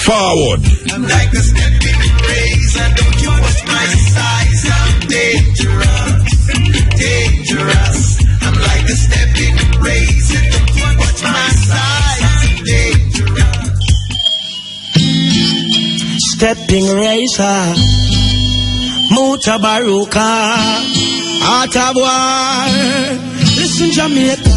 Forward. I'm like a stepping razor, don't you watch my size, I'm dangerous, dangerous. I'm like a stepping razor, don't you watch my size, I'm dangerous. Stepping razor, Mutabaruka, Art of War. Listen, Jamaica.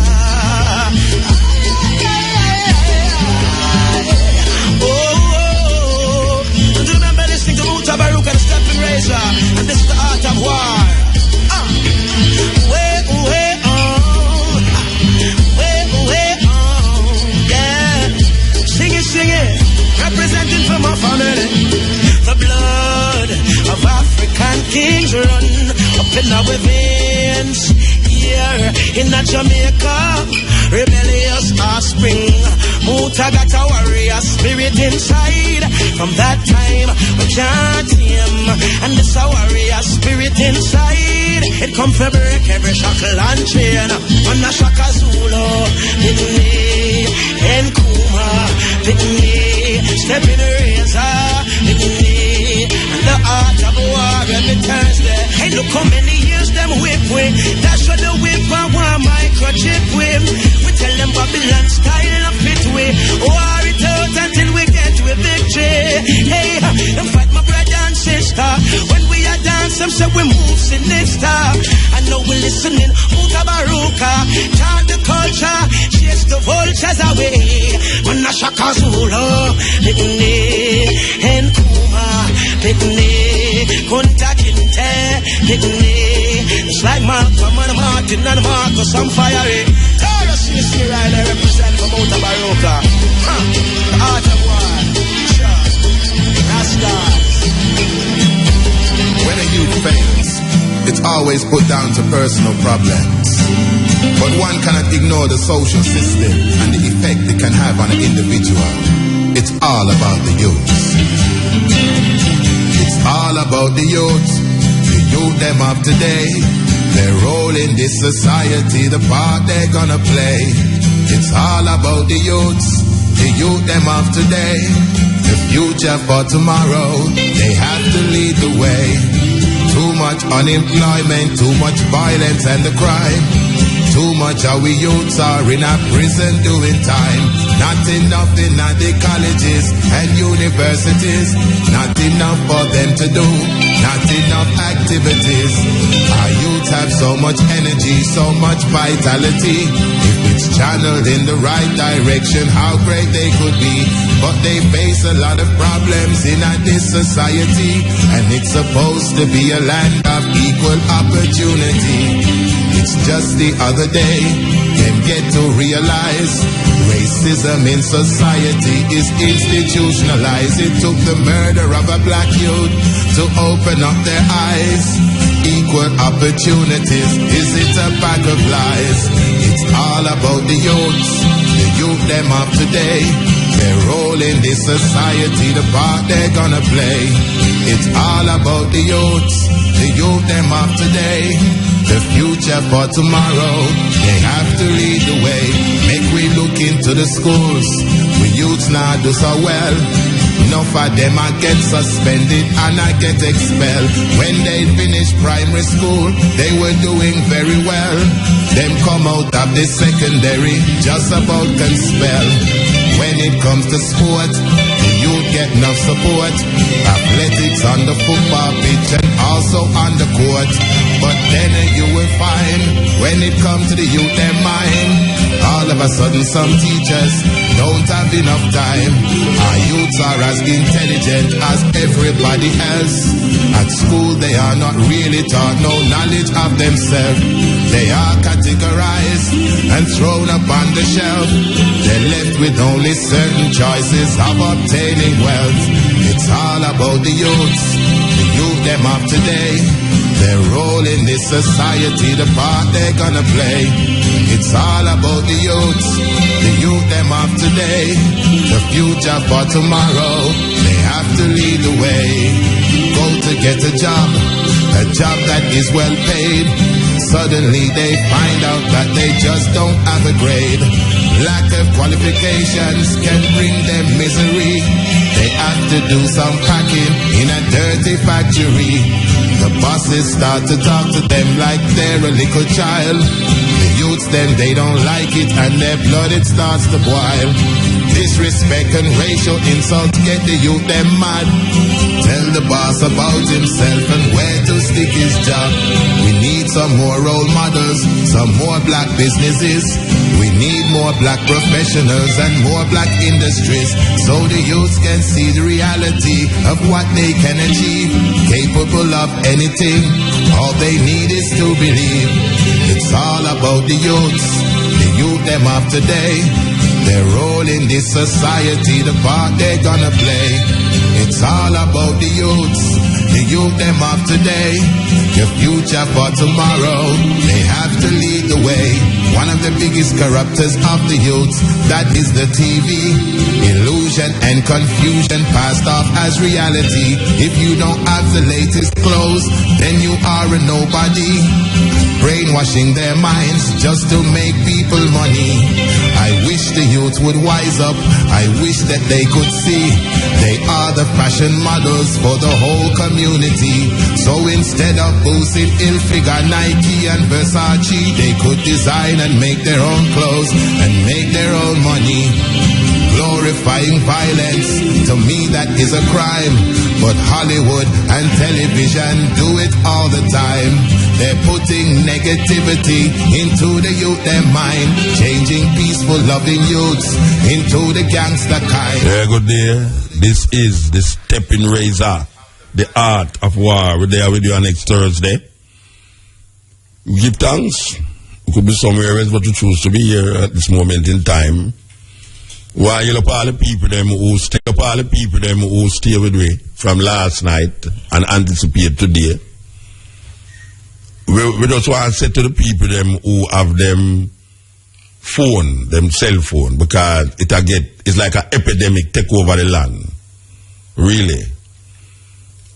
Mutabaruka, the stepping razor, and this is the art of war. Way on, yeah. Sing it, representing for my family. The blood of African kings run up in our veins. Here in Jamaica, rebellious offspring. Muta got a warrior spirit inside. From that time, we can't tame. And this a warrior spirit inside. It come for break every shackle and chain. On a Shaka Zulu, Pitney, and Kuma, Pitney, step in the razor, Pitney, and the art of war every Thursday. Hey, look how many years them whip with. That's what the whip I want microchip with. We tell them Babylon style of fit with. War it out until we get with victory. Hey, them fight my brother and sister. When we are dance, them say we move sinister. I know we listening, Mutabaruka. Chant the culture, chase the vultures away. When I Shaka Zulu, Pitney, and Kuma, Pitney, Kunta Kinte, Pitney. It's like Malcolm and Martin and Marcus on fire. Taurus in the sea right there represent for Mutabaruka. The art of war. When a youth fails, it's always put down to personal problems. But one cannot ignore the social system and the effect it can have on an individual. It's all about the youth. It's all about the youth. The youth them of today. Their role in this society, the part they're gonna play. It's all about the youth. The youth them of today. The future for tomorrow, they have to lead the way. Too much unemployment, too much violence and the crime. Too much our youths are in a prison doing time. Not enough in the colleges and universities. Not enough for them to do. Not enough activities. Our youths have so much energy, so much vitality. If it's channeled in the right direction, how great they could be. But they face a lot of problems in this society. And it's supposed to be a land of equal opportunity. It's just the other day, them get to realize racism in society is institutionalized. It took the murder of a black youth to open up their eyes. Equal opportunities, is it a pack of lies? It's all about the youths, the youth them of today. Their role in this society, the part they're gonna play. It's all about the youths, the youth them of today. The future for tomorrow, they have to lead the way. Make we look into the schools, we youths now do so well. Enough of them I get suspended and I get expelled. When they finish primary school, they were doing very well. Them come out of the secondary, just about can spell. When it comes to sport, the youth get enough support. Athletics on the football pitch and also on the court. But then you will find, when it comes to the youth, their mind, all of a sudden some teachers don't have enough time. Our youths are as intelligent as everybody else. At school they are not really taught no knowledge of themselves. They are categorized and thrown upon the shelf. They're left with only certain choices of obtaining wealth. It's all about the youths, the youth them of today. Their role in this society, the part they're gonna play. It's all about the youths, the youth them of today. The future for tomorrow, they have to lead the way. Go to get a job that is well paid. Suddenly they find out that they just don't have a grade. Lack of qualifications can bring them misery. They to do some packing in a dirty factory. The bosses start to talk to them like they're a little child. The youths them, they don't like it and their blood it starts to boil. Disrespect and racial insults get the youth them mad. Tell the boss about himself and where to stick his job. We need some more role models, some more black businesses. We need more black professionals and more black industries, so the youth can see the reality of what they can achieve. Capable of anything, all they need is to believe. It's all about the youth them of today. Their role in this society, the part they're gonna play. It's all about the youth them of today. The future for tomorrow, they have to lead the way. One of the biggest corruptors of the youth, that is the TV. Illusion and confusion passed off as reality. If you don't have the latest clothes, then you are a nobody. Brainwashing their minds just to make people money. I wish the youth would wise up. I wish that they could see they are the fashion models for the whole community. So instead of boosting ill-figure Nike and Versace, they could design and make their own clothes and make their own money. Glorifying violence, to me that is a crime. But Hollywood and television do it all the time. They're putting negativity into the youth their mind, changing peaceful loving youths into the gangster kind. Yeah, good day. This is the Steppn Razor, the art of war. We're there with you on next Thursday. We give thanks. We could be somewhere else, but we choose to be here at this moment in time. Why you up all the people them who stay up all the people them who stay with me from last night and anticipate today. We just want to say to the people them who have them phone, them cell phone, because it's like an epidemic take over the land. Really.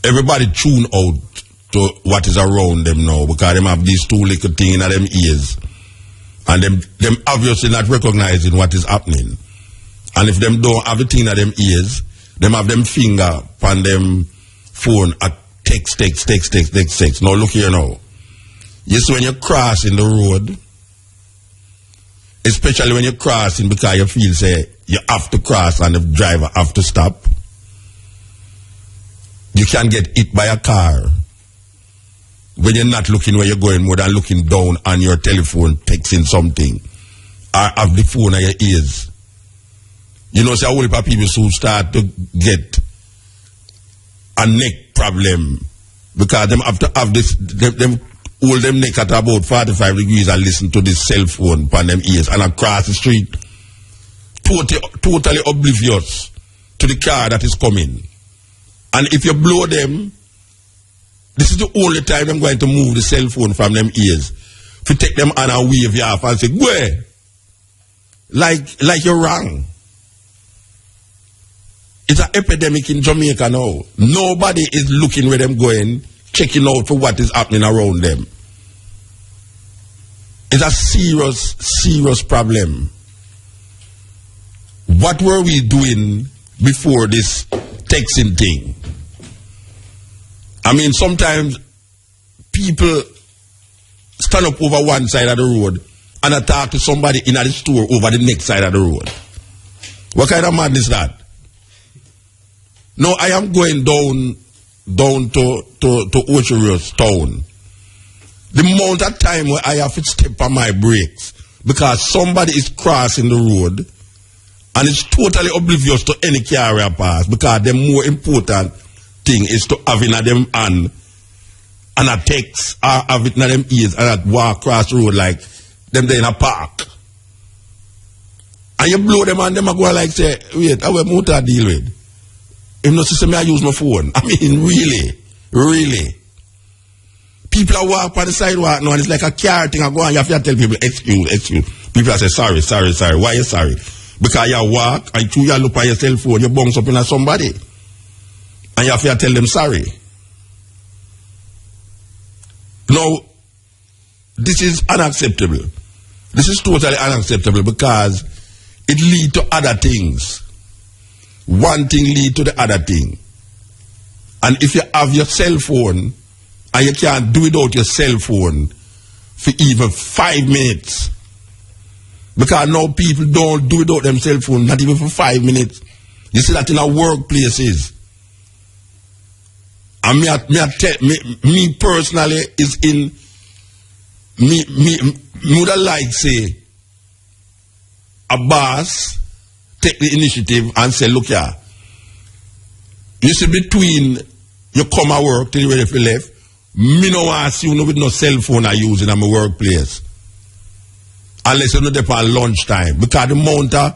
Everybody tune out to what is around them now, because them have these two little things in them ears. And them obviously not recognizing what is happening. And if them don't have the thing in them ears, them have them finger on them phone at text. Now look here now. Yes, when you're crossing the road, especially when you're crossing because you feel say you have to cross and the driver have to stop, you can get hit by a car when you're not looking where you're going more than looking down on your telephone texting something or have the phone on your ears. You know, say a whole heap of people who start to get a neck problem because them have to have this, them hold them neck at about 45 degrees and listen to this cell phone upon them ears and across the street, totally oblivious to the car that is coming. And if you blow them, this is the only time I'm going to move the cell phone from them ears. If you take them on and wave you off and say, "Go," like you're wrong. It's an epidemic in Jamaica now. Nobody is looking where them going, checking out for what is happening around them. It's a serious problem. What were we doing before this texting thing? I mean, sometimes people stand up over one side of the road and talk to somebody in the store over the next side of the road. What kind of madness is that? No, I am going down to Ocho's town. The amount of time where I have to step on my brakes because somebody is crossing the road and it's totally oblivious to any carrier pass because the more important thing is to have in them hand and a text or have it in them ears and walk across the road like them there in a park. And you blow them and them are going like say, wait, how will Muta deal with? If not, say, I use my phone. I mean, really. People are walking on the sidewalk now and it's like a car thing. I go and you have to tell people, excuse. People are say, sorry. Why are you sorry? Because you walk and you look at your cell phone, you bounce up in somebody. And you have to tell them sorry. Now, this is unacceptable. This is totally unacceptable because it leads to other things. one thing lead to the other thing. And if you have your cell phone, and you can't do without your cell phone for even 5 minutes, because now people don't do without them cell phone, not even for 5 minutes. You see that in our workplaces. And me personally is in, me would like say, a boss take the initiative and say, look here, you see between you come at work till you ready for left, me no want to see you with no cell phone I use in my workplace. Unless you know they're on lunchtime. Because the amount of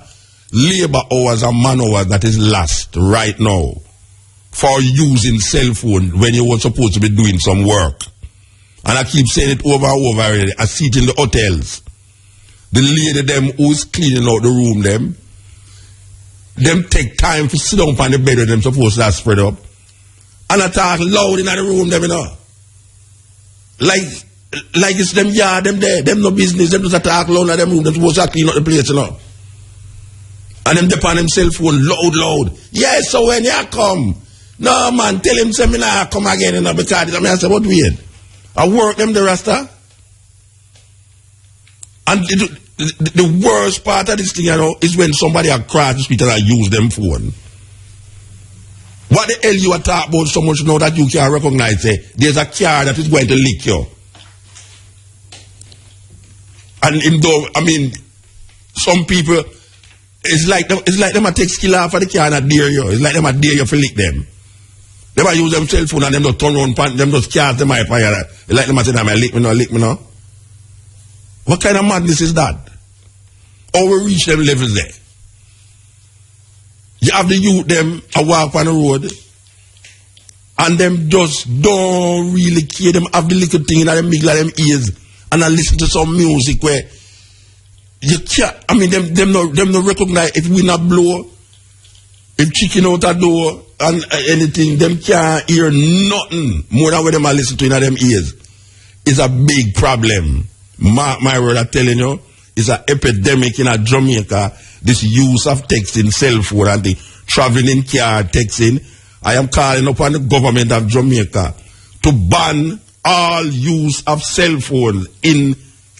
labor hours and man hours that is lost right now for using cell phone when you were supposed to be doing some work. And I keep saying it over and over already. I see it in the hotels. The lady them who's cleaning out the room them take time to sit down on the bed with them supposed to have spread up. And I talk loud in the room them, you know. Like it's them yard, them there, them no business, them just talk loud in them room, them supposed to clean out the place, you know. And them depend on them cell phone loud. Yes, so when you come, no man, tell him say me nah come again, you know, because I say, what weird? I work them the rasta. And the worst part of this thing, you know, is when somebody across the street and I use them phone. What the hell you are talking about so much now that you can't recognize it? There's a car that is going to lick you. And I mean, some people, it's like them a take skill off of the car and a dare you. It's like them a dare you to lick them. They might use them cell phone and them just turn around, them just cast them up. It's like them a say, lick me now. What kind of madness is that? How we reach them levels there? You have the youth them a walk on the road and them just don't really care. Them have the little thing in them big like them ears and I listen to some music where you can't, I mean them no recognize if we not blow, if chicken out a door and anything, them can't hear nothing more than what them are listening to in them ears. It's a big problem. My word, I'm telling you, it's an epidemic in Jamaica. This use of texting, cell phone, and the traveling in car texting. I am calling upon the government of Jamaica to ban all use of cell phone in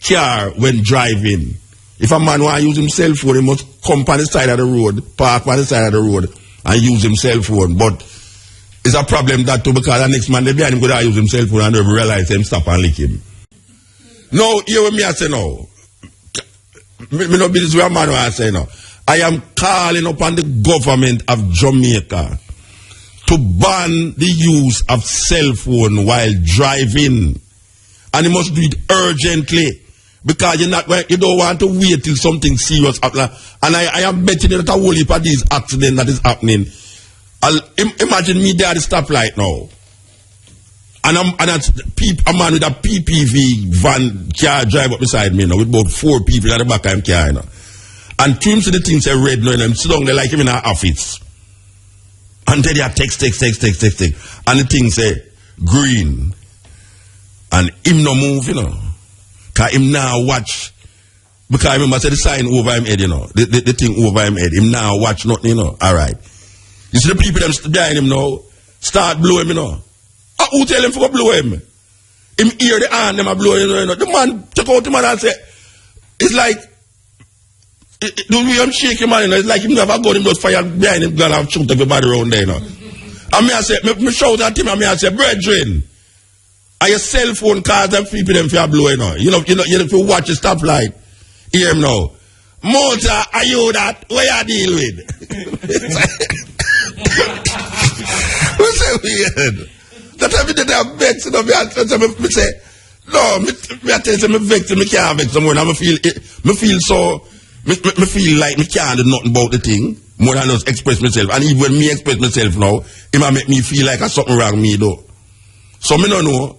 car when driving. If a man want to use his cell phone, he must come on the side of the road, park on the side of the road, and use his cell phone. But it's a problem that too, because the next man they behind him could use his cell phone and they realize him stop and lick him. No, hear what me I say now. Me no business where man I say now. I am calling upon the government of Jamaica to ban the use of cell phone while driving. And you must do it urgently. Because you don't want to wait till something serious happens. And I am betting that a whole heap of these accidents that is happening. Imagine me there at the stoplight now. And a man with a PPV van car drive up beside me now with about 4 people at the back of him car, you know. And to him see the things say red now, and them sit down there like him in our office. And then they are text. And the thing say green. And him no move, you know. Because him now watch. Because I remember I said the sign over him head, you know. The thing over him head. Him now watch nothing, you know. Alright. You see the people them behind him now start blowing him, you know. Who tell him to blow him? Him hear the hand, them a blow him, you know. The man took out the man and say, it's like, the way I'm shaking man, you know, it's like him never got him just fire behind him, girl, and shoot everybody around there, you know. And me I say, me shout at him and me I say, brethren, are your cell phone cars them people them for blow, you know. You know, if you watch the stoplight, hear him now. Muta, are you that? What you deal with? What's so weird? That every day I'm vexed, you know, me say, no, me I tell you, me vexed, me can't vex some more, and me feel like me can't do nothing about the thing, more than just express myself, and even when me express myself now, it might make me feel like there's something wrong with me though. So me don't know,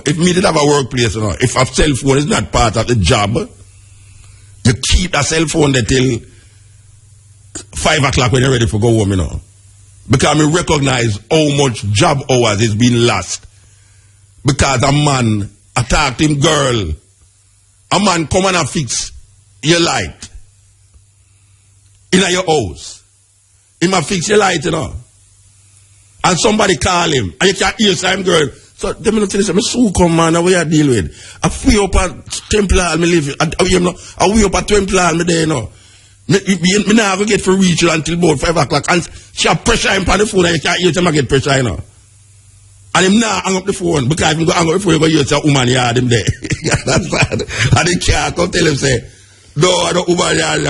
if me did have a workplace, you know, if a cell phone is not part of the job, you keep that cell phone there till 5 o'clock when you're ready for go home, you know. Because I recognize how much job hours is being lost. Because a man attacked him girl. A man come and fix your light. In your house. He might fix your light, you know. And somebody call him, and you can't hear some girl. So, them not tell you, I'm so come, man, what you deal with? I free up at Temple Hall, me live, I way up at Temple Hall, me there, you know. Me now go get for reach you until about 5 o'clock, and she have pressure him on the phone, and you can't hear him get pressure, you know. And him now hang up the phone, because if him go hang up the phone, you go hear some woman yard him there. That's bad. And the car come tell him, say, no, I don't woman yard,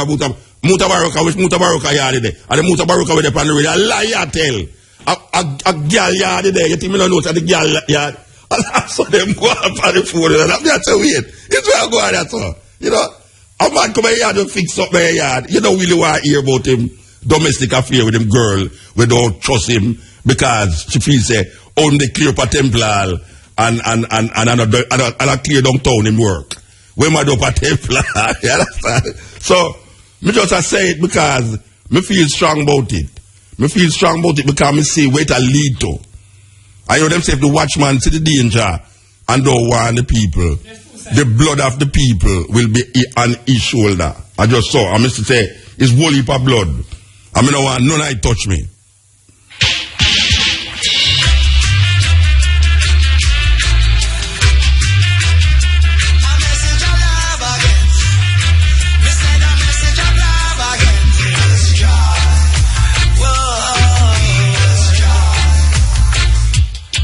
Mutabaruka, which Mutabaruka yard there. And the Mutabaruka with the pan the road, a lie tell. A girl yard there, you think me don't know the girl yard. And so them go up on the phone, and that's a weird. It's where I go on, that's all. You know, a man come here to fix up my yard. You don't really want to hear about him domestic affair with him girl. We don't trust him because she feels say, only clear up a Temple Hall and a clear downtown in work. We might up a Temple Hall. You understand? So, me just say it because me feel strong about it. Me feel strong about it because me see where it lead to. I hear them say if the watchman see the danger and don't warn the people, the blood of the people will be on his shoulder. I just saw, I must say, it's whole heap of blood. I mean, I want none of it touch me.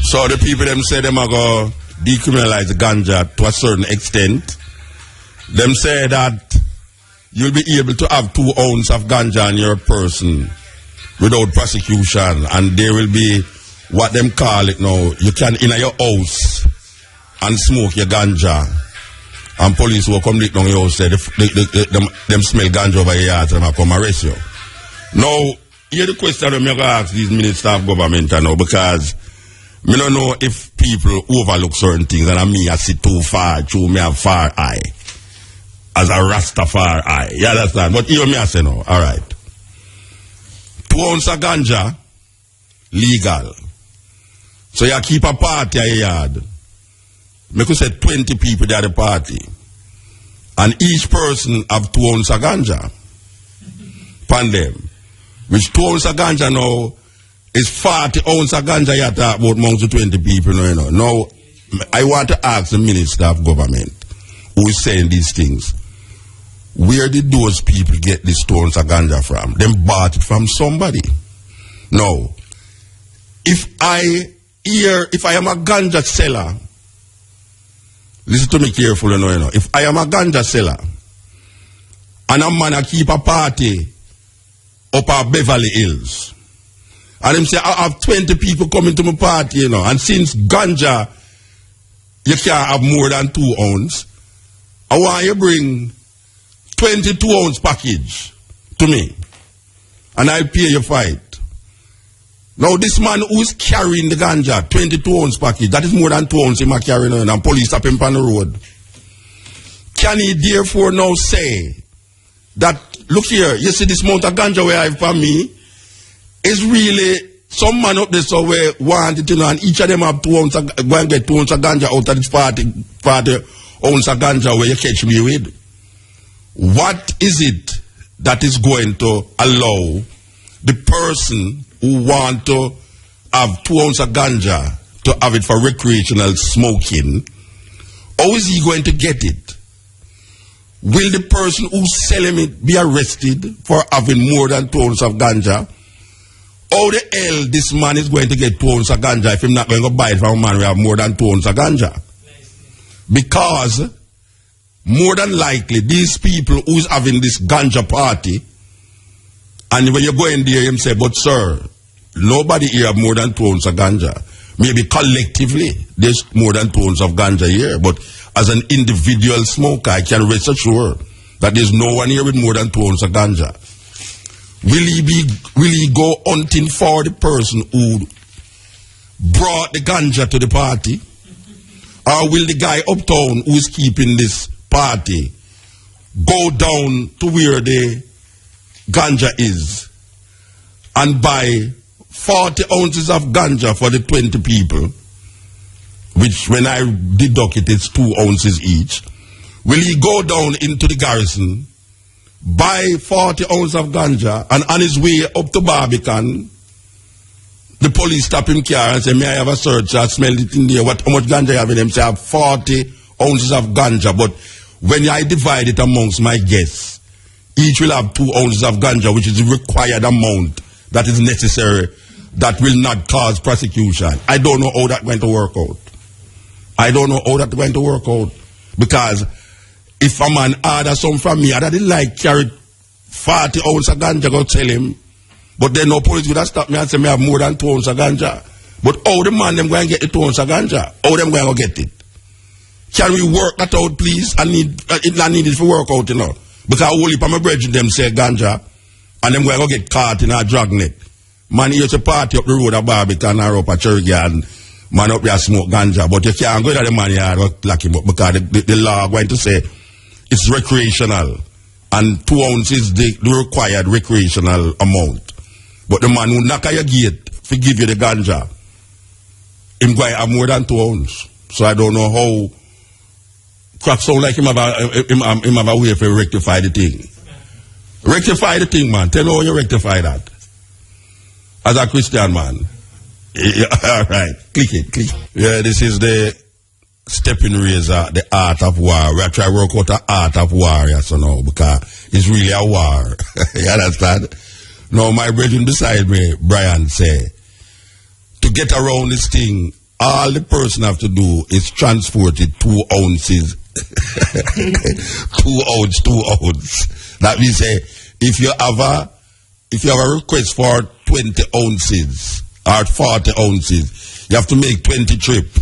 So the people them say them are going to decriminalize the ganja to a certain extent. Them say that you'll be able to have 2 ounces of ganja on your person without prosecution, and there will be what them call it now. You can in your house and smoke your ganja, and police will come down your house. Say them smell ganja over your yard, and them come arrest you. Now, here's the question I'm going to ask these ministers of government now, because I don't know if people overlook certain things, and I see too far, through me have far eye. As a Rastafari eye. You understand? But hear me I say no. Alright. 2 ounces of ganja, legal. So you keep a party at your yard. Me could say 20 people there at the party. And each person have 2 ounces of ganja. Pan them. Which 2 ounces of ganja now is 40 ounces of ganja you talk about amongst the 20 people, you know. Now, I want to ask the Minister of Government who is saying these things, where did those people get these 2 ounces of ganja from? Them bought it from somebody. Now, if I am a ganja seller, listen to me carefully, you know. If I am a ganja seller, and a man a keep a party up at Beverly Hills, and him say, I have 20 people coming to my party, you know. And since ganja, you can't have more than 2 ounces, I want you bring 22 ounce package to me. And I'll pay you for it. Now this man who's carrying the ganja, 22 ounce package, that is more than 2 ounces he carrying on, and police stop him on the road. Can he therefore now say that, look here, you see this amount of ganja where I have for me, is really some man up there so we want it, you know, and each of them have 2 ounces, go and get 2 ounces of ganja out of this 40 ounces of ganja where you catch me with. What is it that is going to allow the person who want to have 2 ounces of ganja to have it for recreational smoking? How is he going to get it? Will the person who's selling it be arrested for having more than 2 ounces of ganja? How the hell this man is going to get 2 ounces of ganja if he's not going to buy it from a man who have more than 2 ounces of ganja? Because more than likely these people who's having this ganja party, and when you go in there, him say, but sir, nobody here have more than 2 ounces of ganja. Maybe collectively there's more than 2 ounces of ganja here, but as an individual smoker, I can rest assured that there's no one here with more than 2 ounces of ganja. Will he go hunting for the person who brought the ganja to the party? Or will the guy uptown who is keeping this party go down to where the ganja is and buy 40 ounces of ganja for the 20 people, which when I deduct it, it's 2 ounces each? Will he go down into the garrison buy 40 ounces of ganja, and on his way up to Barbican, the police stop him car and say, may I have a search? I smell it in there. How much ganja you have in them? Say, I have 40 ounces of ganja. But when I divide it amongst my guests, each will have 2 ounces of ganja, which is the required amount that is necessary, that will not cause prosecution. I don't know how that's going to work out. I don't know how that's going to work out. Because if a man order some from me, I didn't like carry 40 ounces of ganja, go tell him. But then no police would have stopped me and say, me have more than 2 ounces of ganja. But how the man them going to get the 2 ounces of ganja? How them going to get it? Can we work that out, please? It not needed for work out, you know. Because only for my brethren them say ganja, and them going to get caught in a dragnet. Man used to party up the road at Barbican or up at Cherokee and man up there smoke ganja. But you can't go to the man yard or lock him up because the law going to say it's recreational. And 2 ounces the required recreational amount. But the man who knock at your gate to give you the ganja, him going to have more than 2 ounces. So I don't know how crap sound like him have a way to rectify the thing. Rectify the thing, man. Tell me how you rectify that. As a Christian man. Yeah, all right. Click it. Yeah, this is the Steppn razor, the art of war. We are trying to work out the art of war, yes or no, because it's really a war. You understand? Now, my brethren beside me, Brian, say, to get around this thing, all the person have to do is transport it 2 ounces. 2 ounces. That means, if you have a request for 20 ounces or 40 ounces, you have to make 20 trips.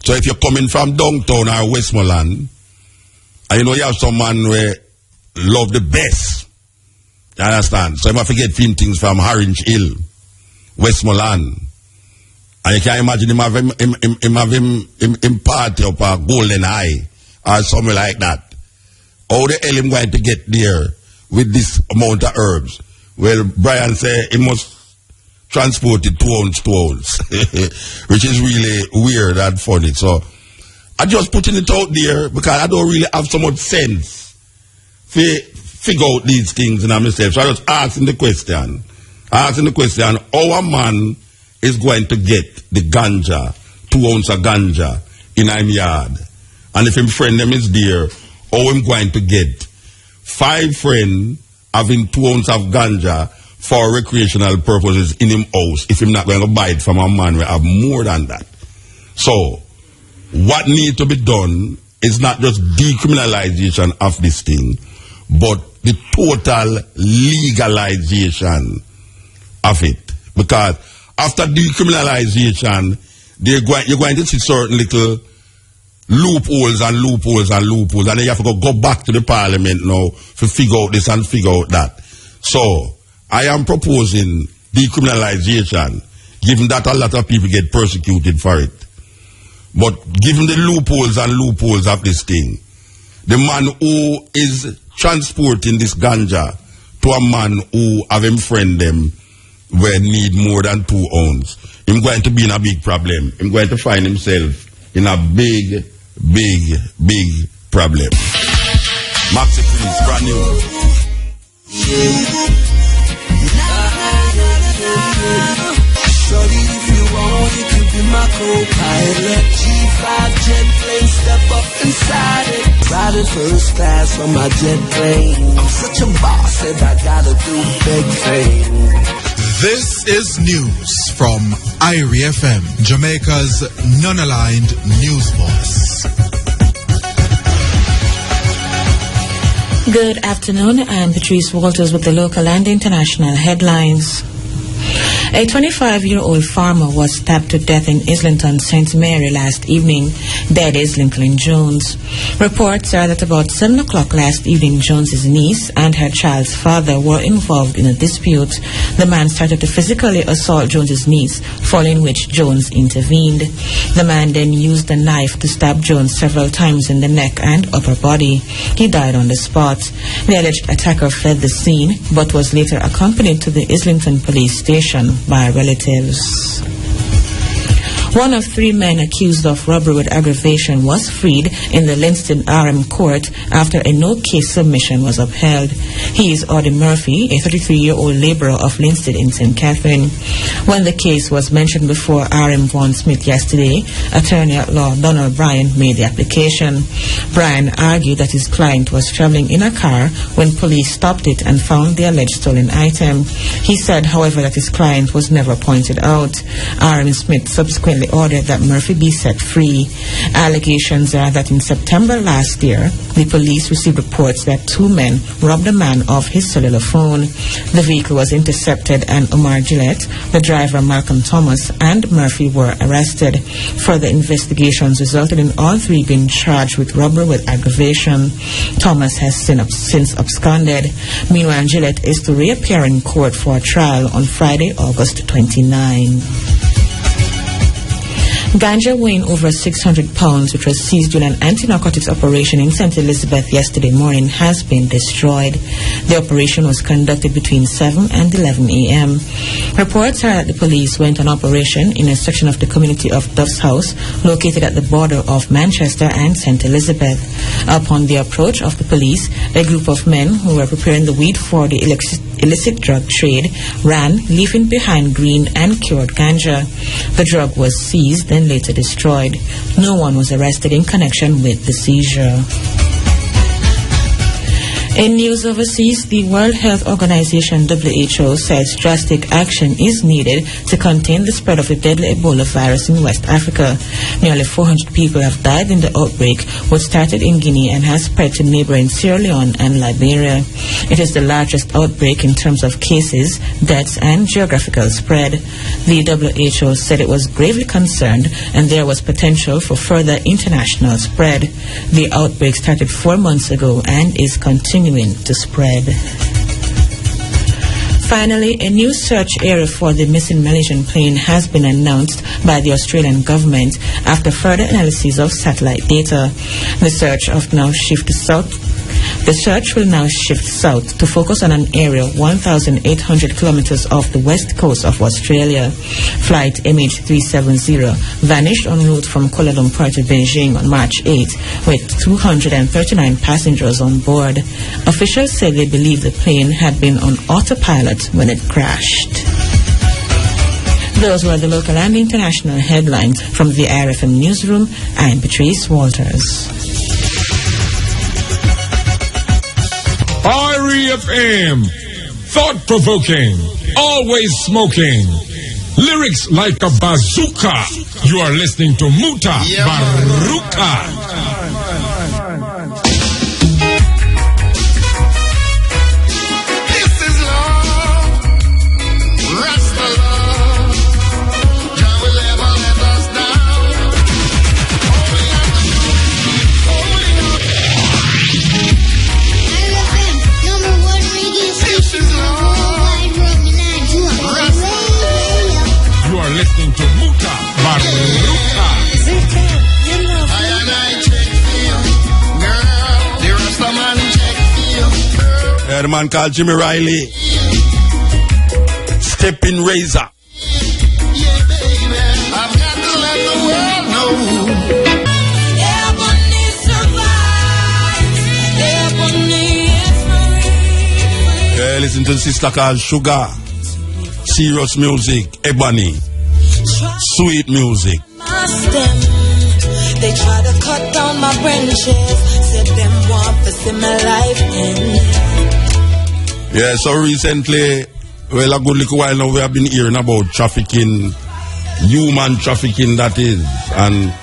So if you're coming from downtown or Westmoreland, and you know you have some man who love the best, you understand? So you have to get things from Orange Hill, Westmoreland. And you can imagine him have him party up a Golden Eye or something like that. How the hell him going to get there with this amount of herbs? Well, Brian said he must transport it 2 ounces, which is really weird and funny. So I just putting it out there because I don't really have so much sense to figure out these things in myself. So I just asking the question, how a man is going to get the ganja, 2 ounces of ganja in a yard. And if his friend them is there, how him going to get 5 friends having 2 ounces of ganja for recreational purposes in him house if him not going to buy it from a man who have more than that. So, what needs to be done is not just decriminalization of this thing, but the total legalization of it. Because after decriminalization, you're going to see certain little loopholes, and then you have to go back to the parliament now to figure out this and figure out that. So, I am proposing decriminalization, given that a lot of people get persecuted for it. But given the loopholes of this thing, the man who is transporting this ganja to a man who have him friend them where need more than 2 ounces, he's going to be in a big problem. He's going to find himself in a big problem. Maxi Priest, brand new. Shorty, if you want, you can be my co-pilot. G5 jet plane, step up inside it. Riding first class on my jet plane. I'm such a boss and I gotta do big things. This is news from IRI FM, Jamaica's non-aligned news voice. Good afternoon, I'm Patrice Walters with the local and international headlines. A 25-year-old farmer was stabbed to death in Islington, St. Mary last evening. Dead is Lincoln Jones. Reports are that about 7 o'clock last evening, Jones's niece and her child's father were involved in a dispute. The man started to physically assault Jones's niece, following which Jones intervened. The man then used a knife to stab Jones several times in the neck and upper body. He died on the spot. The alleged attacker fled the scene, but was later accompanied to the Islington police station by relatives. One of 3 men accused of robbery with aggravation was freed in the Livingston RM court after a no-case submission was upheld. He is Audie Murphy, a 33-year-old laborer of Livingston in St. Catherine. When the case was mentioned before RM Vaughan Smith yesterday, attorney at law Donald Bryan made the application. Bryan argued that his client was traveling in a car when police stopped it and found the alleged stolen item. He said, however, that his client was never pointed out. RM Smith subsequently ordered that Murphy be set free. Allegations are that in September last year, the police received reports that 2 men robbed a man of his cellular phone. The vehicle was intercepted and Omar Gillette, the driver Malcolm Thomas, and Murphy were arrested. Further investigations resulted in all 3 being charged with robbery with aggravation. Thomas has since absconded. Meanwhile, Gillette is to reappear in court for a trial on Friday, August 29. Ganja weighing over 600 pounds, which was seized during an anti-narcotics operation in St. Elizabeth yesterday morning, has been destroyed. The operation was conducted between 7 and 11 a.m. Reports are that the police went on operation in a section of the community of Duff's House, located at the border of Manchester and St. Elizabeth. Upon the approach of the police, a group of men who were preparing the weed for the illicit drug trade ran, leaving behind green and cured ganja. The drug was seized and later destroyed. No one was arrested in connection with the seizure. In news overseas, the World Health Organization WHO says drastic action is needed to contain the spread of the deadly Ebola virus in West Africa. Nearly 400 people have died in the outbreak, which started in Guinea and has spread to neighboring Sierra Leone and Liberia. It is the largest outbreak in terms of cases, deaths, and geographical spread. The WHO said it was gravely concerned and there was potential for further international spread. The outbreak started 4 months ago and is continuing to spread. Finally, a new search area for the missing Malaysian plane has been announced by the Australian government after further analysis of satellite data. The search will now shift south to focus on an area 1,800 kilometers off the west coast of Australia. Flight MH370 vanished en route from Kuala Lumpur to Beijing on March 8 with 239 passengers on board. Officials say they believe the plane had been on autopilot when it crashed. Those were the local and international headlines from the IRFM newsroom. I'm Patrice Walters. IRFM, thought-provoking, always smoking, lyrics like a bazooka. You are listening to Mutabaruka. This is love, Rasta love. Jah will never let us down. This is love, Rasta. You are listening to Mutabaruka. I and I check for you, girl. The Rasta man check for you. The man called Jimmy Riley. Steppn Razor. Yeah, baby, I've got to let the world know. Yeah, listen to the sister called Sugar. Serious music, Ebony. Sweet music. They try to cut down my branches, said them want to see my life end. Yeah, so recently, well, a good little while now, we have been hearing about trafficking, human trafficking, that is. And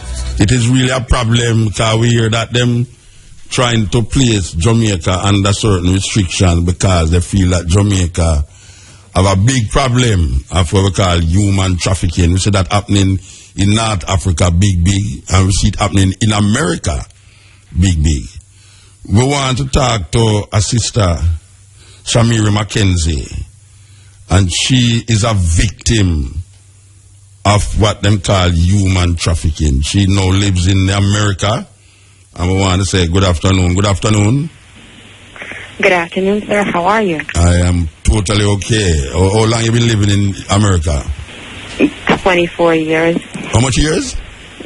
it is really a problem because we hear that them trying to place Jamaica under certain restrictions because they feel that Jamaica have a big problem of what we call human trafficking. We see that happening in North Africa, big, and we see it happening in America, big. We want to talk to a sister, Shamira Mackenzie, and she is a victim of what them call human trafficking. She now lives in America, and we want to say good afternoon. Good afternoon. Good afternoon, sir. How are you? I am totally okay. How long have you been living in America? 24 years. How much years?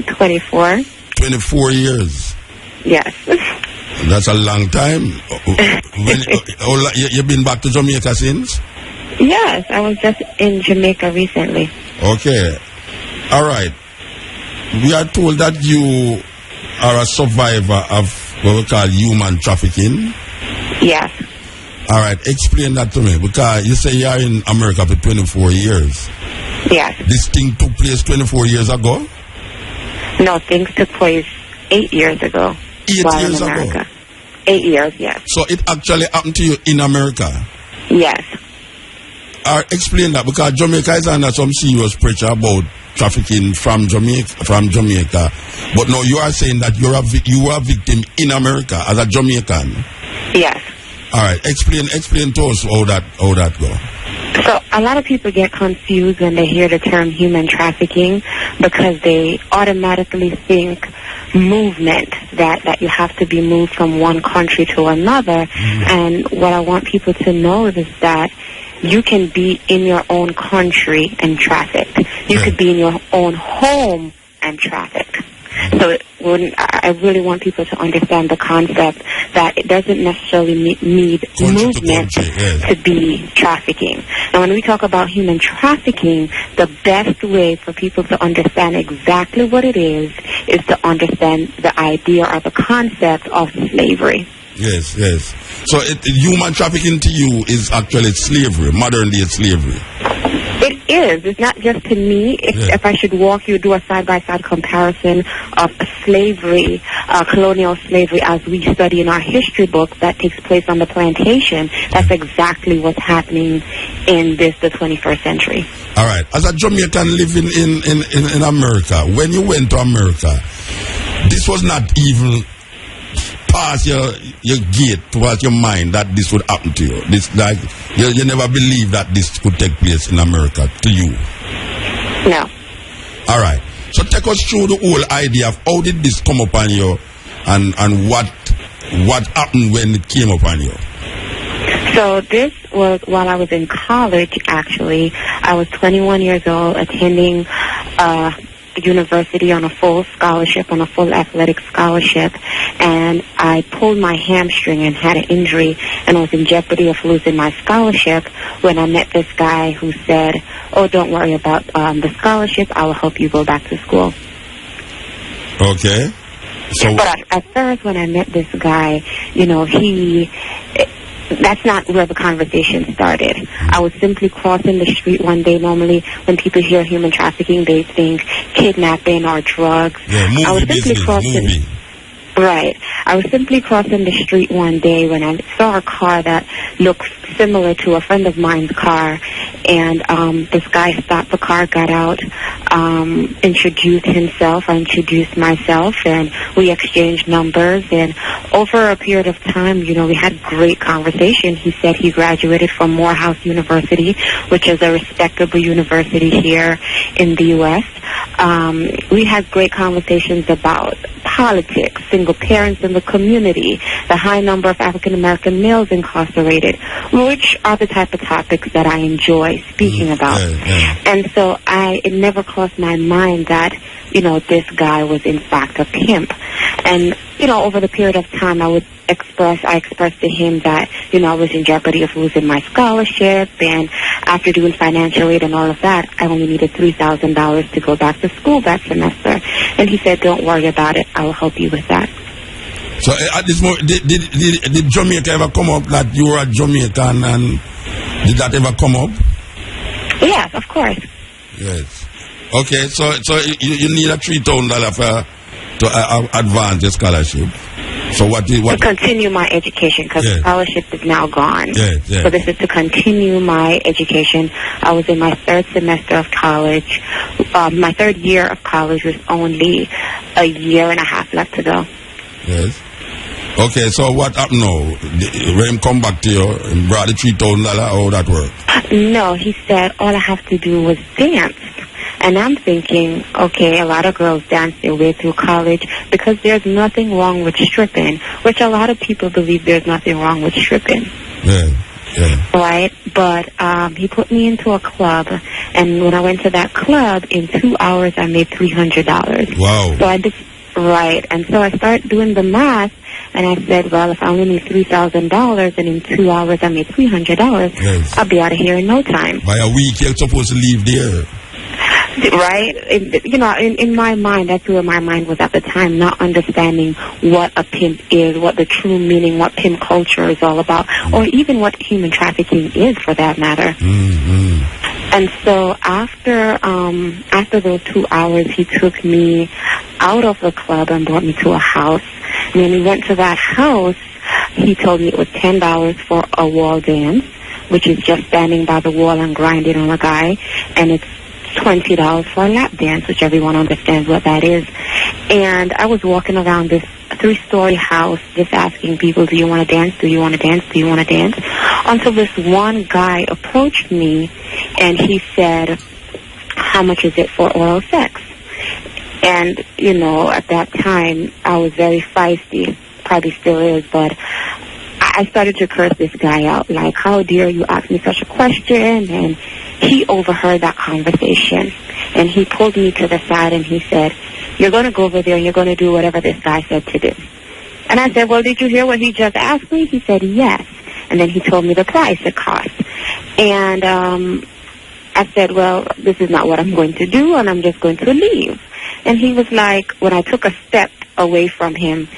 24. 24 years. Yes. That's a long time. You've been back to Jamaica since? Yes, I was just in Jamaica recently. Okay. All right. We are told that you are a survivor of what we call human trafficking. Yes. All right. Explain that to me, because you say you are in America for 24 years. Yes. This thing took place 24 years ago? No, things took place 8 years ago. 8 while years in America. ago? 8 years, yes. So it actually happened to you in America? Yes. Explain that, because Jamaica is under some serious pressure about trafficking from Jamaica. But now you are saying that you are a victim in America as a Jamaican. Yes. All right. Explain to us how that go. So a lot of people get confused when they hear the term human trafficking, because they automatically think movement, that you have to be moved from one country to another. And what I want people to know is that you can be in your own country and trafficked. You could be in your own home and trafficked. So I really want people to understand the concept that it doesn't necessarily need movement to be trafficking. And when we talk about human trafficking, the best way for people to understand exactly what it is to understand the idea or the concept of slavery. Yes, yes. So human trafficking to you is actually slavery, modern day slavery. It is. It's not just to me. If I should do a side-by-side comparison of slavery, colonial slavery, as we study in our history books, that takes place on the plantation. That's exactly what's happening in the 21st century. All right. As a Jamaican living in America, when you went to America, this was not even past your gate, towards your mind that this would happen to you. This, like, you never believed that this could take place in America to you. No. All right. So take us through the whole idea of how did this come upon you, and what happened when it came upon you. So this was while I was in college, actually. I was 21 years old, attending university on a full scholarship, on a full athletic scholarship, and I pulled my hamstring and had an injury, and I was in jeopardy of losing my scholarship when I met this guy who said, "Oh, don't worry about the scholarship, I will help you go back to school." Okay. So, but at first when I met this guy, that's not where the conversation started. I was simply crossing the street one day. Normally, when people hear human trafficking, they think kidnapping or drugs. Yeah, movie I was simply business, crossing. movie. Right. I was simply crossing the street one day when I saw a car that looked similar to a friend of mine's car, and this guy stopped the car, got out, introduced himself, I introduced myself, and we exchanged numbers, and over a period of time, we had great conversation. He said he graduated from Morehouse University, which is a respectable university here in the U.S. We had great conversations about politics, single parents in the community, the high number of African-American males incarcerated, which are the type of topics that I enjoy speaking about. And so it never crossed my mind that, this guy was in fact a pimp. And, over the period of time I expressed to him that, I was in jeopardy of losing my scholarship, and after doing financial aid and all of that, I only needed $3,000 to go back to school that semester. And he said, "Don't worry about it, I will help you with that." So at this moment, did Jamaica ever come up that you were a Jamaican, and did that ever come up? Yes, of course. Yes. Okay, so you need a $3,000 to advance your scholarship. So what? To continue my education, because scholarship is now gone. Yes. So this is to continue my education. I was in my third semester of college. My third year of college was only a year and a half left to go. Yes. Okay, so what happened now? When him come back to you and brought the $3,000, how that work? No, he said all I have to do was dance. And I'm thinking, okay, a lot of girls dance their way through college because there's nothing wrong with stripping, which a lot of people believe there's nothing wrong with stripping. Yeah. right? But he put me into a club, and when I went to that club, in 2 hours I made $300. Wow. So I just and so I started doing the math, and I said, well, if I only need $3,000 and in 2 hours I made $300, I'll be out of here in no time. By a week you're supposed to leave there. Right? In my mind, that's where my mind was at the time, not understanding what a pimp is, what the true meaning, what pimp culture is all about, or even what human trafficking is, for that matter. And so after those 2 hours, he took me out of the club and brought me to a house. And when we went to that house, he told me it was $10 for a wall dance, which is just standing by the wall and grinding on a guy, and it's $20 for a lap dance, which everyone understands what that is. And I was walking around this 3-story house just asking people, do you want to dance? Do you want to dance? Do you want to dance? Until this one guy approached me and he said, how much is it for oral sex? And, at that time, I was very feisty, probably still is, but I started to curse this guy out, like, how dare you ask me such a question? And he overheard that conversation, and he pulled me to the side and he said, you're going to go over there and you're going to do whatever this guy said to do. And I said, well, did you hear what he just asked me? He said, yes. And then he told me the price it cost. And I said, well, this is not what I'm going to do, and I'm just going to leave. And he was like, when I took a step away from him,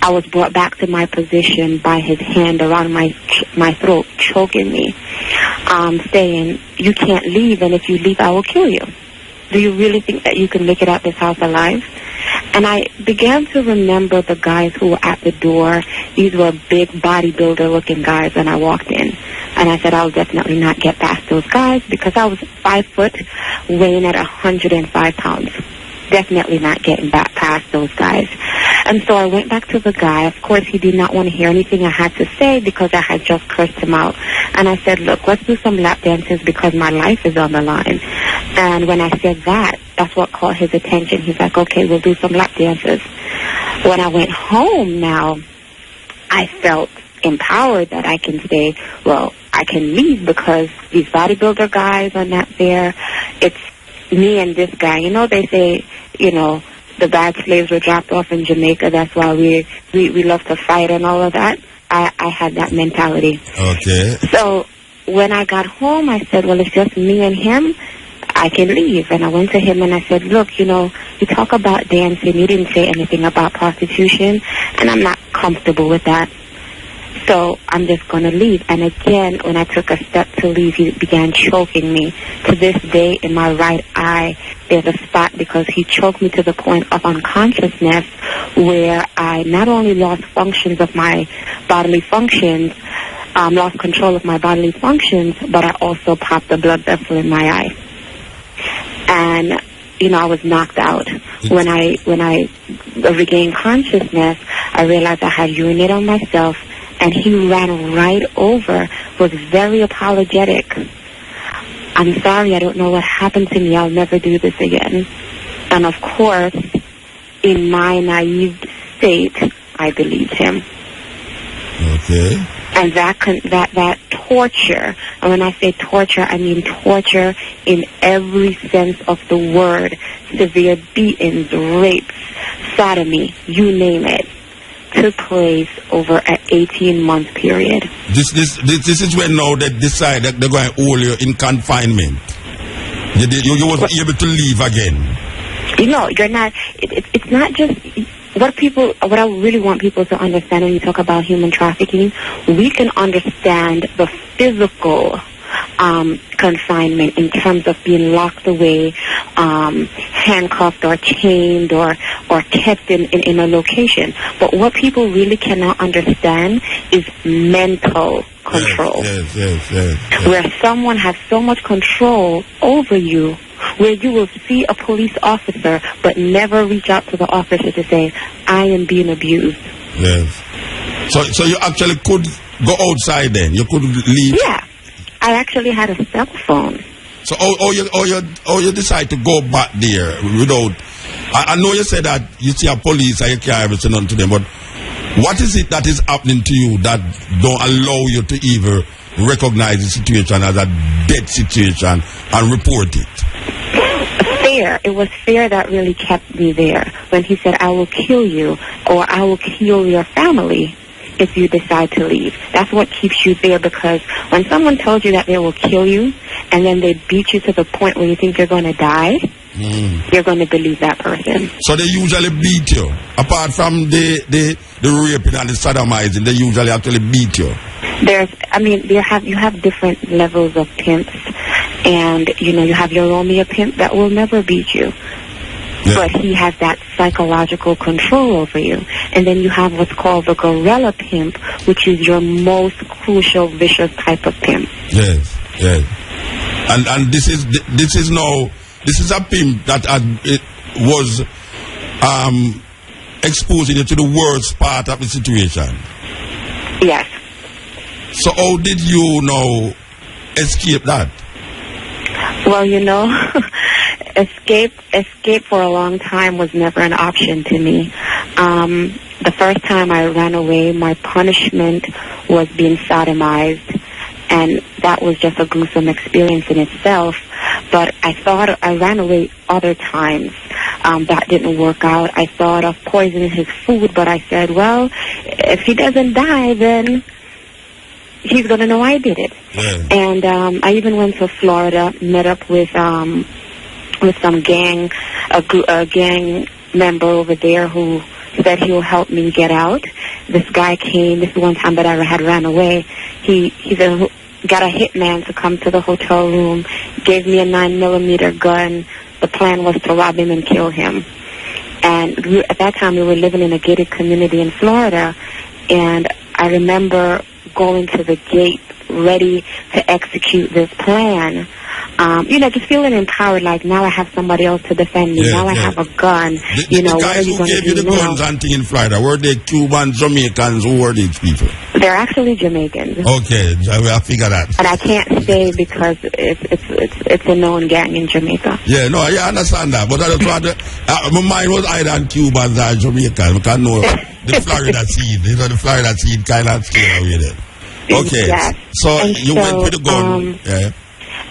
I was brought back to my position by his hand around my throat, choking me, saying, you can't leave, and if you leave, I will kill you. Do you really think that you can make it out this house alive? And I began to remember the guys who were at the door. These were big bodybuilder-looking guys when I walked in. And I said, I'll definitely not get past those guys because I was 5 foot, weighing at 105 pounds. Definitely not getting back past those guys. And so I went back to the guy. Of course, he did not want to hear anything I had to say because I had just cursed him out. And I said, look, let's do some lap dances because my life is on the line. And when I said that, that's what caught his attention. He's like, okay, we'll do some lap dances. When I went home now, I felt empowered that I can say, well, I can leave because these bodybuilder guys are not there. It's me and this guy. They say, the bad slaves were dropped off in Jamaica. That's why we love to fight and all of that. I had that mentality. Okay. So when I got home, I said, well, it's just me and him. I can leave. And I went to him and I said, look, you talk about dancing. You didn't say anything about prostitution, and I'm not comfortable with that. So I'm just going to leave. And again, when I took a step to leave, he began choking me. To this day, in my right eye, there's a spot because he choked me to the point of unconsciousness where I not only lost functions of my bodily functions, lost control of my bodily functions, but I also popped a blood vessel in my eye. And I was knocked out. When I regained consciousness, I realized I had urinated on myself, and he ran right over, was very apologetic. I'm sorry, I don't know what happened to me. I'll never do this again. And of course, in my naive state, I believed him. Okay. And that torture, and when I say torture, I mean torture in every sense of the word, severe beatings, rapes, sodomy, you name it, took place over an 18-month period. This is when now they decide that they're going to hold you in confinement. You wasn't able to leave again. You're not. It's not just what I really want people to understand when you talk about human trafficking. We can understand the physical confinement in terms of being locked away, handcuffed or chained or kept in a location. But what people really cannot understand is mental control. Yes. Where someone has so much control over you, where you will see a police officer but never reach out to the officer to say, I am being abused. Yes. So you actually could go outside then? You could leave? Yeah. I actually had a cell phone. So you decide to go back there without... I know you said that you see a police and you can't ever say nothing to them, but what is it that is happening to you that don't allow you to even recognize the situation as a debt situation and report it? Fear. It was fear that really kept me there. When he said, I will kill you, or I will kill your family if you decide to leave. That's what keeps you there, because when someone tells you that they will kill you and then they beat you to the point where you think you're going to die, you're going to believe that person. So they usually beat you. Apart from the raping and the sodomizing, they usually actually beat you. You have different levels of pimps, and you have your Romeo pimp that will never beat you. Yeah. But he has that psychological control over you. And then you have what's called the gorilla pimp, which is your most crucial, vicious type of pimp. Yes. And this is a pimp that was exposing you to the worst part of the situation. Yes. So how did you escape that? Well, escape for a long time was never an option to me. The first time I ran away, my punishment was being sodomized, and that was just a gruesome experience in itself. But I thought I ran away other times. That didn't work out. I thought of poisoning his food, but I said, well, if he doesn't die, then he's going to know I did it. Yeah. And I even went to Florida, met up with some gang member over there who said he will help me get out. This guy came. This is one time that I had ran away. He got a hitman to come to the hotel room, gave me a 9mm gun. The plan was to rob him and kill him. And at that time, we were living in a gated community in Florida, and I remember going to the gate ready to execute this plan. Just feeling empowered, like now I have somebody else to defend me. Now I have a gun. The guys who gave you the guns and thing in Florida, were they Cubans, Jamaicans? Who were these people? They're actually Jamaicans. Okay, I figure that. And I can't say because it's a known gang in Jamaica. Yeah, no, I understand that. But I just want my mind was either Cubans or Jamaicans. Because I know the Florida scene. The Florida scene kind of stay away there. Okay, yes. So you went with the gun. Yeah.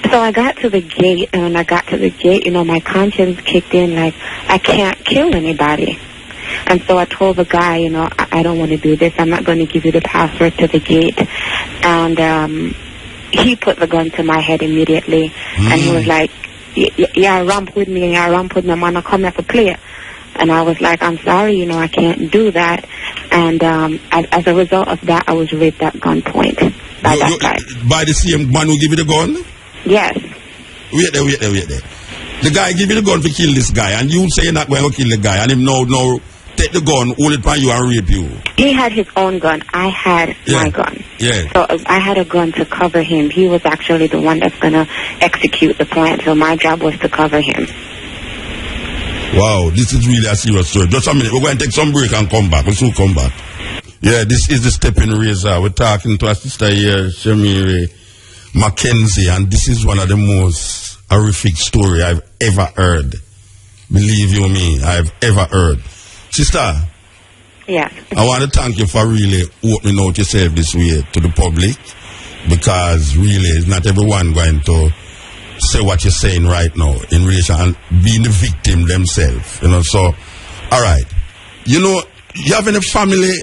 So I got to the gate, and when I got to the gate, my conscience kicked in, like, I can't kill anybody. And so I told the guy, I don't want to do this. I'm not going to give you the password to the gate. And he put the gun to my head immediately, and he was like, yeah, ramp with me, I'm going to come here to play. And I was like, I'm sorry, I can't do that. And as a result of that, I was raped at gunpoint by that guy. By the same man who gave you the gun? Yes. Wait there. The guy give you the gun to kill this guy, and you say you're not going to kill the guy, and him no take the gun, hold it by you and rape you. He had his own gun. I had my gun. Yeah. So I had a gun to cover him. He was actually the one that's going to execute the plan, so my job was to cover him. Wow, this is really a serious story. Just a minute, we're going to take some break and come back. We'll soon come back. Yeah, this is the Steppn Razor. We're talking to our sister here, Shamiri Mackenzie, and this is one of the most horrific story I've ever heard. Believe you me, I've ever heard. Sister. Yes. I want to thank you for really opening out yourself this way to the public, because really it's not everyone going to say what you're saying right now in relation and being the victim themselves. So, all right. You have any family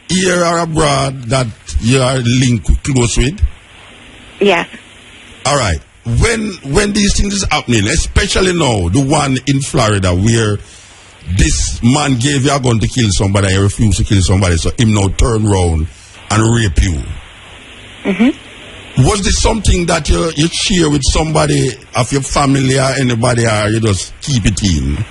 here or abroad that you are linked close with? Yes. All right. When these things is happening, especially now, the one in Florida where this man gave you a gun to kill somebody, he refused to kill somebody, so him now turn around and rape you. Was this something that you share with somebody of your family or anybody, or you just keep it in?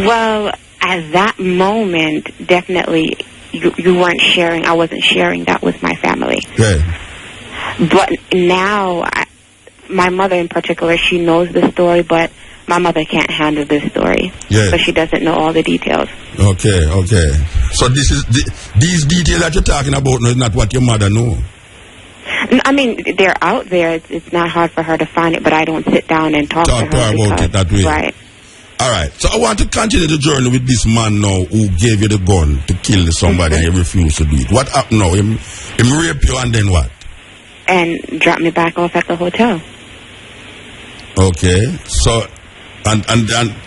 Well, at that moment, definitely you weren't sharing. I wasn't sharing that with my family. Yeah. But now, my mother in particular, she knows the story, but my mother can't handle this story. Yeah. So she doesn't know all the details. Okay. So these details that you're talking about is not what your mother knows. I mean, they're out there. It's not hard for her to find it, but I don't sit down and talk to her about it that way. Right. All right. So I want to continue the journey with this man now who gave you the gun to kill somebody and you refused to do it. What happened now? Him rape you and then what? And drop me back off at the hotel. Okay. So and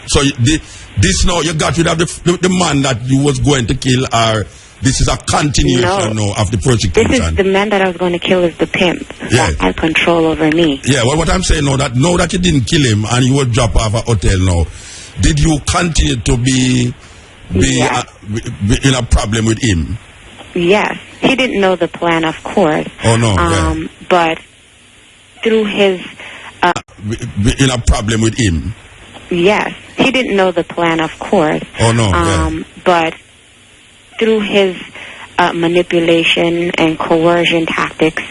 so this now you got rid of the man that you was going to kill, or this is a continuation now of the persecution? This is the man that I was going to kill is the pimp that had control over me. Yeah, well, what I'm saying now that you didn't kill him and you would drop off a hotel now, did you continue to be in a problem with him? Yes. He didn't know the plan, of course. Oh, no. But through his... in a problem with him? Yes. He didn't know the plan, of course. Oh, no. But through his manipulation and coercion tactics,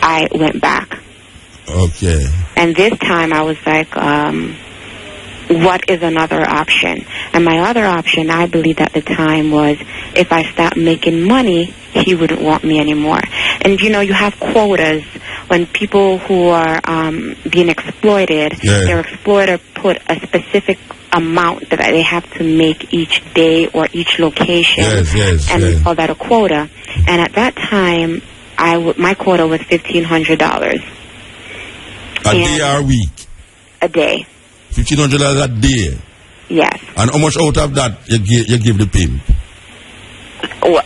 I went back. Okay. And this time I was like, what is another option? And my other option, I believed at the time, was if I stopped making money, he wouldn't want me anymore. And, you have quotas. When people who are being exploited, their exploiter put a specific amount that they have to make each day or each location. And we call that a quota. And at that time, my quota was $1,500. A day or a week? A day. $1,500 a day? Yes. And how much out of that you give the pimp? Well,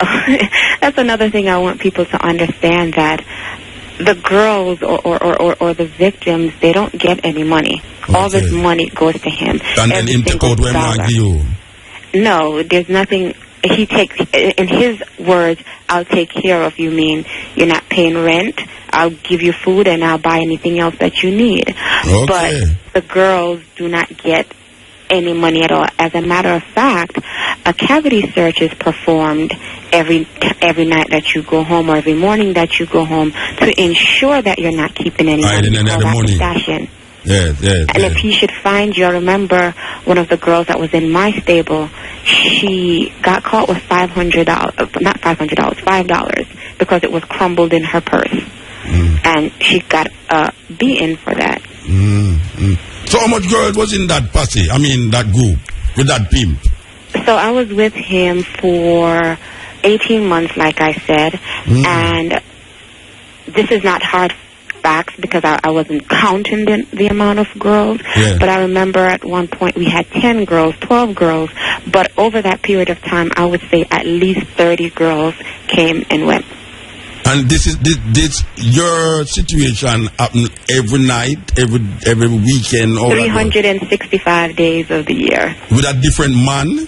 that's another thing I want people to understand, that the girls or the victims, they don't get any money. Okay. All this money goes to him. And then him take out when you? No, there's nothing. He takes, in his words, I'll take care of you, mean you're not paying rent, I'll give you food, and I'll buy anything else that you need. Okay. But the girls do not get any money at all. As a matter of fact, a cavity search is performed every night that you go home or every morning that you go home to ensure that you're not keeping any money. Yes. And if he should find you, I remember one of the girls that was in my stable, she got caught with $5 because it was crumbled in her purse. And she got beaten for that. So how much girls was in that posse, that group, with that pimp? So I was with him for 18 months, like I said, and this is not hard facts because I wasn't counting the amount of girls, but I remember at one point we had 10 girls, 12 girls, but over that period of time, I would say at least 30 girls came and went. And this your situation happen every night, every weekend? 365 days of the year. With a different man?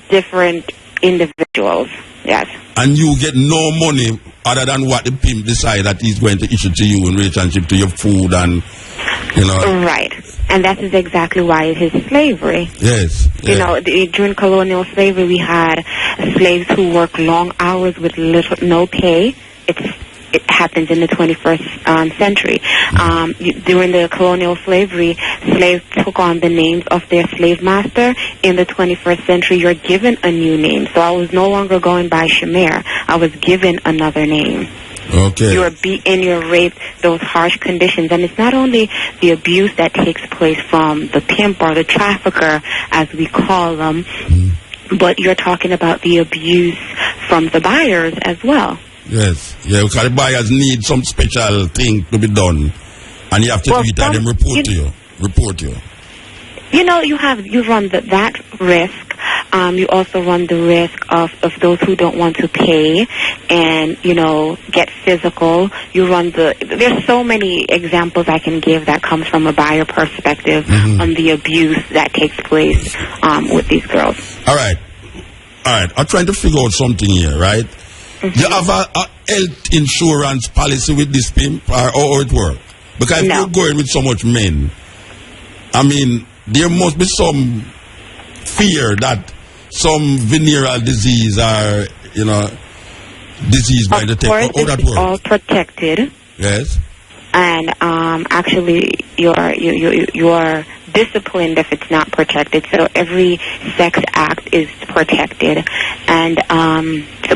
Different individuals, yes. And you get no money other than what the pimp decide that he's going to issue to you in relationship to your food and, Right. And that is exactly why it is slavery. Yes. During colonial slavery, we had slaves who work long hours with no pay. It happens in the 21st century. During the colonial slavery, slaves took on the names of their slave master. In the 21st century, you're given a new name. So I was no longer going by Shamir. I was given another name. Okay. You're beaten, you're raped, those harsh conditions. And it's not only the abuse that takes place from the pimp or the trafficker, as we call them, but you're talking about the abuse from the buyers as well. Yes, because the buyers need some special thing to be done, and you have to do it and then report you. You run that risk. You also run the risk of those who don't want to pay and, get physical. There's so many examples I can give that comes from a buyer perspective on the abuse that takes place with these girls. All right. I'm trying to figure out something here, right? You have a health insurance policy with this pimp, or how it works? Because if you're going with so much men, there must be some fear that some venereal disease or, disease by the tech. How that works? All protected. Yes. And actually, you're disciplined if it's not protected. So every sex act is protected, and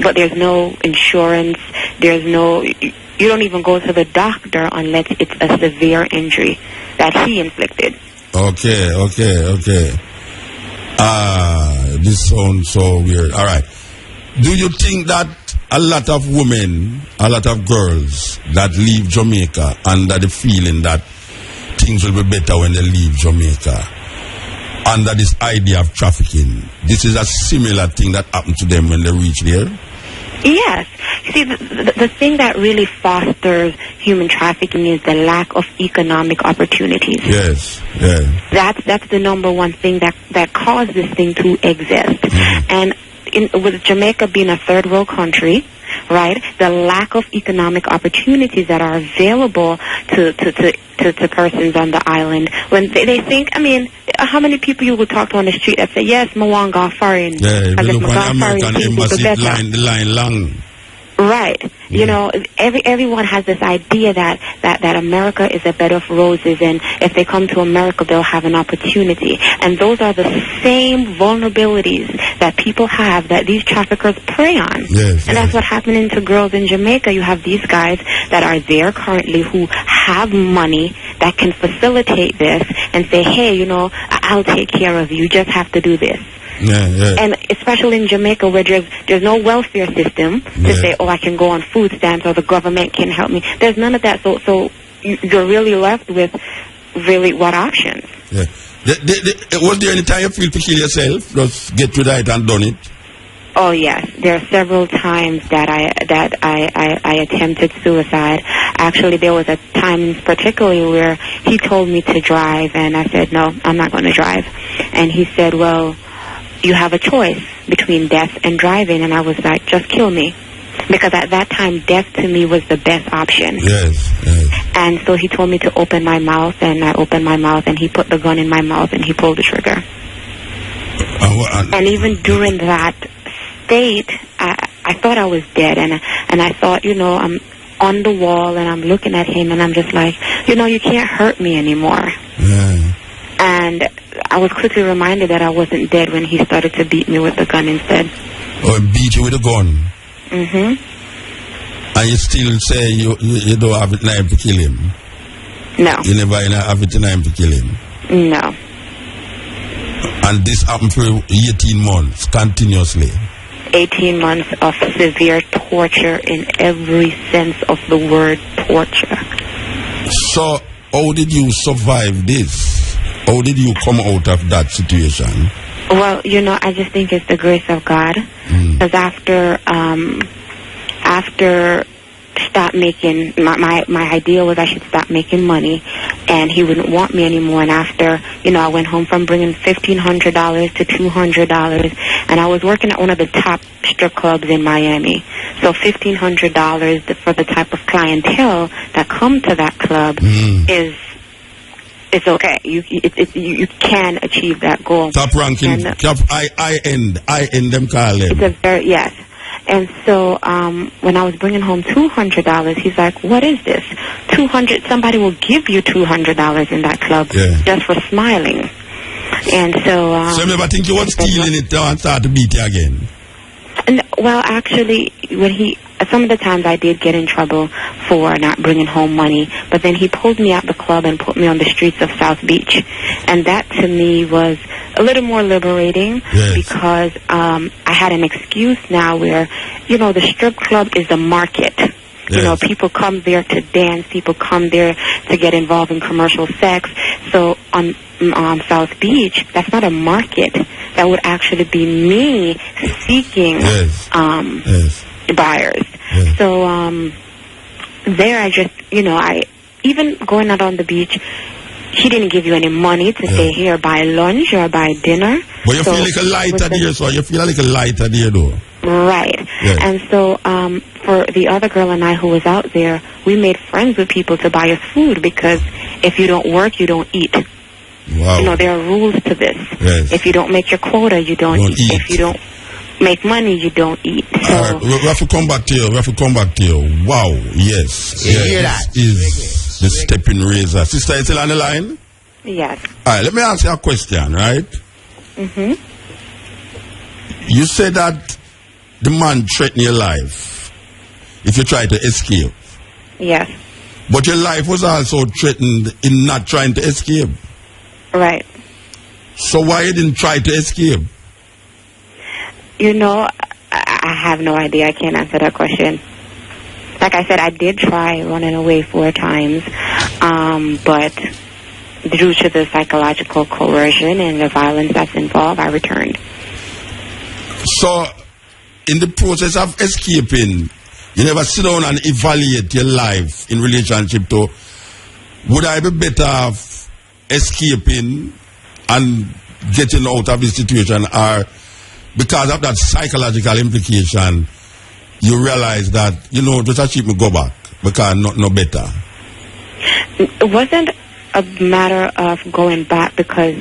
but there's no insurance. You don't even go to the doctor unless it's a severe injury that he inflicted. Okay. This sounds so weird. All right. Do you think that a lot of women, a lot of girls that leave Jamaica under the feeling that things will be better when they leave Jamaica, under this idea of trafficking, this is a similar thing that happened to them when they reach there? Yes. See, the thing that really fosters human trafficking is the lack of economic opportunities. Yes, yeah. That's the number one thing that caused this thing to exist. Mm-hmm. And with Jamaica being a third world country, right, the lack of economic opportunities that are available to persons on the island, when they think, I mean, how many people you would talk to on the street that say, yes, I want to go foreign. Yeah, if you look on the American embassy, the line long. Right. Yeah. You know, everyone has this idea that America is a bed of roses, and if they come to America, they'll have an opportunity. And those are the same vulnerabilities that people have that these traffickers prey on. Yes, and that's what happening to girls in Jamaica. You have these guys that are there currently who have money that can facilitate this and say, hey, you know, I'll take care of you. You just have to do this. Yeah. And especially in Jamaica, where there's no welfare system to say, oh, I can go on food stamps or the government can help me. There's none of that. So you're really left with really what options? Yeah. Was there any time you feel to kill yourself? Just get to that and done it? Oh yes, there are several times that I attempted suicide. Actually, there was a time particularly where he told me to drive, and I said, no, I'm not going to drive. And he said, well, you have a choice between death and driving. And I was like, just kill me. Because at that time, death to me was the best option. Yes. And so he told me to open my mouth, and I opened my mouth, and he put the gun in my mouth, and he pulled the trigger. And even during that state, I thought I was dead. And I thought, you know, I'm on the wall, and I'm looking at him, and I'm just like, you know, you can't hurt me anymore. Yeah. And I was quickly reminded that I wasn't dead when he started to beat me with the gun instead. Oh, beat you with a gun? Mm-hmm. And you still say you don't have it time to kill him? No. You never have it time to kill him? No. And this happened for 18 months, continuously? 18 months of severe torture in every sense of the word torture. So, how did you survive this? How did you come out of that situation? Well, you know, I just think it's the grace of God. Because after stop making, my idea was I should stop making money, and he wouldn't want me anymore. And after, you know, I went home from bringing $1,500 to $200, and I was working at one of the top strip clubs in Miami. So $1,500 for the type of clientele that come to that club it's okay. You can achieve that goal. Top ranking, top I end them call them. It's a very, yes. And so when I was bringing home $200, he's like, what is this? $200, somebody will give you $200 in that club just for smiling. And so... so you never think you was stealing it and start to beat you again? Well, actually, some of the times I did get in trouble for not bringing home money, but then he pulled me out the club and put me on the streets of South Beach. And that to me was a little more liberating because I had an excuse now where, you know, the strip club is a market. You know, people come there to dance, people come there to get involved in commercial sex. So on South Beach, that's not a market. That would actually be me seeking buyers. So there I just, you know, even going out on the beach, he didn't give you any money to say here, buy lunch or buy dinner. But you feel like a lighter there, so you feel like a lighter there though. Right. Yes. And so for the other girl and I who was out there, we made friends with people to buy us food because if you don't work, you don't eat. Wow. You know, there are rules to this. Yes. If you don't make your quota, you don't eat. If you don't make money, you don't eat. So right. We have to come back to you. Wow. Yes. This is the Steppn razor. Sister, you still on the line? Yes. All right. Let me ask you a question, right? Mm-hmm. You said that the man threatened your life if you try to escape. Yes. But your life was also threatened in not trying to escape. Right. So why you didn't try to escape? You know, I have no idea. I can't answer that question. Like I said, I did try running away 4 times, but due to the psychological coercion and the violence that's involved, I returned. So, in the process of escaping, you never sit down and evaluate your life in relationship to, would I be better off escaping and getting out of this situation, or because of that psychological implication, you realize that, just achieve me go back because no better? It wasn't a matter of going back because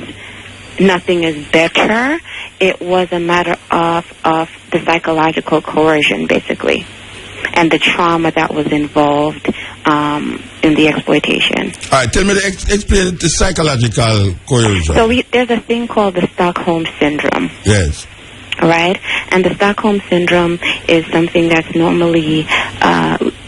nothing is better. It was a matter of the psychological coercion, basically, and the trauma that was involved in the exploitation. All right, tell me, explain the psychological coercion. So there's a thing called the Stockholm Syndrome. Yes. Right? And the Stockholm Syndrome is something that's normally,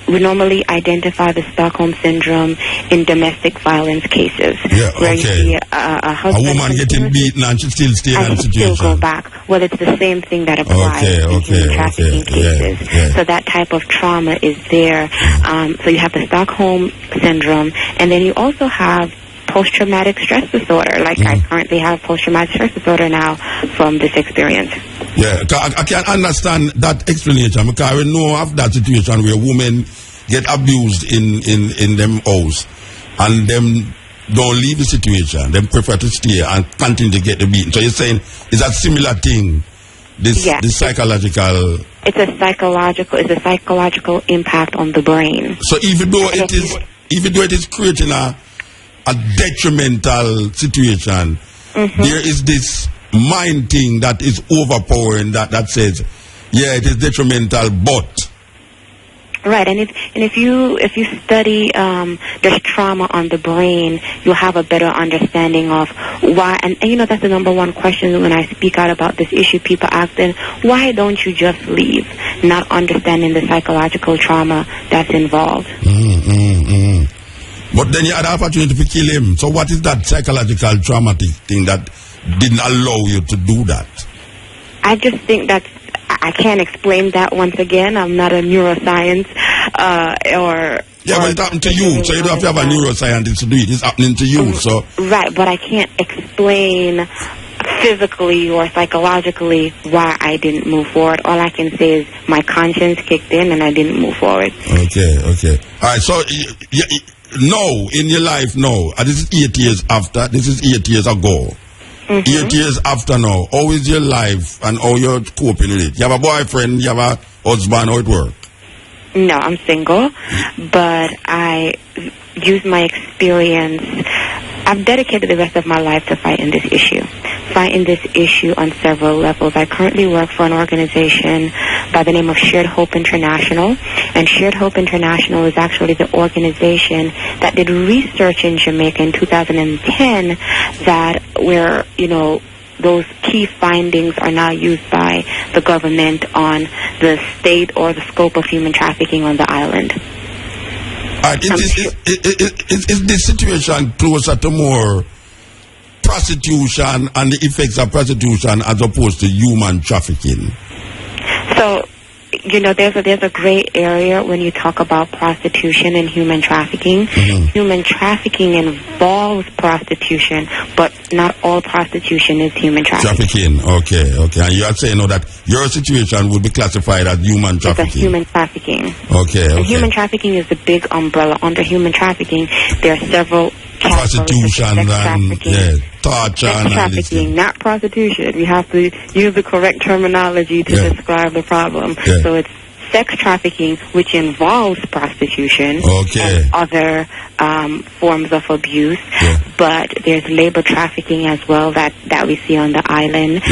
we normally identify the Stockholm Syndrome in domestic violence cases. Yeah, where you see a husband... A woman getting beaten and she still stay in the situation. Still go back. Well, it's the same thing that applies in human trafficking cases. Yeah. So that type of trauma is there. So you have the Stockholm Syndrome, and then you also have post-traumatic stress disorder. Like I currently have post-traumatic stress disorder now from this experience. Yeah, I can understand that explanation because we know of that situation where women get abused in them house and them don't leave the situation. Them prefer to stay and continue to get the beating. So you're saying it's a similar thing? This psychological. It's a psychological impact on the brain. So even though it is creating a detrimental situation, there is this mind thing that is overpowering that says, it is detrimental, but right. And if you study there's trauma on the brain, you'll have a better understanding of why. And that's the number one question when I speak out about this issue. People asking, why don't you just leave? Not understanding the psychological trauma that's involved. But then you had the opportunity to kill him. So what is that psychological traumatic thing that didn't allow you to do that? I just think that I can't explain that once again. I'm not a neuroscience or... Yeah, but it happened to you, so you don't have to have a neuroscientist to do it. It's happening to you, so... Right, but I can't explain physically or psychologically why I didn't move forward. All I can say is my conscience kicked in and I didn't move forward. Okay. All right, so... No, in your life, no. This is 8 years after. This is 8 years ago. 8 years after now. How is your life and how you're coping with it? You have a boyfriend, you have a husband, how it work? No, I'm single, but I use my experience. I've dedicated the rest of my life to fighting this issue on several levels. I currently work for an organization by the name of Shared Hope International, and Shared Hope International is actually the organization that did research in Jamaica in 2010 that where, those key findings are now used by the government on the state or the scope of human trafficking on the island. Is this situation closer to more prostitution and the effects of prostitution as opposed to human trafficking? So, there's a gray area when you talk about prostitution and human trafficking. Human trafficking involves prostitution, but not all prostitution is human trafficking. Okay. And you are saying that your situation would be classified as human trafficking. It's a human trafficking. Okay. And human trafficking is the big umbrella. Under human trafficking, there are several prostitution and torture and trafficking, not prostitution. We have to use the correct terminology to describe the problem. So it's sex trafficking, which involves prostitution and other forms of abuse. But there's labor trafficking as well that we see on the island.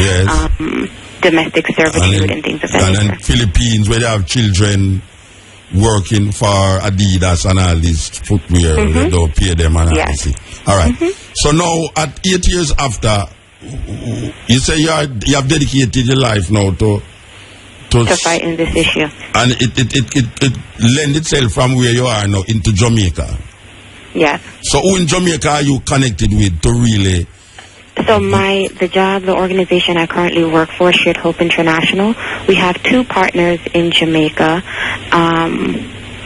Domestic servitude and things of that nature. And in Philippines, where they have children working for Adidas and all this footwear, they don't pay them and all this. All right. So now, at 8 years after, you say you have dedicated your life now to fighting this issue, and it lends itself from where you are now into Jamaica. Yes. So who in Jamaica are you connected with to really So the organization I currently work for, Shared Hope International, we have 2 partners in Jamaica,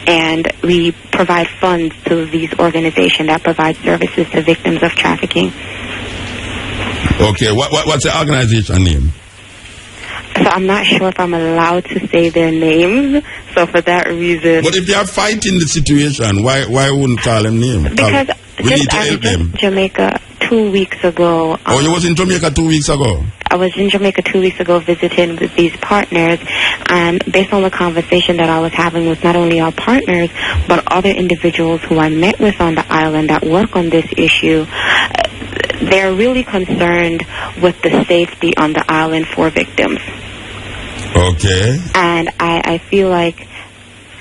and we provide funds to these organizations that provide services to victims of trafficking. Okay, what's the organization name? So I'm not sure if I'm allowed to say their names, so for that reason... But if they are fighting the situation, why wouldn't call them names? Because we need to help them. In Jamaica 2 weeks ago... you was in Jamaica 2 weeks ago? I was in Jamaica 2 weeks ago visiting with these partners, and based on the conversation that I was having with not only our partners, but other individuals who I met with on the island that work on this issue, they're really concerned with the safety on the island for victims. Okay. And I feel like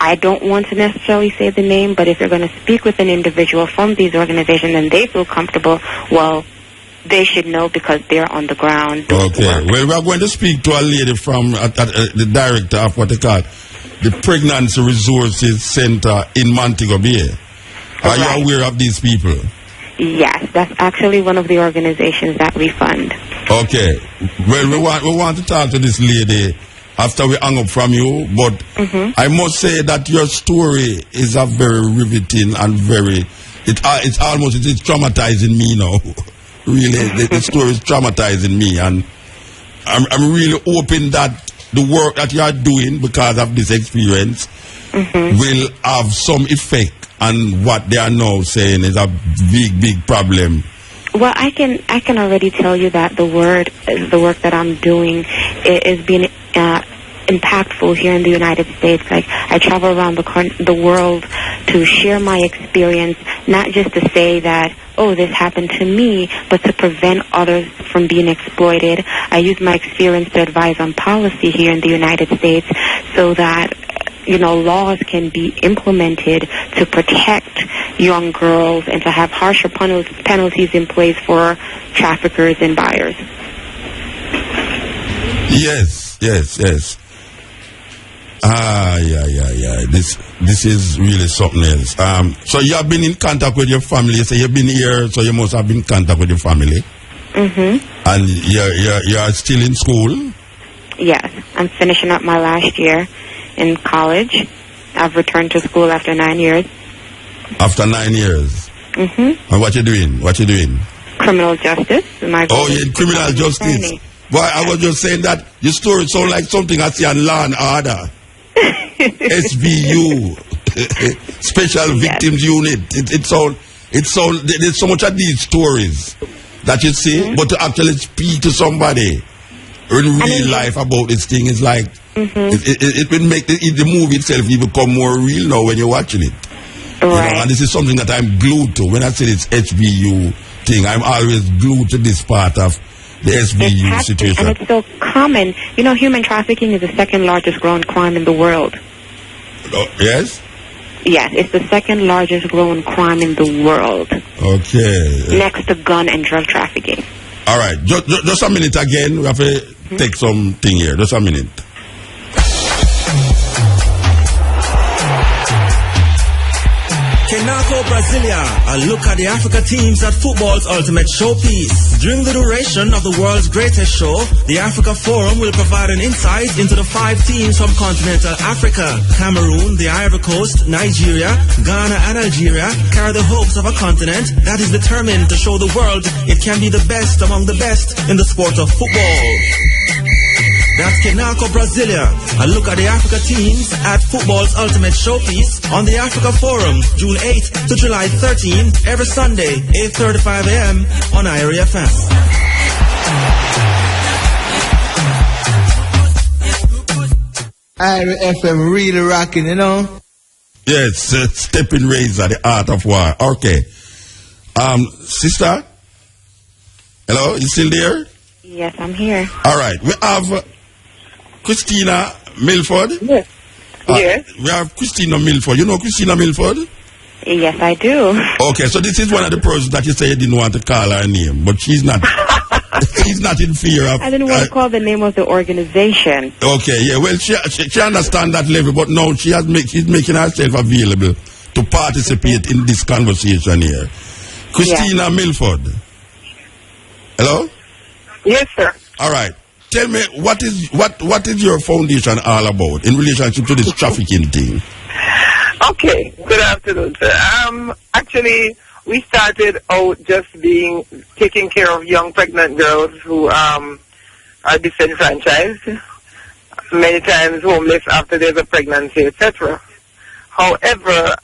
I don't want to necessarily say the name, but if you're going to speak with an individual from these organizations and they feel comfortable, well, they should know because they're on the ground. Okay. Well, we are going to speak to a lady from the director of what they call the Pregnancy Resources Center in Montego Bay. Are you aware of these people? Yes, that's actually one of the organizations that we fund. Okay. Well, we want to talk to this lady after we hang up from you, but I must say that your story is a very riveting and it's almost traumatizing me now. Really, the story is traumatizing me, and I'm really hoping that the work that you are doing because of this experience will have some effect on what they are now saying is a big problem. Well, I can already tell you that the work that I'm doing is being impactful here in the United States. Like, I travel around the world to share my experience, not just to say that, oh, this happened to me, but to prevent others from being exploited. I use my experience to advise on policy here in the United States so that, laws can be implemented to protect young girls and to have harsher penalties in place for traffickers and buyers. Yes. Yeah. This is really something else. So you have been in contact with your family. You say you've been here, so you must have been in contact with your family. And you are still in school? Yes, I'm finishing up my last year in college. I've returned to school after 9 years. After 9 years? And what you doing? Criminal justice. You're in criminal justice. Attorney. Boy, I was just saying that your story sounds like something I see on Law and Order. SVU, Special Victims Unit. It's all. There's so much of these stories that you see, but to actually speak to somebody in real life about this thing is like it will make the movie itself even become more real now when you're watching it. Right. And this is something that I'm glued to. When I say this HBU thing, I'm always glued to this part of the SBU situation. And it's so common. Human trafficking is the second largest growing crime in the world. Yes? Yes, it's the second largest growing crime in the world. Okay. Next to gun and drug trafficking. All right. Just a minute again. We have to take something here. Just a minute. Kenako Brasilia, a look at the Africa teams at football's ultimate showpiece. During the duration of the world's greatest show, the Africa Forum will provide an insight into the 5 teams from continental Africa. Cameroon, the Ivory Coast, Nigeria, Ghana and Algeria carry the hopes of a continent that is determined to show the world it can be the best among the best in the sport of football. That's Kenako Brasilia, a look at the Africa teams at football's ultimate showpiece on the Africa Forum, June 8th to July 13th, every Sunday, 8:35 a.m. on IRE FM. IRE FM really rocking, Yes, Steppn Razor, the art of war. Okay. Sister? Hello, you still there? Yes, I'm here. All right. We have Christina Milford. Yes. Yes. We have Christina Milford. You know Christina Milford? Yes, I do. Okay, so this is one of the persons that you say you didn't want to call her name, but she's not. She's not in fear of. I didn't want to call the name of the organization. Okay, yeah. Well, she understands that level, but now she's making herself available to participate in this conversation here. Christina Milford. Hello? Yes, sir. All right. Tell me, what is your foundation all about in relationship to this trafficking thing? Okay. Good afternoon, sir. Actually, we started out just taking care of young pregnant girls who are disenfranchised, many times homeless after there's a pregnancy, etc. However,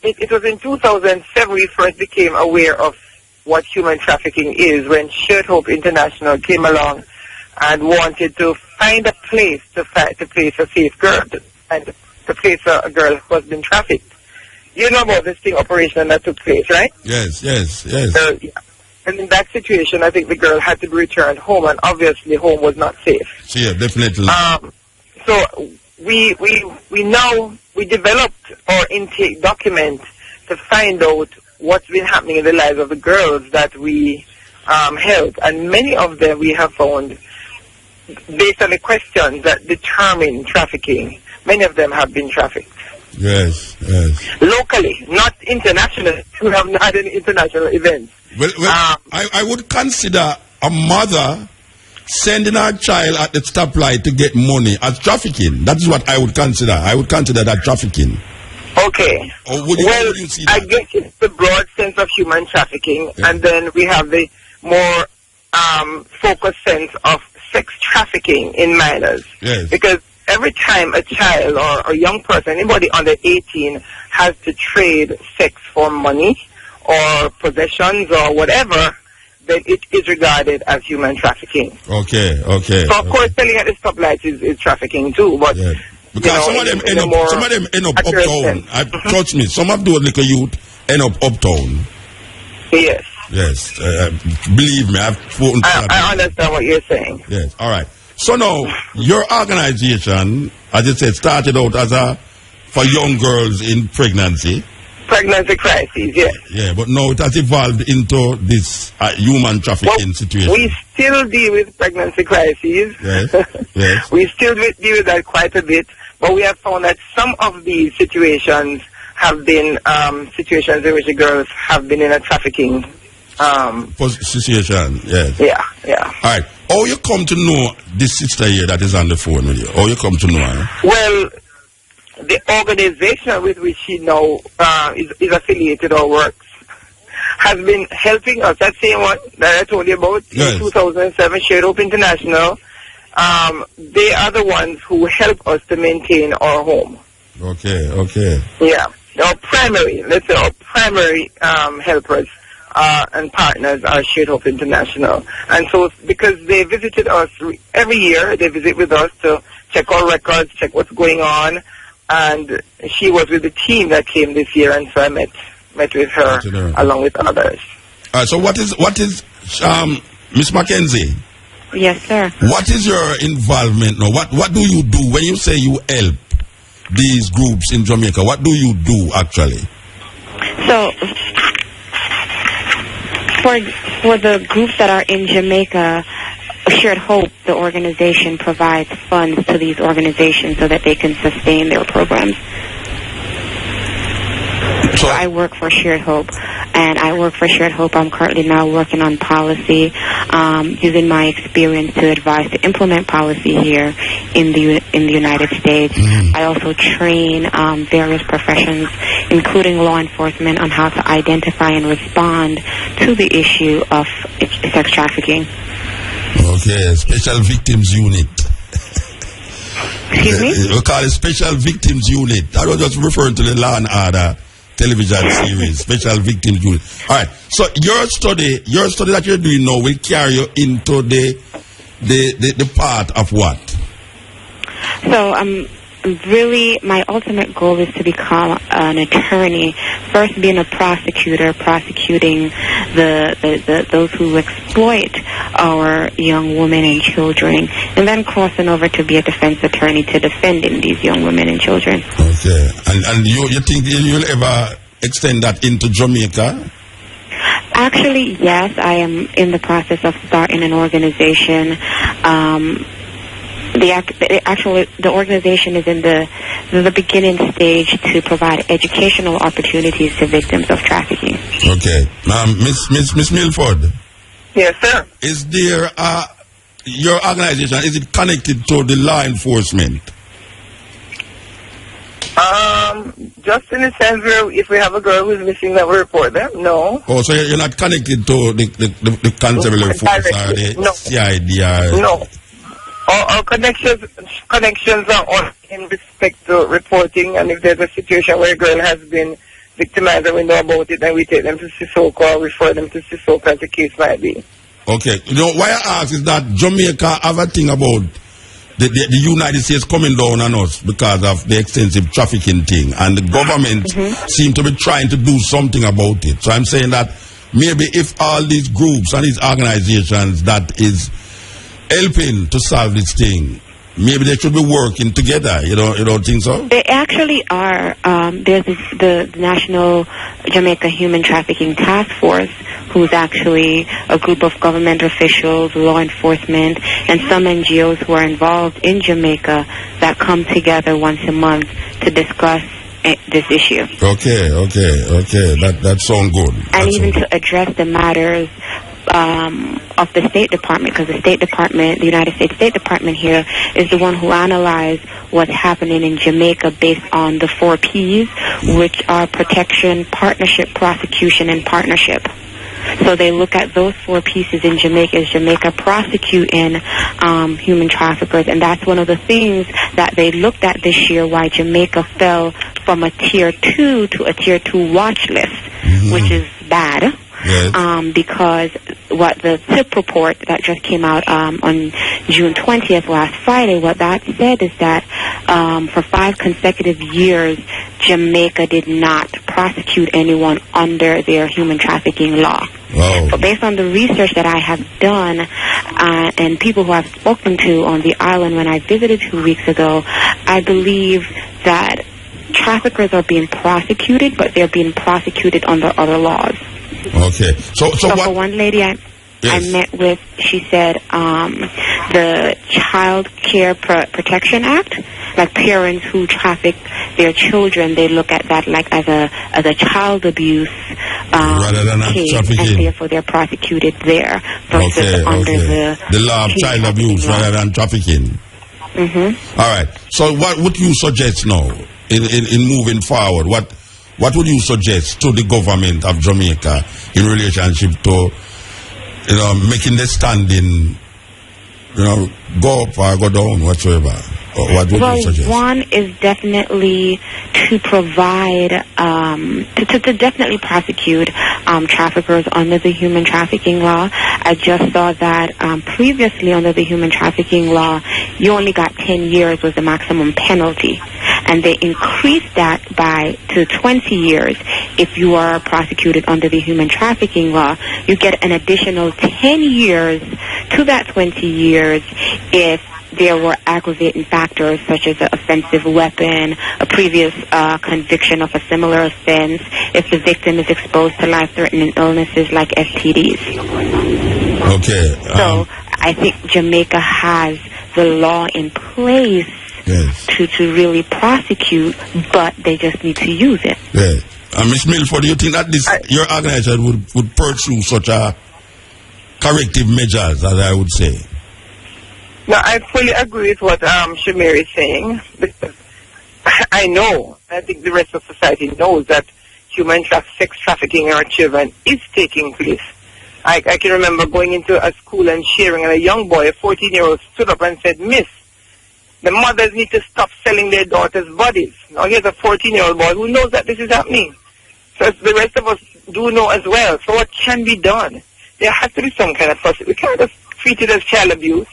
it was in 2007 we first became aware of what human trafficking is when Shared Hope International came along and wanted to find a place to place a safe girl and to place a girl who has been trafficked. You know about this operation that took place, right? Yes. So, and in that situation, I think the girl had to be returned home, and obviously home was not safe. Yeah, definitely. So we developed our intake document to find out what's been happening in the lives of the girls that we help, and many of them we have found, based on the questions that determine trafficking, many of them have been trafficked. Yes. Locally, not internationally. We have not had any international events. Well, I would consider a mother sending her child at the stoplight to get money as trafficking. That's what I would consider. I would consider that trafficking. Okay. Would you see that? I guess it's the broad sense of human trafficking, and then we have the more focused sense of sex trafficking in minors. Yes. Because every time a child or a young person, anybody under 18, has to trade sex for money or possessions or whatever, then it is regarded as human trafficking. Okay. So of course, selling at the stoplight is trafficking too, but because some of them end up uptown. Trust me, some of those little youth end up uptown. Yes. Believe me, I've spoken to them. I understand what you're saying. Yes. All right. So now, your organization, as you said, started out as for young girls in pregnancy. Pregnancy crises, yes. Yeah, but now it has evolved into this human trafficking situation. We still deal with pregnancy crises. Yes. We still deal with that quite a bit, but we have found that some of these situations have been situations in which the girls have been in a trafficking situation. Yes. Yeah. All right. How you come to know this sister here that is on the phone with you? How you come to know her? Well, the organization with which she now is affiliated or works has been helping us. That same one that I told you about in 2007, Shared Hope International. They are the ones who help us to maintain our home. Okay. Yeah. Our primary helpers and partners are Shared Hope International. And so because they visited us every year, they visit with us to check our records, check what's going on. And she was with the team that came this year, and so I met with her along with others. All right, so what is Miss Mackenzie? Yes, sir. What is your involvement now? What do you do when you say you help these groups in Jamaica? What do you do actually? So for the groups that are in Jamaica, Shared Hope, the organization, provides funds to these organizations so that they can sustain their programs. So I work for Shared Hope, and I'm currently now working on policy, using my experience to advise to implement policy here in the United States. I also train various professions, including law enforcement, on how to identify and respond to the issue of sex trafficking. Okay, Special Victims Unit. Excuse me? We call it Special Victims Unit. I was just referring to the Law and Order television series, Special Victims Unit. All right. So your study that you're doing now will carry you into the part of what? So really, my ultimate goal is to become an attorney. First, being a prosecutor, prosecuting those who exploit our young women and children, and then crossing over to be a defense attorney to defending these young women and children. Okay, and you think you'll ever extend that into Jamaica? Actually, yes. I am in the process of starting an organization. The organization is in the beginning stage to provide educational opportunities to victims of trafficking. Okay, Miss Milford. Yes, sir. Is there, your organization, is it connected to the law enforcement? Just in the sense where if we have a girl who's missing that we report them, no. Oh, so you're not connected to the constabulary force or the CID? No. Our connections are all in respect to reporting, and if there's a situation where a girl has been victimized and we know about it, then we take them to Sissoko or refer them to Sissoko as the case might be. Okay. You know, why I ask is that Jamaica have a thing about the United States coming down on us because of the extensive trafficking thing, and the government seem to be trying to do something about it. So I'm saying that maybe if all these groups and these organizations that is helping to solve this thing, maybe they should be working together. You don't think so? They actually are. There's the National Jamaica Human Trafficking Task Force, who's actually a group of government officials, law enforcement, and some NGOs who are involved in Jamaica that come together once a month to discuss this issue. Okay. That sounds good. And even to address the matters of the State Department, because the State Department, the United States State Department here, is the one who analyzes what's happening in Jamaica based on the 4 Ps, which are protection, partnership, prosecution, and partnership. So they look at those 4 pieces in Jamaica. Is Jamaica prosecuting human traffickers? And that's one of the things that they looked at this year, why Jamaica fell from a Tier 2 to a Tier 2 watch list, which is bad. Yes. Because what the TIP report that just came out on June 20th, last Friday, what that said is that for 5 consecutive years, Jamaica did not prosecute anyone under their human trafficking law. Wow. But based on the research that I have done and people who I've spoken to on the island when I visited 2 weeks ago, I believe that traffickers are being prosecuted, but they're being prosecuted under other laws. Okay. So what? For one lady I met with, she said the Child Care Protection Act, like parents who traffic their children, they look at that like as a child abuse rather than case, trafficking, and therefore they're prosecuted there versus under the law of child abuse rather than trafficking. All right. So what would you suggest now in moving forward? What would you suggest to the government of Jamaica in relationship to, making the standing, go up or go down, whatsoever? What would you suggest? One is definitely to provide, to definitely prosecute traffickers under the human trafficking law. I just saw that previously under the human trafficking law, you only got 10 years was the maximum penalty. And they increased that to 20 years. If you are prosecuted under the human trafficking law, you get an additional 10 years to that 20 years if there were aggravating factors such as an offensive weapon, a previous conviction of a similar offense, if the victim is exposed to life-threatening illnesses like STDs. Okay. So I think Jamaica has the law in place to really prosecute, but they just need to use it. Ms. Milford, do you think that your organization would pursue such a corrective measures, as I would say? No, I fully agree with what Shamir is saying, because I know, I think the rest of society knows that sex trafficking in our children is taking place. I can remember going into a school and sharing, and a young boy, a 14-year-old, stood up and said, "Miss, the mothers need to stop selling their daughters' bodies." Now here's a 14-year-old boy who knows that this is happening. So the rest of us do know as well. So what can be done? There has to be some kind of process. We can't just treat it as child abuse.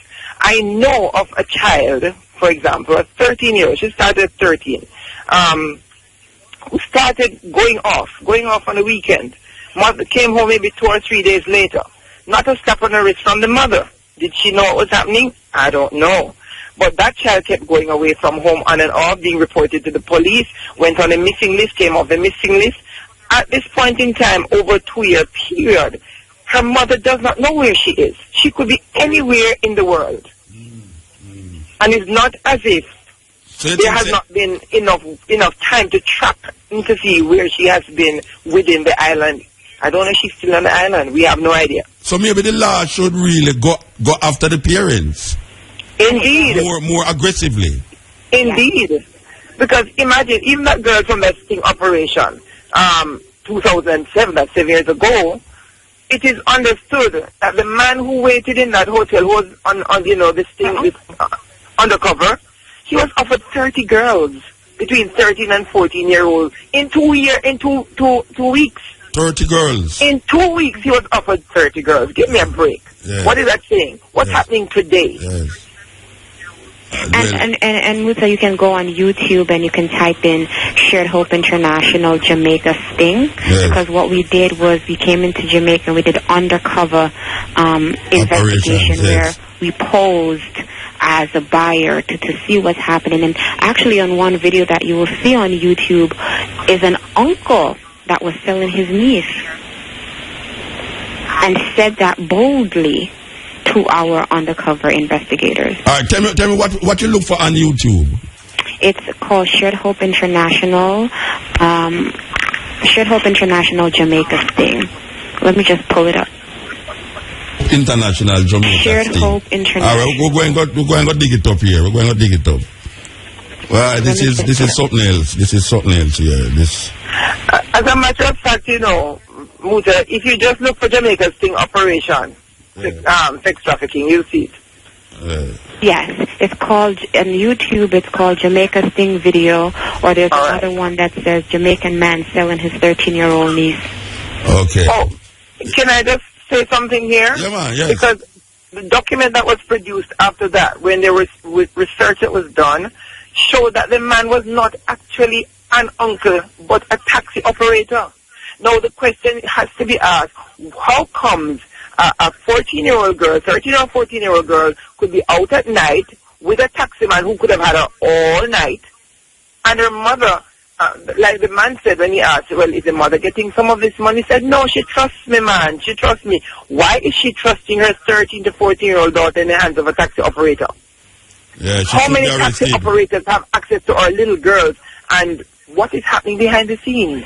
I know of a child, for example, a 13-year-old, she started at 13, who started going off on the weekend. Mother came home maybe 2 or 3 days later. Not a slap on the wrist from the mother. Did she know what was happening? I don't know. But that child kept going away from home on and off, being reported to the police, went on a missing list, came off the missing list. At this point in time, over a 2-year period, her mother does not know where she is. She could be anywhere in the world. And it's not as if there has not been enough time to track and to see where she has been within the island I don't know if she's still on the island. We have no idea. So maybe the law should really go after the parents. Indeed. More aggressively. Indeed. Because imagine, even that girl from that sting operation, 2007, that's 7 years ago, it is understood that the man who waited in that hotel was on this thing, this undercover, he was offered 30 girls between 13 and 14-year-olds in 2 weeks. 30 girls. In 2 weeks, he was offered 30 girls. Give me a break. Yes. What is that saying? What's happening today? Yes. And Muta, you can go on YouTube and you can type in Shared Hope International Jamaica Sting. Yes. Because what we did was we came into Jamaica and we did undercover investigation where we posed as a buyer to see what's happening. And actually on one video that you will see on YouTube is an uncle that was selling his niece and said that boldly to our undercover investigators. All right, tell me what you look for on YouTube. It's called Shared Hope International, Shared Hope International Jamaica Sting. Let me just pull it up. International Jamaica Shared Sting. Hope International. All right, we're going to dig it up here. We're going to dig it up. Well, this is something else. This is something else here. This. As a matter of fact, Muta, if you just look for Jamaica Sting operation, sex trafficking, you'll see it. Yes, it's called, on YouTube, it's called Jamaica Sting Video, or there's another one that says Jamaican man selling his 13-year-old niece. Okay. Oh, can I just say something here? Yeah, man, yes. Because the document that was produced after that, when there was research that was done, showed that the man was not actually an uncle, but a taxi operator. Now the question has to be asked, how comes a 14-year-old girl, 13 or 14-year-old girl could be out at night with a taxi man who could have had her all night, and her mother, like the man said when he asked, well, is the mother getting some of this money? He said, no, she trusts me, man. She trusts me. Why is she trusting her 13 to 14-year-old daughter in the hands of a taxi operator? Yeah, how many taxi operators have access to our little girls, and what is happening behind the scenes?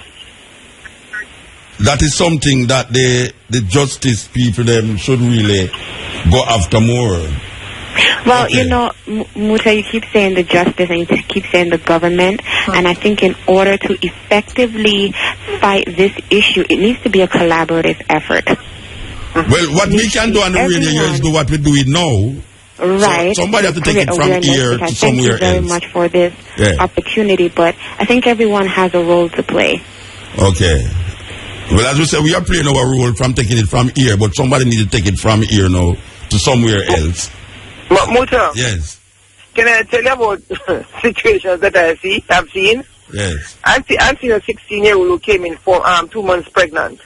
That is something that the justice people them should really go after more. Well, okay. Muta, you keep saying the justice and you keep saying the government, and I think in order to effectively fight this issue, it needs to be a collaborative effort. Well, what we can do on the radio here is do what we do it now. Right. So somebody has to take it from here to somewhere else. Thank you very much for this opportunity, but I think everyone has a role to play. Okay. Well, as we said, we are playing our role from taking it from here, but somebody needs to take it from here now to somewhere else. Muta? Yes. Can I tell you about situations that I've seen? Yes. I've seen a 16-year-old who came in for 2 months pregnant.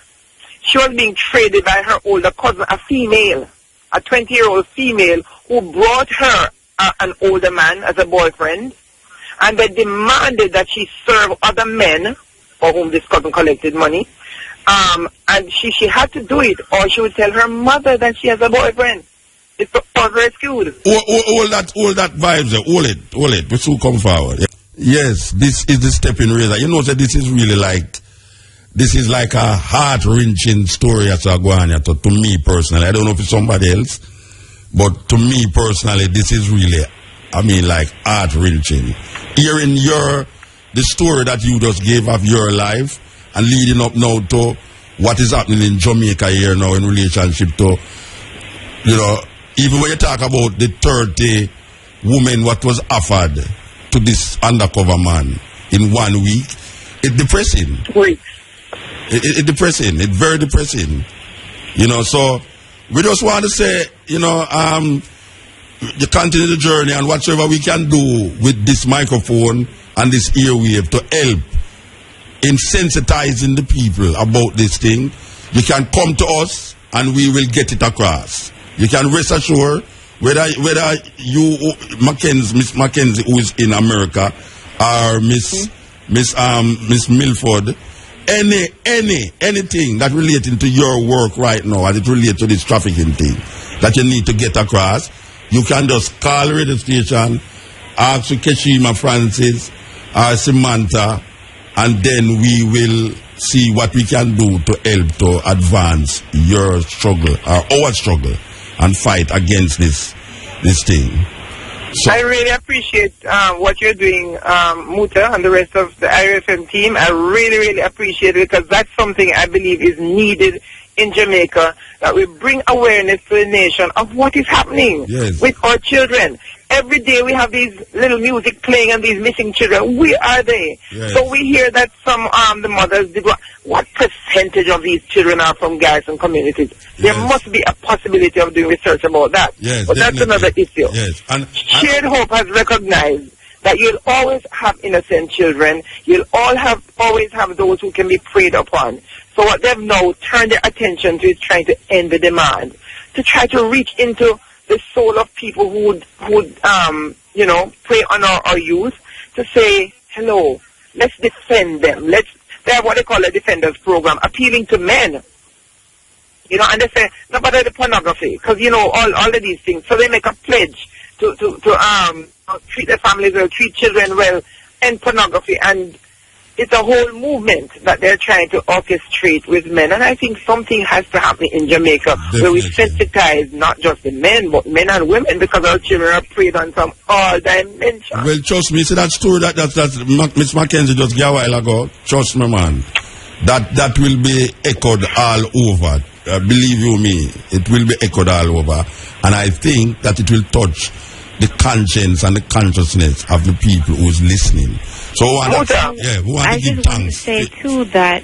She was being traded by her older cousin, a female, a 20-year-old female who brought her an older man as a boyfriend, and they demanded that she serve other men for whom this cousin collected money. And she had to do it, or she would tell her mother that she has a boyfriend. It's very skewed. All that vibes, hold it. We soon come forward. Yes, this is the Steppn razor. You know that this is like a heart-wrenching story as a Guanya to me personally. I don't know if it's somebody else, but to me personally, this is really, like heart-wrenching. Hearing the story that you just gave of your life and leading up now to what is happening in Jamaica here now in relationship to, even when you talk about the 30 women what was offered to this undercover man in 1 week, it's depressing. It's depressing. It's very depressing. So we just want to say, you continue the journey, and whatsoever we can do with this microphone and this earwave to help in sensitizing the people about this thing, you can come to us and we will get it across. You can rest assured whether you, Miss Mackenzie, who is in America, or Miss Milford, anything that relating to your work right now as it relates to this trafficking thing that you need to get across, you can just call the radio station, ask Keshima Francis or Samantha, and then we will see what we can do to help to advance your struggle or our struggle and fight against this thing. So, I really appreciate what you're doing, Muta, and the rest of the IRFM team. I really, really appreciate it because that's something I believe is needed in Jamaica, that we bring awareness to the nation of what is happening with our children. Every day we have these little music playing and these missing children. Where are they? So we hear that some the mothers did what percentage of these children are from garrison communities? There must be a possibility of doing research about that. But that's another issue. And Shared Hope has recognized that you'll always have innocent children. You'll always have those who can be preyed upon. So what they've now turned their attention to is trying to end the demand, to try to reach into the soul of people who would prey on our youth, to say, hello, let's defend them. They have what they call a defenders program, appealing to men. And they say, no, but the pornography, because, all of these things. So they make a pledge to treat their families well, treat children well, end pornography. And it's a whole movement that they're trying to orchestrate with men. And I think something has to happen in Jamaica where we sensitize not just the men, but men and women, because our children are preyed on from all dimensions. Well, trust me, see that story that Miss Mackenzie just gave a while ago, trust me, man, that will be echoed all over. Believe you me, it will be echoed all over. And I think that it will touch the conscience and the consciousness of the people who's listening. So we want I just want to say too that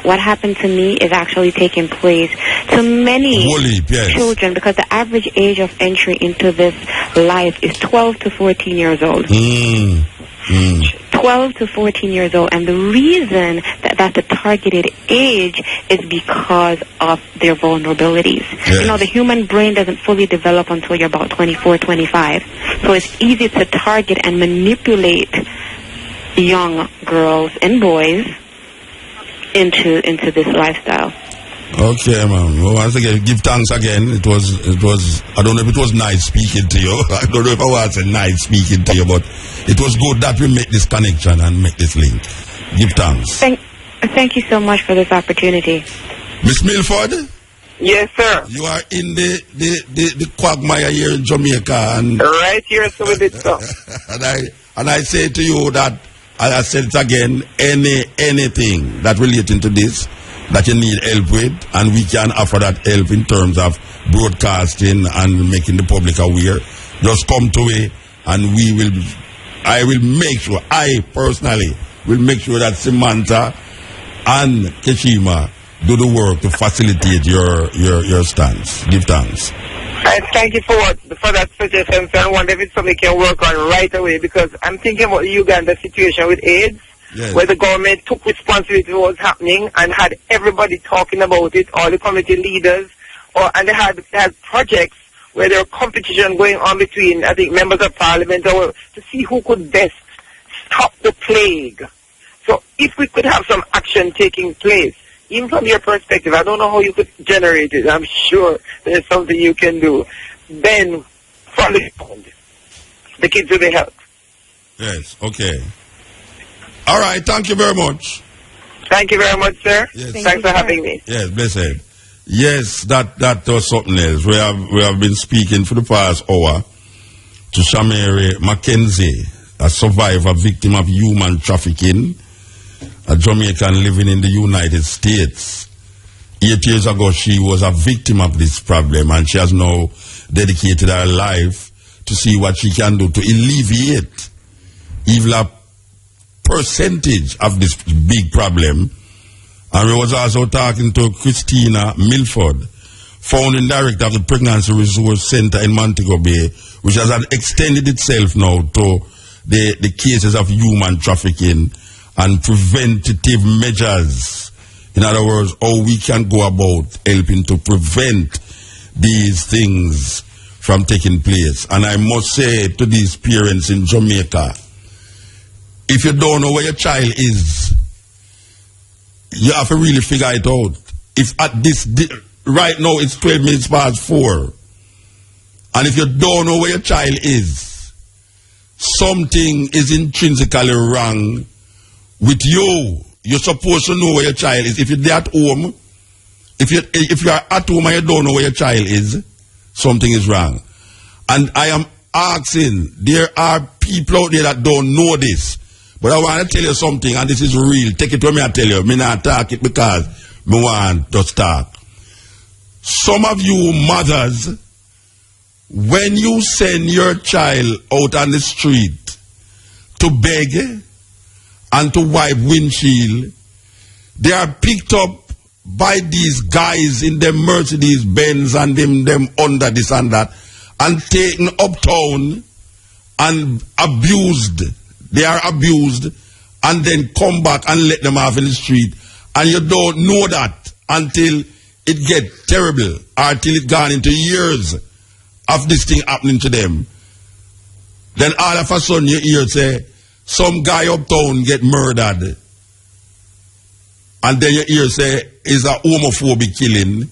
what happened to me is actually taking place to many children, because the average age of entry into this life is 12 to 14 years old. 12 to 14 years old, and the reason that that's the targeted age is because of their vulnerabilities. The human brain doesn't fully develop until you're about 24, 25. So it's easy to target and manipulate young girls and boys into this lifestyle. Okay, ma'am. Well, once again, give thanks again. It was. I don't know if it was nice speaking to you. I don't know if I was nice speaking to you, but it was good that we make this connection and make this link. Give thanks. Thank you so much for this opportunity. Miss Milford. Yes, sir. You are in the quagmire here in Jamaica, and right here, so we did so. and I say to you that, I said it again, anything that relating to this that you need help with, and we can offer that help in terms of broadcasting and making the public aware, just come to me and I will make sure, I personally will make sure that Samantha and Keshima do the work to facilitate your stance. Give thanks. I thank you for that suggestion, sir. I wonder if it's something we can work on right away, because I'm thinking about the Uganda situation with AIDS, where the government took responsibility for what was happening and had everybody talking about it, all the community leaders, and they had projects where there was competition going on between, I think, members of parliament to see who could best stop the plague. So if we could have some action taking place, even from your perspective, I don't know how you could generate it. I'm sure there's something you can do. Then, from the kids will be helped. Yes, okay. All right, thank you very much. Thank you very much, sir. Yes. Thanks for having me. Yes, blessed. Yes, that was something else. We have been speaking for the past hour to Shamiri Mackenzie, a survivor, victim of human trafficking, a Jamaican living in the United States. 8 years ago, she was a victim of this problem, and she has now dedicated her life to see what she can do to alleviate even a percentage of this big problem. And we was also talking to Christina Milford, founding director of the Pregnancy Resource Center in Montego Bay, which has extended itself now to the cases of human trafficking and preventative measures. In other words, how we can go about helping to prevent these things from taking place. And I must say to these parents in Jamaica, if you don't know where your child is, you have to really figure it out. If at right now it's 12 minutes past 4, and if you don't know where your child is, something is intrinsically wrong with you. you're supposed to know where your child is. If you're at home, if you are at home and you don't know where your child is, something is wrong. And I am asking, there are people out there that don't know this. But I want to tell you something, and this is real. Take it when me I tell you. Me not talk it because me want to talk. Some of you mothers, when you send your child out on the street to beg and to wipe windshield, they are picked up by these guys in them Mercedes Benz and them under this and that, and taken uptown and abused. They are abused and then come back and let them off in the street. And you don't know that until it gets terrible or till it gone into years of this thing happening to them. Then all of a sudden you hear say, some guy uptown get murdered. And then you hear say, it's a homophobic killing.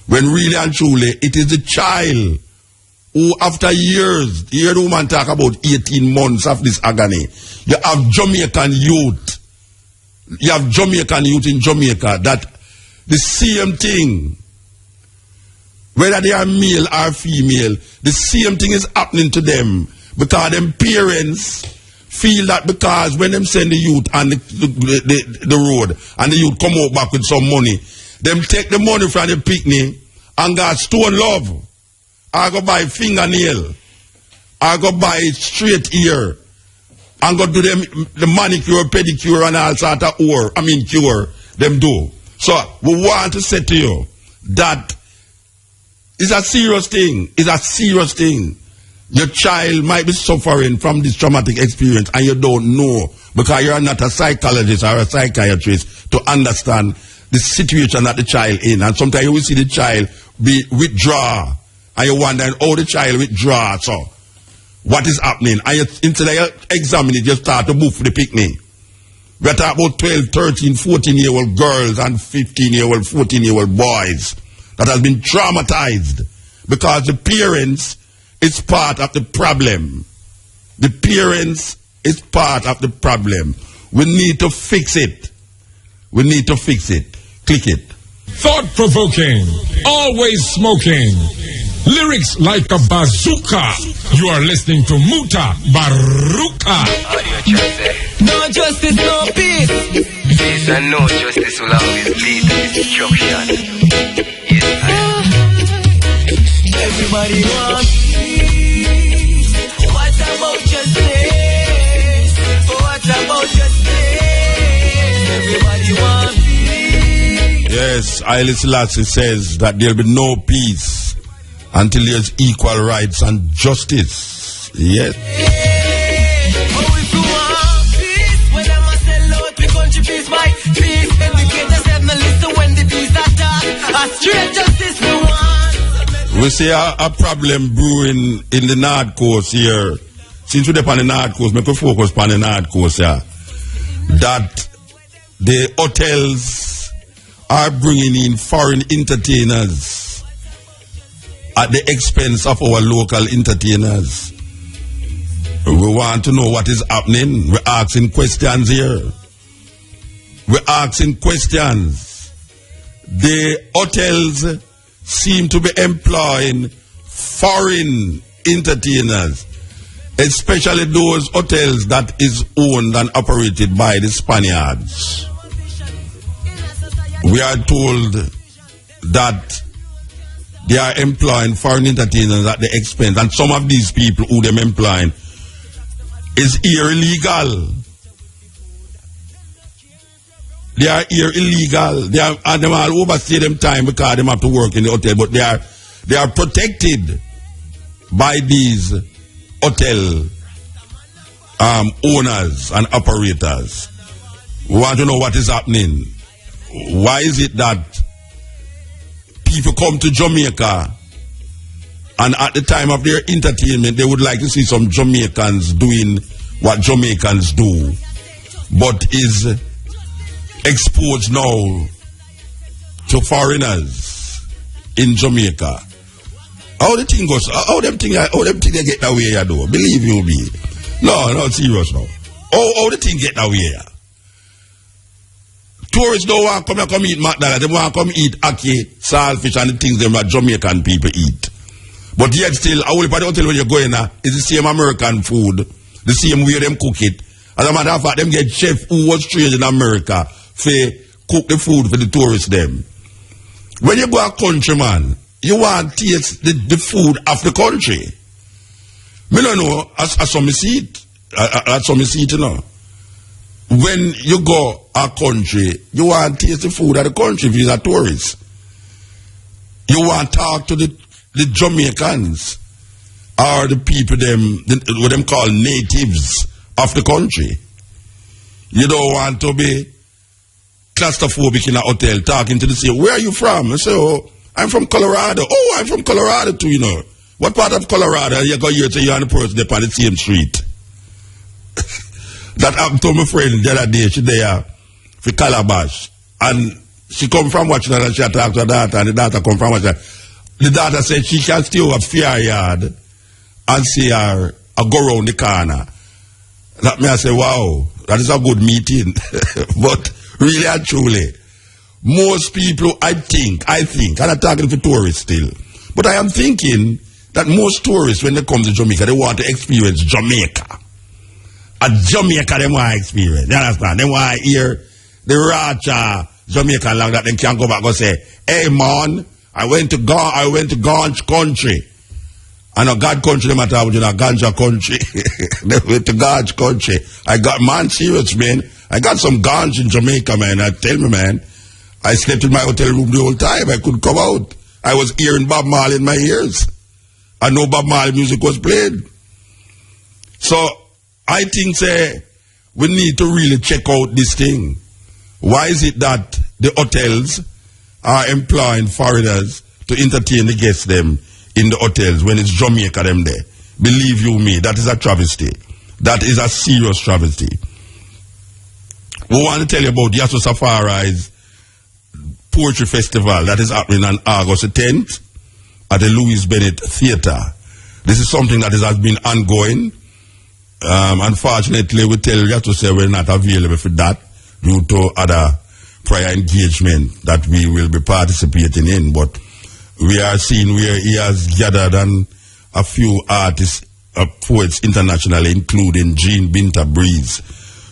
When really and truly, it is the child who after years, you hear the woman talk about 18 months of this agony. You have Jamaican youth. You have Jamaican youth in Jamaica that the same thing, whether they are male or female, the same thing is happening to them because them parents feel that because when them send the youth on the road and the youth come out back with some money, them take the money from the picnic and got stone love. I go buy fingernail. I go buy straight ear. And go do them the manicure, pedicure and all sort of cure them do. So we want to say to you that it's a serious thing. It's a serious thing. Your child might be suffering from this traumatic experience and you don't know because you're not a psychologist or a psychiatrist to understand the situation that the child in. And sometimes you will see the child be withdraw and you wonder how the child withdraw. So what is happening? And you, instead of you examine it, you start to move for the picnic. We're talking about 12, 13, 14-year-old girls and 15-year-old, 14-year-old boys that has been traumatized because the parents is part of the problem. The parents is part of the problem. We need to fix it. We need to fix it. Click it. Thought-provoking, always smoking. Lyrics like a bazooka. You are listening to Mutabaruka. No justice, no peace. Peace and no justice will always lead to destruction. Yes, everybody wants peace. What about justice? What about justice? Everybody wants peace. Yes, Haile Selassie says that there will be no peace until there's equal rights and justice. Yes. We see a problem brewing in the North Coast here. Since we're on the North Coast, make a focus on the North Coast here. That the hotels are bringing in foreign entertainers at the expense of our local entertainers. We want to know what is happening. We're asking questions here. We're asking questions. The hotels seem to be employing foreign entertainers, especially those hotels that is owned and operated by the Spaniards. We are told that they are employing foreign entertainers at the expense, and some of these people who them employing is here illegal. They are here illegal. They are, and them all overstay them time because they have to work in the hotel, but they are protected by these hotel owners and operators. We want to know what is happening. Why is it that people come to Jamaica and at the time of their entertainment they would like to see some Jamaicans doing what Jamaicans do, but is exposed now to foreigners in Jamaica? How the thing goes? How them thing they get that way, you do? Believe you me. No, serious now. How the thing get that way? Tourists don't want to come eat McDonald's. They want to come eat ackee, saltfish, and the things that Jamaican people eat. But yet still, I will hotel when you're going now, it's the same American food, the same way them cook it. As a matter of fact, them get chef who was trained in America for cook the food for the tourists them. When you go a country, man, you want to taste the food of the country. Me don't know, as some see it, you know. When you go a country, you want to taste the food of the country if you're a tourist. You want to talk to the Jamaicans or the people what them call natives of the country. You don't want to be claustrophobic in a hotel talking to the same. Where are you from? I say, oh, I'm from Colorado. Oh, I'm from Colorado too, you know. What part of Colorado? You go here to you and the person up on the same street. That happened to my friend the other day. She there for Calabash. And she come from watching and she talked to her daughter, and the daughter come from watching. The daughter said she can stay over Fair Yard and see her go around the corner. That me I say, wow, that is a good meeting. But really and truly, most people, I think, and I'm talking for tourists still, but I am thinking that most tourists, when they come to Jamaica, they want to experience Jamaica. A Jamaica, they want to experience. You understand? They want to hear the Racha Jamaican like that. They can go back and say, hey man, I went to Ganja country. I know God country, they matter about, you know, Ganja country. They went to Ganja country. I got, man, serious, man. I got some ganja in Jamaica, man. I tell me, man, I slept in my hotel room the whole time. I couldn't come out. I was hearing Bob Marley in my ears. I know Bob Marley music was played. So, I think, we need to really check out this thing. Why is it that the hotels are employing foreigners to entertain the guests them in the hotels when it's Jamaica them there? Believe you me, that is a travesty. That is a serious travesty. We want to tell you about Yasso Safari's Poetry Festival that is happening on August 10th at the Bennet Theatre. This is something that has been ongoing. Unfortunately, we tell you to say we're not available for that due to other prior engagement that we will be participating in. But we are seeing where he has gathered on a few artists, poets internationally, including Jean Binta Breeze.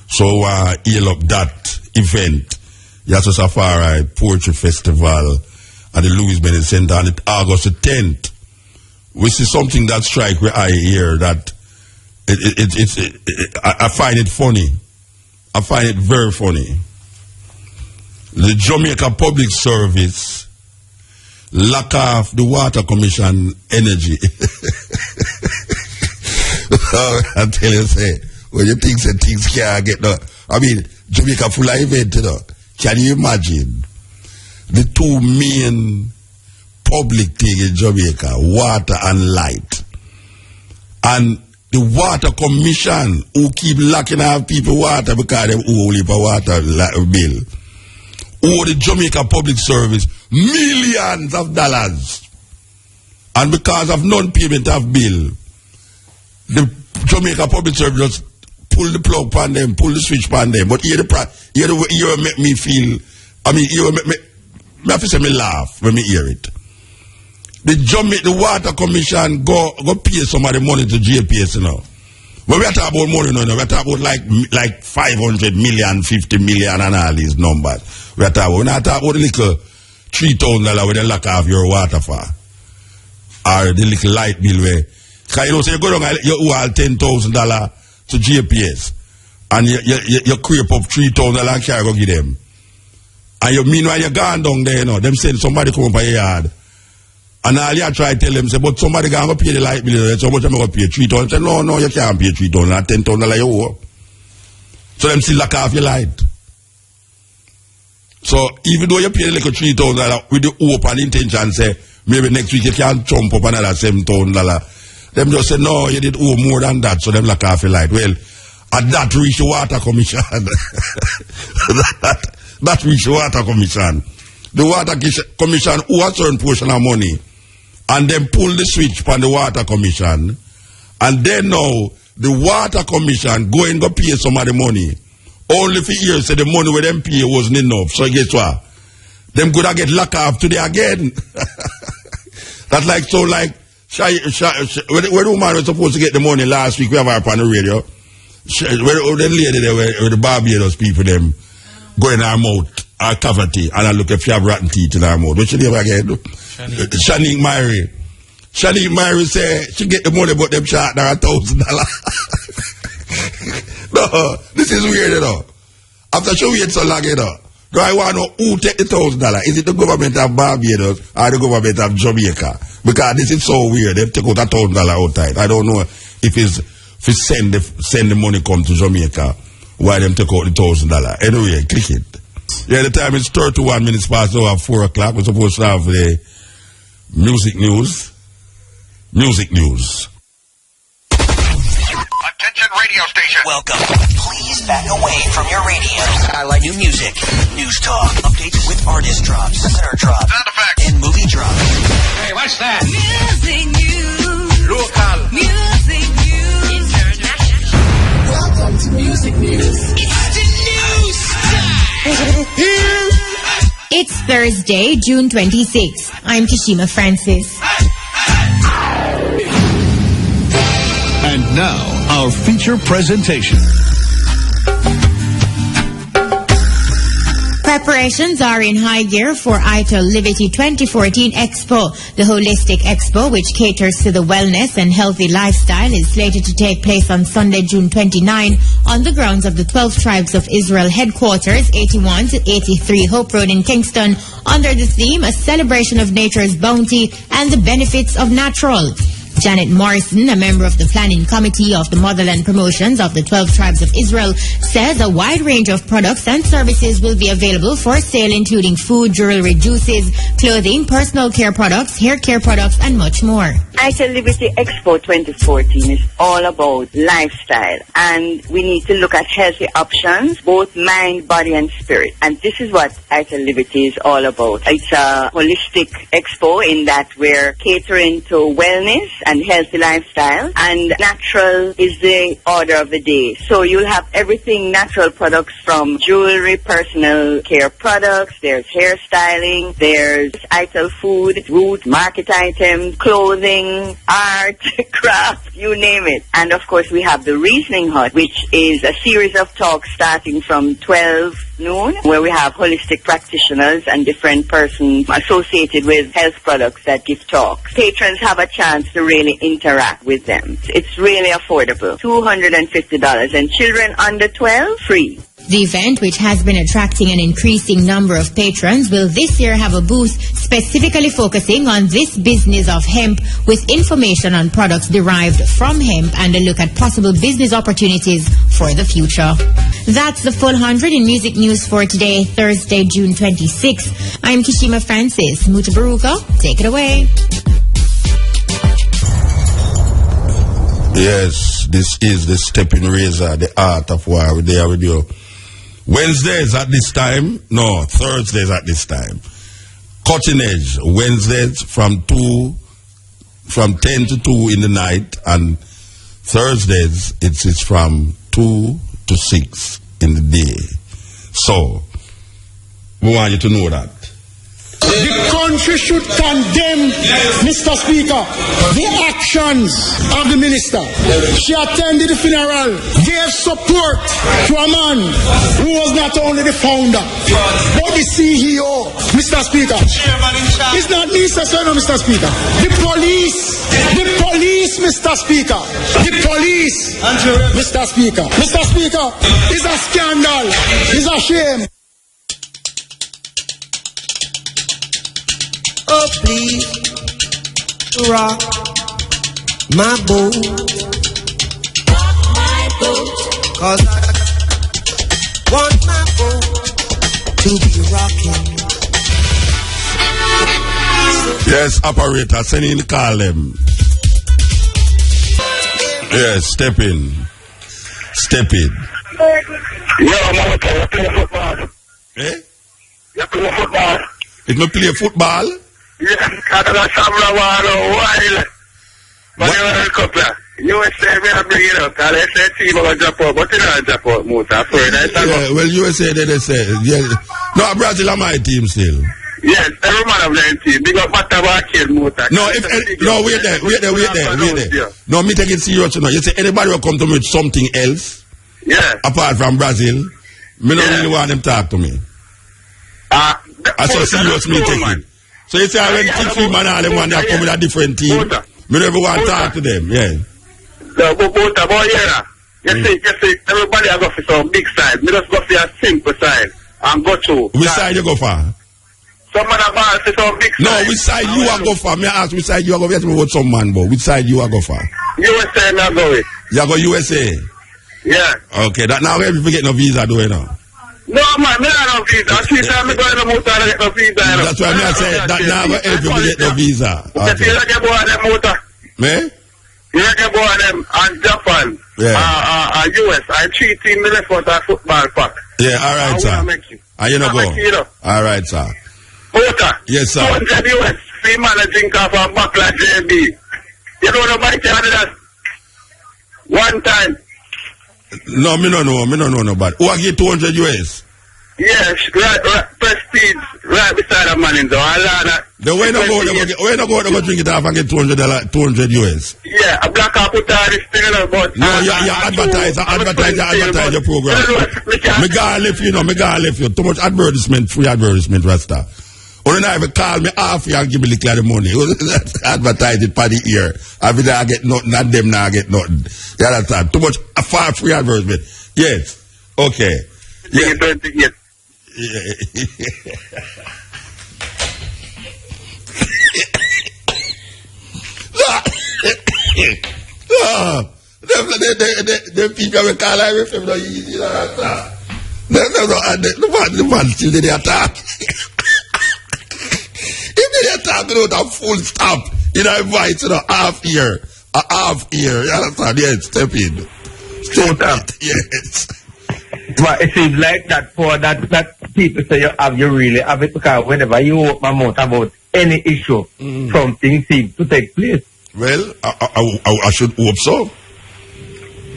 So heal up that event, Yasso Safari Poetry Festival at the Bennet Center on August 10th. We see something that strikes where I hear that I find it funny. I find it very funny. The Jamaica Public Service lack off the Water Commission energy. I tell you, say, when you think that things can't get done. I mean, Jamaica full of event, you know. Can you imagine the two main public things in Jamaica, water and light, and the Water Commission who keep locking off people water because they owe a water bill, or the Jamaica Public Service millions of dollars, and because of non-payment of bill, the Jamaica Public Service just pull the plug on them, pull the switch on them. But here make me feel, I mean, here make me have to say me laugh when me hear it. The Water Commission go pay some of the money to JPS, you know. When we are talking about money, you know, we are talking about like 500 million, 50 million and all these numbers. We're not talking about the little $3,000 where they lock off your water for. Or the little light bill where, because you know, so you go down, you owe $10,000 to JPS. And you creep up $3,000 and carry go give them. And you meanwhile you gone down there, you know, them send somebody come up by your yard. And all you try to tell them, say, but somebody going to pay the light bill, so much I'm going to pay $3,000. Say, no, you can't pay $3,000, $10,000 you owe. So them still lock off your light. So even though you pay the little $3,000 with the hope and intention, say, maybe next week you can jump up another $7,000. Them just say, no, you did owe more than that, so them lock off your light. Well, at that reach the Water Commission. that reach the Water Commission. The Water Commission owe a certain portion of money, and then pull the switch on the Water Commission, and then now the Water Commission go and go pay some of the money Only for years, so the money with them pay wasn't enough. So guess what? Them could have get locked up today again. That's like, so like, when the woman was supposed to get the money last week, we have her up on the radio. When the lady there, where the Barbados people, them, go in her mouth, her cavity, and I look if she have rotten teeth in her mouth. What she name again? Shanique Myrie. Shanique Myrie say, she get the money, but them shot her $1,000. No, this is weird, you know. After she wait so long, you know. Do I want to know who take the $1,000? Is it the government of Barbados or the government of Jamaica? Because this is so weird. They take out $1,000 outside. I don't know if send the money come to Jamaica, why them take out the $1,000. Anyway, click it. Yeah, the time is 31 minutes past over 4 o'clock. We're supposed to have the music news. Music news. Attention radio station. Welcome. Please back away from your radio. I like new music, news talk, updates with artist drops, listener drops, sound effects, and movie drops. Hey, what's that? Music news. Local. Music news. International. Welcome to Music News. It's the news. It's Thursday, June 26th. I'm Kishima Francis. And now, our feature presentation. Preparations are in high gear for Ital Livity 2014 Expo. The holistic expo, which caters to the wellness and healthy lifestyle, is slated to take place on Sunday, June 29, on the grounds of the 12 Tribes of Israel headquarters, 81 to 83 Hope Road in Kingston, under the theme, A Celebration of Nature's Bounty and the Benefits of Natural. Janet Morrison, a member of the planning committee of the Motherland Promotions of the 12 Tribes of Israel, says a wide range of products and services will be available for sale, including food, jewelry, juices, clothing, personal care products, hair care products, and much more. Ital Livity Expo 2014 is all about lifestyle, and we need to look at healthy options, both mind, body, and spirit. And this is what Ital Livity is all about. It's a holistic expo in that we're catering to wellness and healthy lifestyle, and natural is the order of the day. So you'll have everything natural products, from jewelry, personal care products, there's hairstyling, there's Ital food, root, market items, clothing, art, craft, you name it. And of course we have the Reasoning Hut, which is a series of talks starting from 12 noon, where we have holistic practitioners and different persons associated with health products that give talks. Patrons have a chance to really interact with them. It's really affordable, $250, and children under 12, free. The event, which has been attracting an increasing number of patrons, will this year have a booth specifically focusing on this business of hemp, with information on products derived from hemp and a look at possible business opportunities for the future. That's the full 100 in music news for today, Thursday, June 26th. I'm Kishima Francis. Mutabaruka, take it away. Yes, this is the Steppn Razor, the art of war. We're there with you. Wednesdays at this time, no, Thursdays at this time. Cutting Edge, Wednesdays from 10 to 2 in the night, and Thursdays it's from 2 to 6 in the day. So, we want you to know that. The country should condemn, Mr. Speaker, the actions of the minister. She attended the funeral, gave support to a man who was not only the founder, but the CEO, Mr. Speaker. It's not me, Mr. Speaker. The police, Mr. Speaker. The police, Mr. Speaker. Mr. Speaker, it's a scandal. It's a shame. Oh, please, rock my boat. Rock my boat. 'Cause I want my boat to be rocking. Yes, operator, send in the call them. Yes, step in. Step in. Yeah, man, can you play football? Eh? You play football? It me play football? Yeah, I got a Samra one while. But you World Cup, USA, we are bringing up. Because they say team will drop out, but they don't drop out, Muta. Well, USA, they say. Yeah. No, Brazil are my team still. Yes, every man of their team. Big up Mutabaruka, Muta. No, wait there. No, me take it serious now. You say anybody will come to me with something else? Yeah. Apart from Brazil, me don't really want them to talk to me. I so serious me take it. So you say I went 3 man all them one, they come with a different team. Me never want to talk to them, yeah. You see, everybody I go for some big side. Me just go for a simple side and go to. Which side you go for? Some man have for some big side. No, which side you are go for? Me ask which side you are go for. Yes, me vote some man, but which side you are go for? USA now go with. You go USA? Yeah. Okay, that now if you get no visa, do you know? No man, me not no visa. I see time me go to the Muta to get no visa. That's why me I say that now if you get no visa. Okay. You get boy them Muta. Me? You get boy them and Japan. Yeah. US. I 3 team left for that football pack. Yeah, alright, sir. And you know go. Alright, sir. Muta. Yes, sir. 200 US. 3 man a drink off a back like JB. You know nobody can do that. One time. No, me no know nobody. Who I get 200 US? Yes, right, Prestige, right beside the man in the Alana. The way no go drink it off and get $200 US. Yeah, a black car put on this thing about. No, you advertise your program. Me gonna left you. Too much advertisement, free advertisement, Rasta. Only now if you call me half you and give me the clear money. Advertise it for the ear. Every day I get nothing, not them now I get nothing. You understand? Too much far free advertisement. Yes. Okay. Yeah. The people will call I with them not easy. The man still did the attack. If they attack without a full stop, you know, voice, half ear. A half ear. You understand? Yes, step in. Yes. But it seems like that for that people say you really have it, because whenever you open my mouth about any issue, something seems to take place. Well, I should hope so.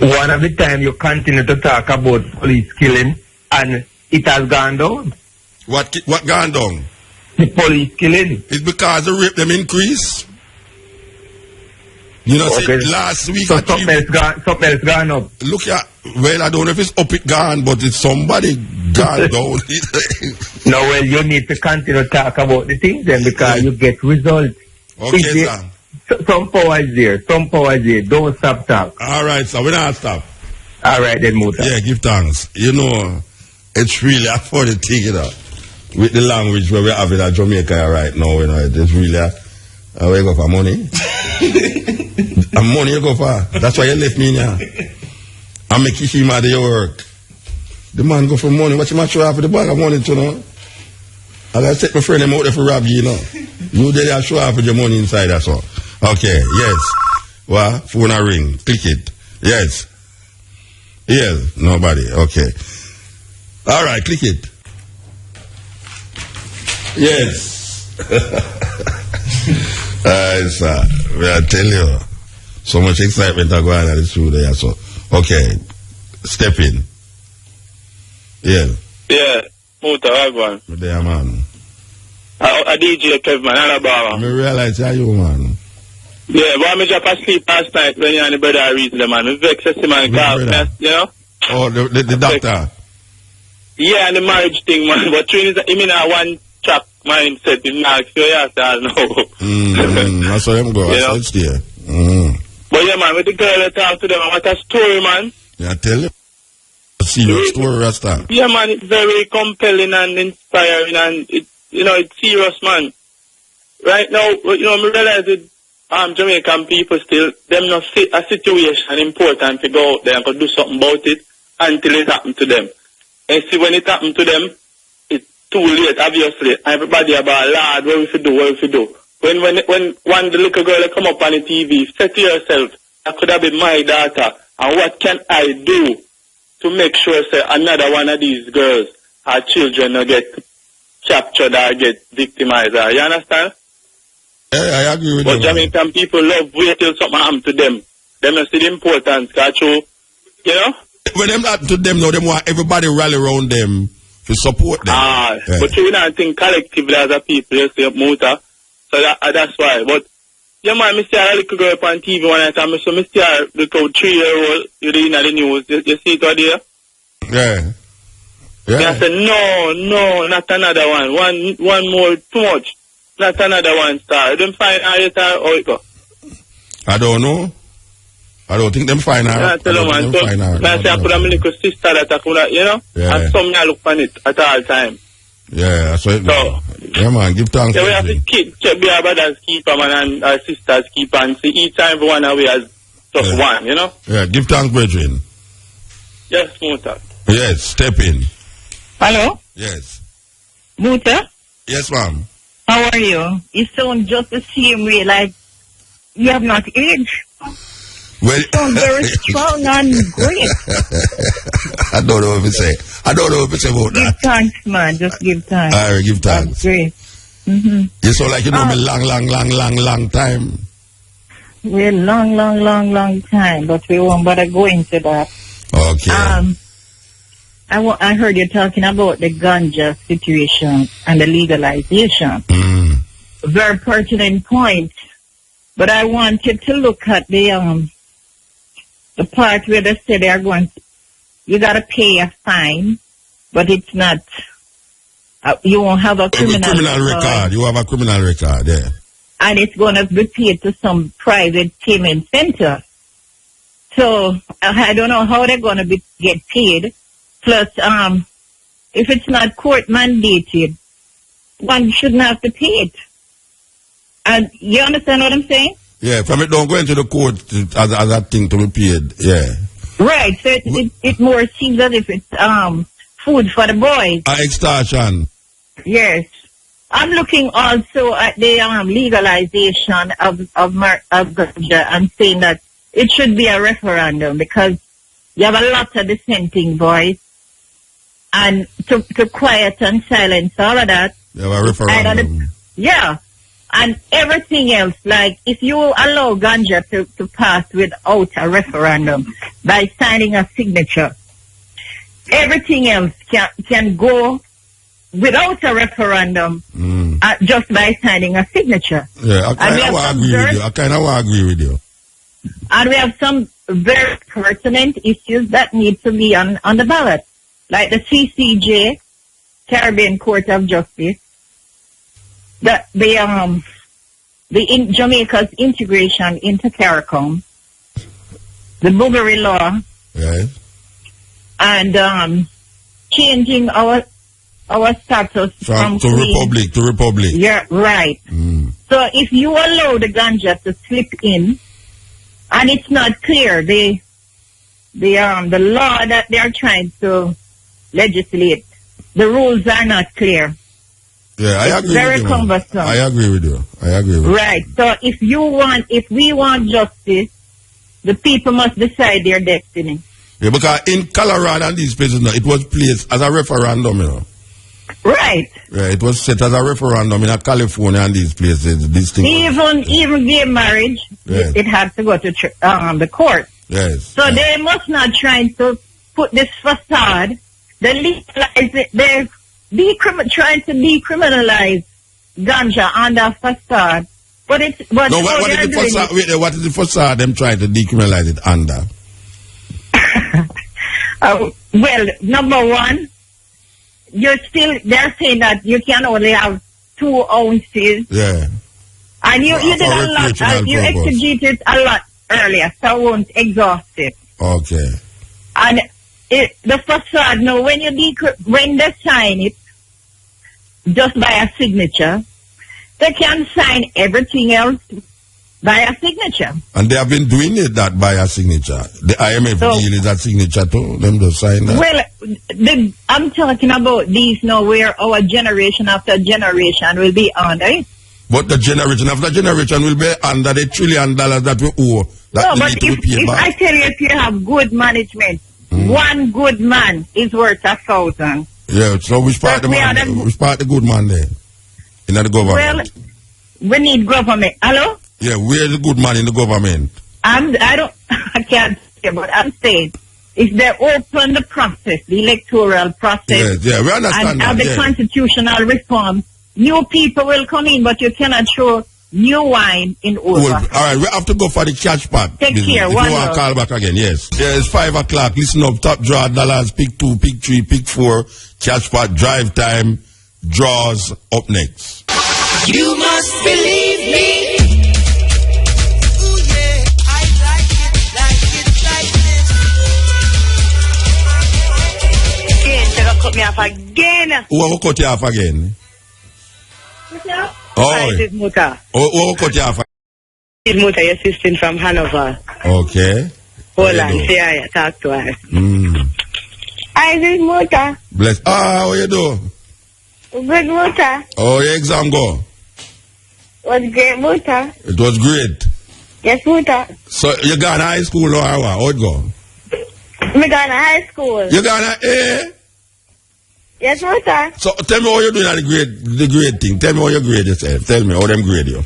One of the time you continue to talk about police killing and it has gone down. What gone down? The police killing. It's because the rape them increase. You know, okay. Last week... So something else gone up. Look at... Well, I don't know if it's up it gone, but it's somebody gone down. No, well, you need to continue to talk about the things then, because you get results. Okay, sir. Some power is there. Don't stop talk. All right, sir. We don't stop. All right, then, Muta. Yeah, give thanks. You know, it's really a funny thing, you know, with the language where we're having at Jamaica right now, you know, it's really a where you go for money. And money you go for. That's why you left me now. I make him out of your work. The man go for money. What you might show up for the bag of money, you know? I gotta take my friend him out there for rob you, know. You there show up with your money inside, that's all. Okay, yes. Well, phone a ring. Click it. Yes. Yes. Nobody. Okay. All right, click it. Yes. Sir, I tell you, so much excitement are going on through there. So, okay, step in. Yeah. Yeah, Muta, Wagwan. There, man. A DJ Kevin, Alabama. I realize how you, man. Yeah, but I drop asleep last night when you and the brother read the man. I vex the man, you know? Oh, the doctor. Yeah, and the marriage thing, man. But Trin is, I mean, one chap mindset, him now, so you have to know. That's how them go. That's there. But yeah, man, with the girl I talk to them, what a story, man. Yeah, I tell you. See your story, Rasta. Yeah, man, it's very compelling and inspiring, and it's serious, man. Right now, I realize that Jamaican people still, them not see a situation important to go out there and do something about it until it happens to them. And see, when it happens to them, it's too late, obviously. Everybody about, Lord, what we do? When one the little girl come up on the TV, say to yourself, that could have been my daughter, and what can I do to make sure, say, another one of these girls, our children, will get captured or get victimized? You understand? Yeah, I agree with you. But Jamaican people love wait till something happens to them Them not see the importance, you know? When them not to them, now them want everybody rally around them to support them. But you don't think collectively as a people, you see Muta. So that's why. But yeah, man, I see a little girl up on TV one night, and so I see a little 3-year-old in the news. You see it out there? Yeah. Yeah. I said, no, not another one. One more, too much. Not another one, star. Them find out yet how it go. I don't know. I don't think them find out. I tell them, man. So, I say I put a little sister that I could, you know? Yeah. And some I look on it at all time. Yeah, so yeah, man, give thanks. Yeah, we have to be our brothers keeper, man, and our sisters keeper, and see each time we one away as just one, you know? Yeah, give thanks, brethren. Yes, Muta. Yes, step in. Hello? Yes. Muta? Yes, ma'am. How are you? You sound just the same way, like you have not aged. Well, you sound very strong and great. I don't know if it's about that. Give thanks, man. Just give thanks. I give thanks. That's great. Mm-hmm. You sound like you know me long time. We're long time, but we won't bother go into that. Okay. I heard you talking about the ganja situation and the legalization. Very pertinent point. But I wanted to look at the part where they say they are going to, you got to pay a fine, but it's not, you won't have a criminal record. You have a criminal record, yeah. And it's going to be paid to some private payment center. So I don't know how they're going to get paid. Plus, if it's not court mandated, one shouldn't have to pay it. And you understand what I'm saying? Yeah, from it don't go into the court as a thing to be paid. Yeah. Right. So it more seems as if it's food for the boys. Extortion. Yes. I'm looking also at the legalization of ganja and saying that it should be a referendum because you have a lot of dissenting voice. And to quiet and silence all of that. You have a referendum. Yeah. And everything else, like if you allow ganja to pass without a referendum by signing a signature, everything else can go without a referendum just by signing a signature. Yeah, I kind of agree with you. And we have some very pertinent issues that need to be on the ballot, like the CCJ, Caribbean Court of Justice, Jamaica's integration into CARICOM, the Boogery law, right, and changing our status from to republic. Yeah, right. So if you allow the ganja to slip in, and it's not clear, the law that they are trying to legislate, the rules are not clear. Yeah, I agree. Very cumbersome. I agree with you. Right. So if we want justice, the people must decide their destiny. Yeah, because in Colorado and these places, it was placed as a referendum, you know. Right. Yeah, it was set as a referendum in California and these places. These things. Even gay marriage, yes, it has to go to the court. Yes. So they must not try to put this facade. They legalize it. They're trying to decriminalize ganja under facade. But it's what is the facade them trying to decriminalize it under? Well, number one, they're saying that you can only have 2 ounces. Yeah. And you did a lot, you exegeted a lot earlier, so I won't exhaust it. Okay. And the facade, no, when they sign it, just by a signature, they can sign everything else by a signature. And they have been doing that by a signature. The IMF deal is a signature too. Them to sign that. Well, I'm talking about these now where our generation after generation will be under it. But the generation after generation will be under the $1 trillion that we owe. No, but if I tell you, if you have good management, one good man is worth 1,000. Yeah, so which part the good man there? In the government? Well, we need government. Hello? Yeah, where's the good man in the government? I can't say, but I'm saying, if they open the process, the electoral process, we understand and that, the constitutional reform, new people will come in, but you cannot throw new wine in old All water. right, we have to go for the catch pot. Take business. care, If one you want love. to call back again, yes. Yeah, it's 5 o'clock. Listen up, top draw dollars, pick 2, pick 3, pick 4, catch pot, drive time, draws up next. You must believe me. Cut me off again. Who will cut you off again? Hi, this is Muta. Who will cut you off again? This is Muta, your assistant from Hanover. Okay. Hold on, say I talk to her. Hi, this is Muta. Bless. How you do? Good, Muta. Oh, your exam go? Was great, Muta. It was great. Yes, Muta. So you got high school or what? How it go? Me gone to high school. You got A? Yes, Muta. So tell me how you doing at the grade thing. Tell me how you grade yourself. Tell me how them grade you.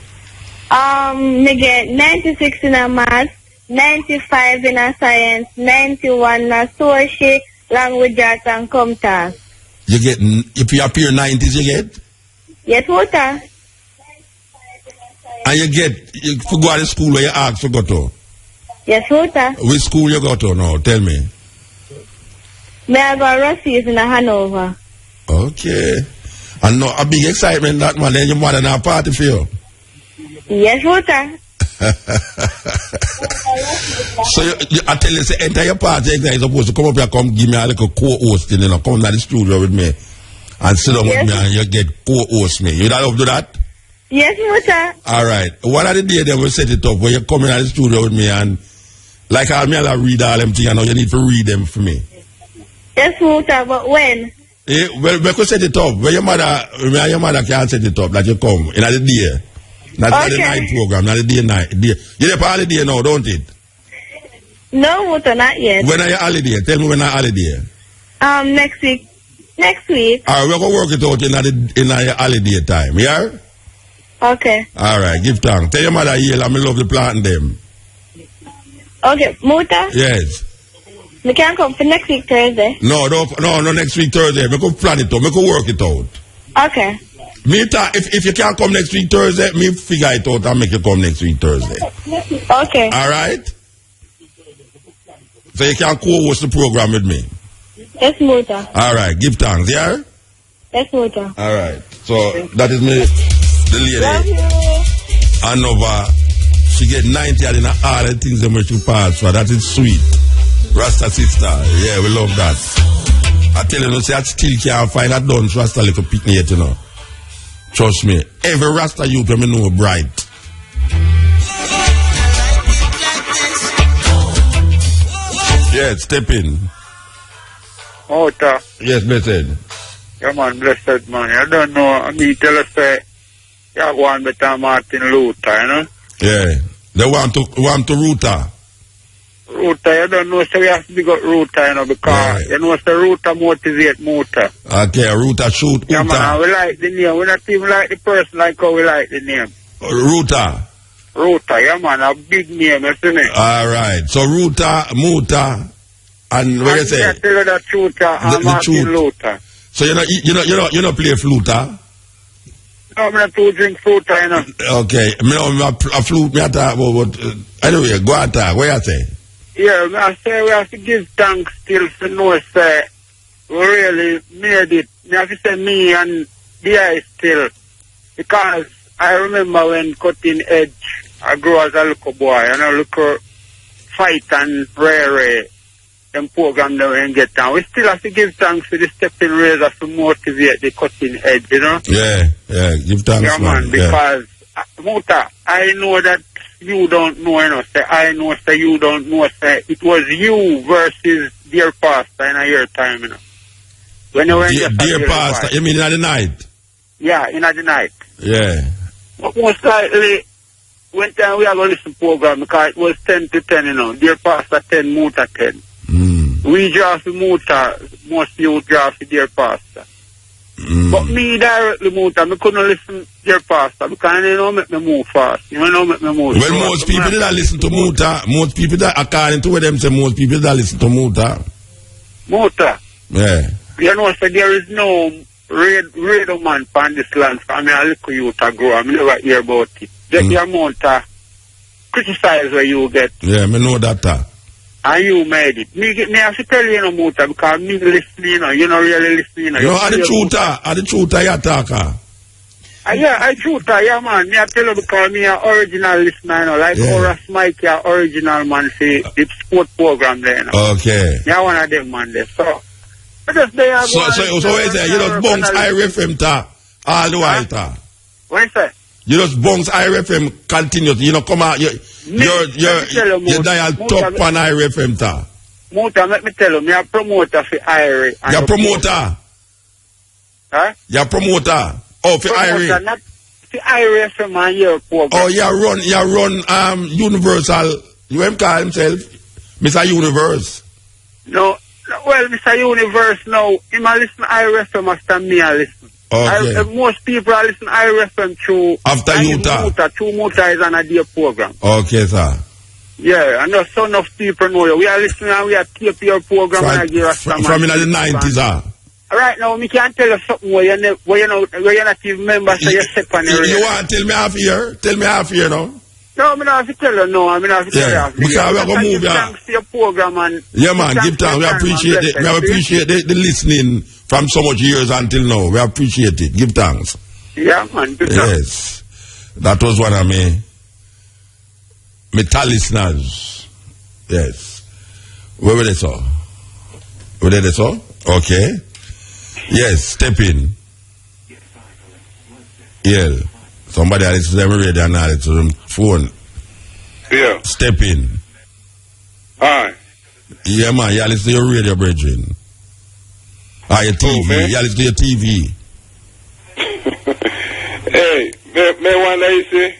Me get 96 in a math, 95 in a science, 91 in a social, language arts and computer. You get, if you appear 90s, you get? Yes, Muta. And you get, you go to school where you ask to go to? Yes, Muta. Which school you go to now? Tell me. Me I go Rossi's in a Hanover. Okay. And no, a big excitement that man, then your mother not party for you. Yes, Muta. So I tell you, say, enter your party, you're supposed to come up here, come give me a little co-hosting, you know, come to the studio with me and sit down with me and you get co-host me. You love to do that? Yes, Muta. All right. What are the days that we set it up where you come in at the studio with me and like I'll read all them things, I know you need to read them for me. Yes, Muta, but when? Well, we could set it up. Where your mother can set it up, that you come in the day. Not the night program, not the day night. You're there for holiday now, don't it? No, Muta, not yet. When are your holiday? Tell me when are holiday. Next week. Next week. All right, we're going to work it out in your holiday time, yeah? Okay. All right, give thanks. Tell your mother, yeah, I love the plant them. Okay, Muta? Yes. We can't come for next week Thursday. No, next week Thursday. We can plan it out. We can work it out. Okay. If you can't come next week Thursday, me figure it out and make you come next week Thursday. Okay. All right? So you can co-host the program with me. Yes, Muta. All right, give thanks, yeah? Yes, Muta. All right. So that is me, the lady. Love you. Hanover. She get 90 and all the things that she pass for. That is sweet. Rasta sister. Yeah, we love that. I tell you, say I still can't find a done Rasta little picnic yet, you know. Trust me. Every Rasta youth when me know bright. Yeah, step in. Muta. Yes, blessed. Yeah, man, blessed man. I don't know. I mean, tell us say, you go on better Martin Luther, you know? Yeah. They want to Ruta. Ruta, you don't know, so we have to big up Ruta, you know, because, you know, the Ruta motivate Muta. Okay, Ruta shoot Uta. Yeah, man, we like the name. We not even like the person like how we like the name. Ruta. Ruta, yeah, man, a big name, isn't it? All right. So Ruta, Muta, and what you say? I tell you that Ruta and Martin Luther. So you know play flute, huh? No, I'm not to drink fruit, you know. Okay, a flute, me talk about, anyway, go and talk, what you say? Yeah, I say we have to give thanks still to know, say, we really made it. I have to say me and the eye still, because I remember when cutting edge, I grew as a little boy, and I look fight and rare them program that we get down. We still have to give thanks to the Steppn razor to motivate the cutting edge, you know? Yeah, give thanks, yeah, man, because, Muta, I know that you don't know, you know, say, I know, say, you don't know, say, it was you versus dear pastor in your time, you know. When you were dear pastor, you mean in the night? Yeah, in the night. Yeah. But most likely, when time we are going to listen to the program, because it was 10 to 10, you know, dear pastor 10, Muta 10. We draft the Muta, most you draft the dear pastor. But me directly, Muta, I couldn't listen to your pastor because you know make me move fast. You know make me move. Well, most people that listen to Muta, most people that, according to what them say, most people that listen to Muta. Muta. Yeah. You know, so there is no radio man on this land. I mean, I look at you to grow. I never hear about it. Just the amount of criticize where you get. Yeah, me know that. And you made it. Me have to tell you, Muta, because me listening, you know, really listening. You know, are the truth, you talker. Yeah, I truth, yeah, man. Me I tell you because me an original listener, you know, like Horace Mike, original man, say, the sport program there, you know. Okay. Yeah, one of them, man, there. So what is there? So what is it? You just bounce IRFM ta all the while ta. What is that? You just bounce IRFM continuously. You know, come out. You dial top on IRFM ta. Muta, let me tell you, me a promoter for IRA. You're promoter. Huh? You're promoter. Oh, for IRA. Not for IRA from my year program. Oh, you run Universal. You him call himself Mr. Universe. No. Well, Mr. Universe now, he might listen to IRFM after me I listen. Okay. Most people are listening to IRFM through after Muta. Through Muta is on a day program. Okay, sir. Yeah, I know some enough people know you. We are listening and we are tape your program and give us some. From in the 90s, Right now, me can't tell you something where you're not even members of your Steppn area. You want to tell me half here? Tell me half here now. No, I'm not have to tell you, no. I'm not have to tell you. Because we're going to move, thanks to your program and... Yeah, man, give thanks. We appreciate it. We appreciate the listening from so much years until now. We appreciate it. Give thanks. Yeah, man. Yes. That was one of my listeners. Yes. Where were they so? Were they so? Okay. Yes, Steppn. Yeah. Somebody else to them radio and all to them phone. Yeah. Steppn. Hi. Yeah, man. You listen to your radio, brethren. Your TV. You listen to your TV. Hey, may wonder you say,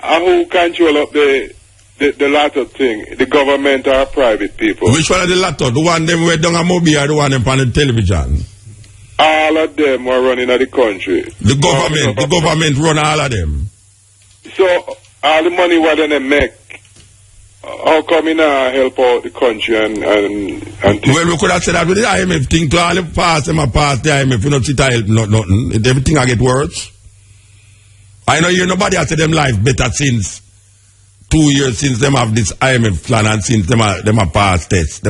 who control up the latter thing? The government or private people? Which one of the latter? The one them where down a mobile or the one them on the television? All of them are running the country. The government run all of them. So all the money what they make, how come in help out the country and well, we could have said that with the IMF thing to all the pass them a pass the IMF, you know, sit help nothing. Everything I get worse. I know nobody has said them life better since 2 years since them have this IMF plan and since them are pass tests.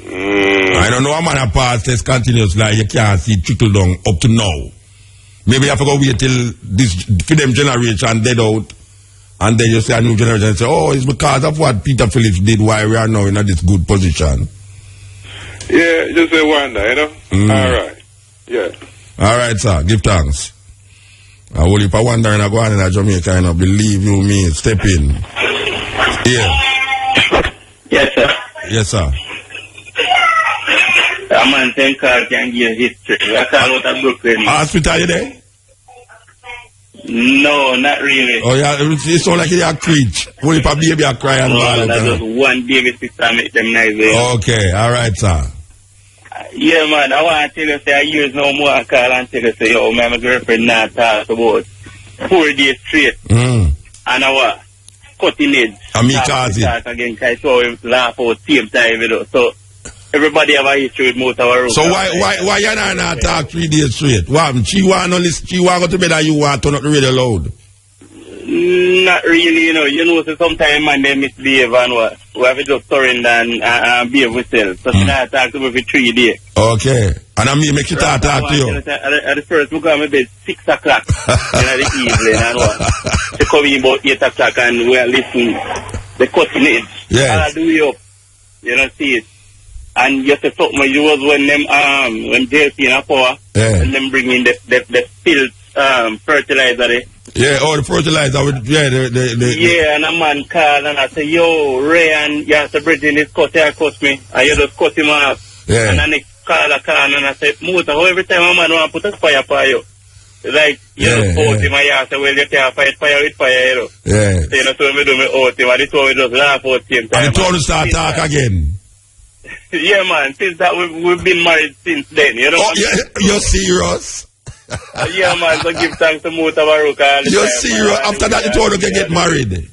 I don't know how man a pass test continuously, like you can't see trickle down up to now. Maybe you have to go wait till this for them generation dead out, and then you say a new generation say, oh, it's because of what Peter Phillips did why we are now in this good position. Yeah, just a wonder, you know? All right. Yeah. All right, sir. Give thanks. I will if I wonder and I go on in Jamaica, and I believe you me, Steppn. Yeah. Yes, sir. Yes, sir. A man 10 cars can give history. I call out of Brooklyn. Hospital you there? No, not really. Oh, yeah, it sounds like you are preach. Only if a baby are crying. No, that's just one baby sister make them nice. Okay, all right, sir. Yeah, man, I want to tell you, say, I use no more I call and tell you, say, yo, my girlfriend not talk about 4 days straight. And I was cutting edge. And me cause it. Again, I saw him laugh out same time, you know. So, everybody have a history with Mutabaruka. So why you not talk 3 days straight? What? She want to go to bed and you want to turn up the radio loud? Not really, you know. You know, so sometimes man they misbehave and what. We have to just surrender and behave with ourselves. So she not talk to me for 3 days. Okay. And I mean make she talk to you. At the first we go to bed 6 o'clock in the evening and what. She come in about 8 o'clock and we are listening the cutting edge. Yes. I'll do you up. You know, see it. And just a something you was when them when JLP in a power and them bring in the spilled fertilizer. Yeah, all the fertilizer with yeah, and a man called and I say, yo, Ray, and you have to bring in this cut here, cut me. And you just cut him off. Yeah. And then they call and I say, Muta, how every time a man want to put a fire for you? Like, you just out him and you say, well, you can't fight fire with fire, you know. Yeah. So you know, so me do me out him and this one we just laugh out same time. And the two start talk again. Yeah, man. Since that we've been married since then. You know. Oh, you're serious? Yeah, man. So give thanks to Mutabaruka. You're serious? After that, you told you can get married.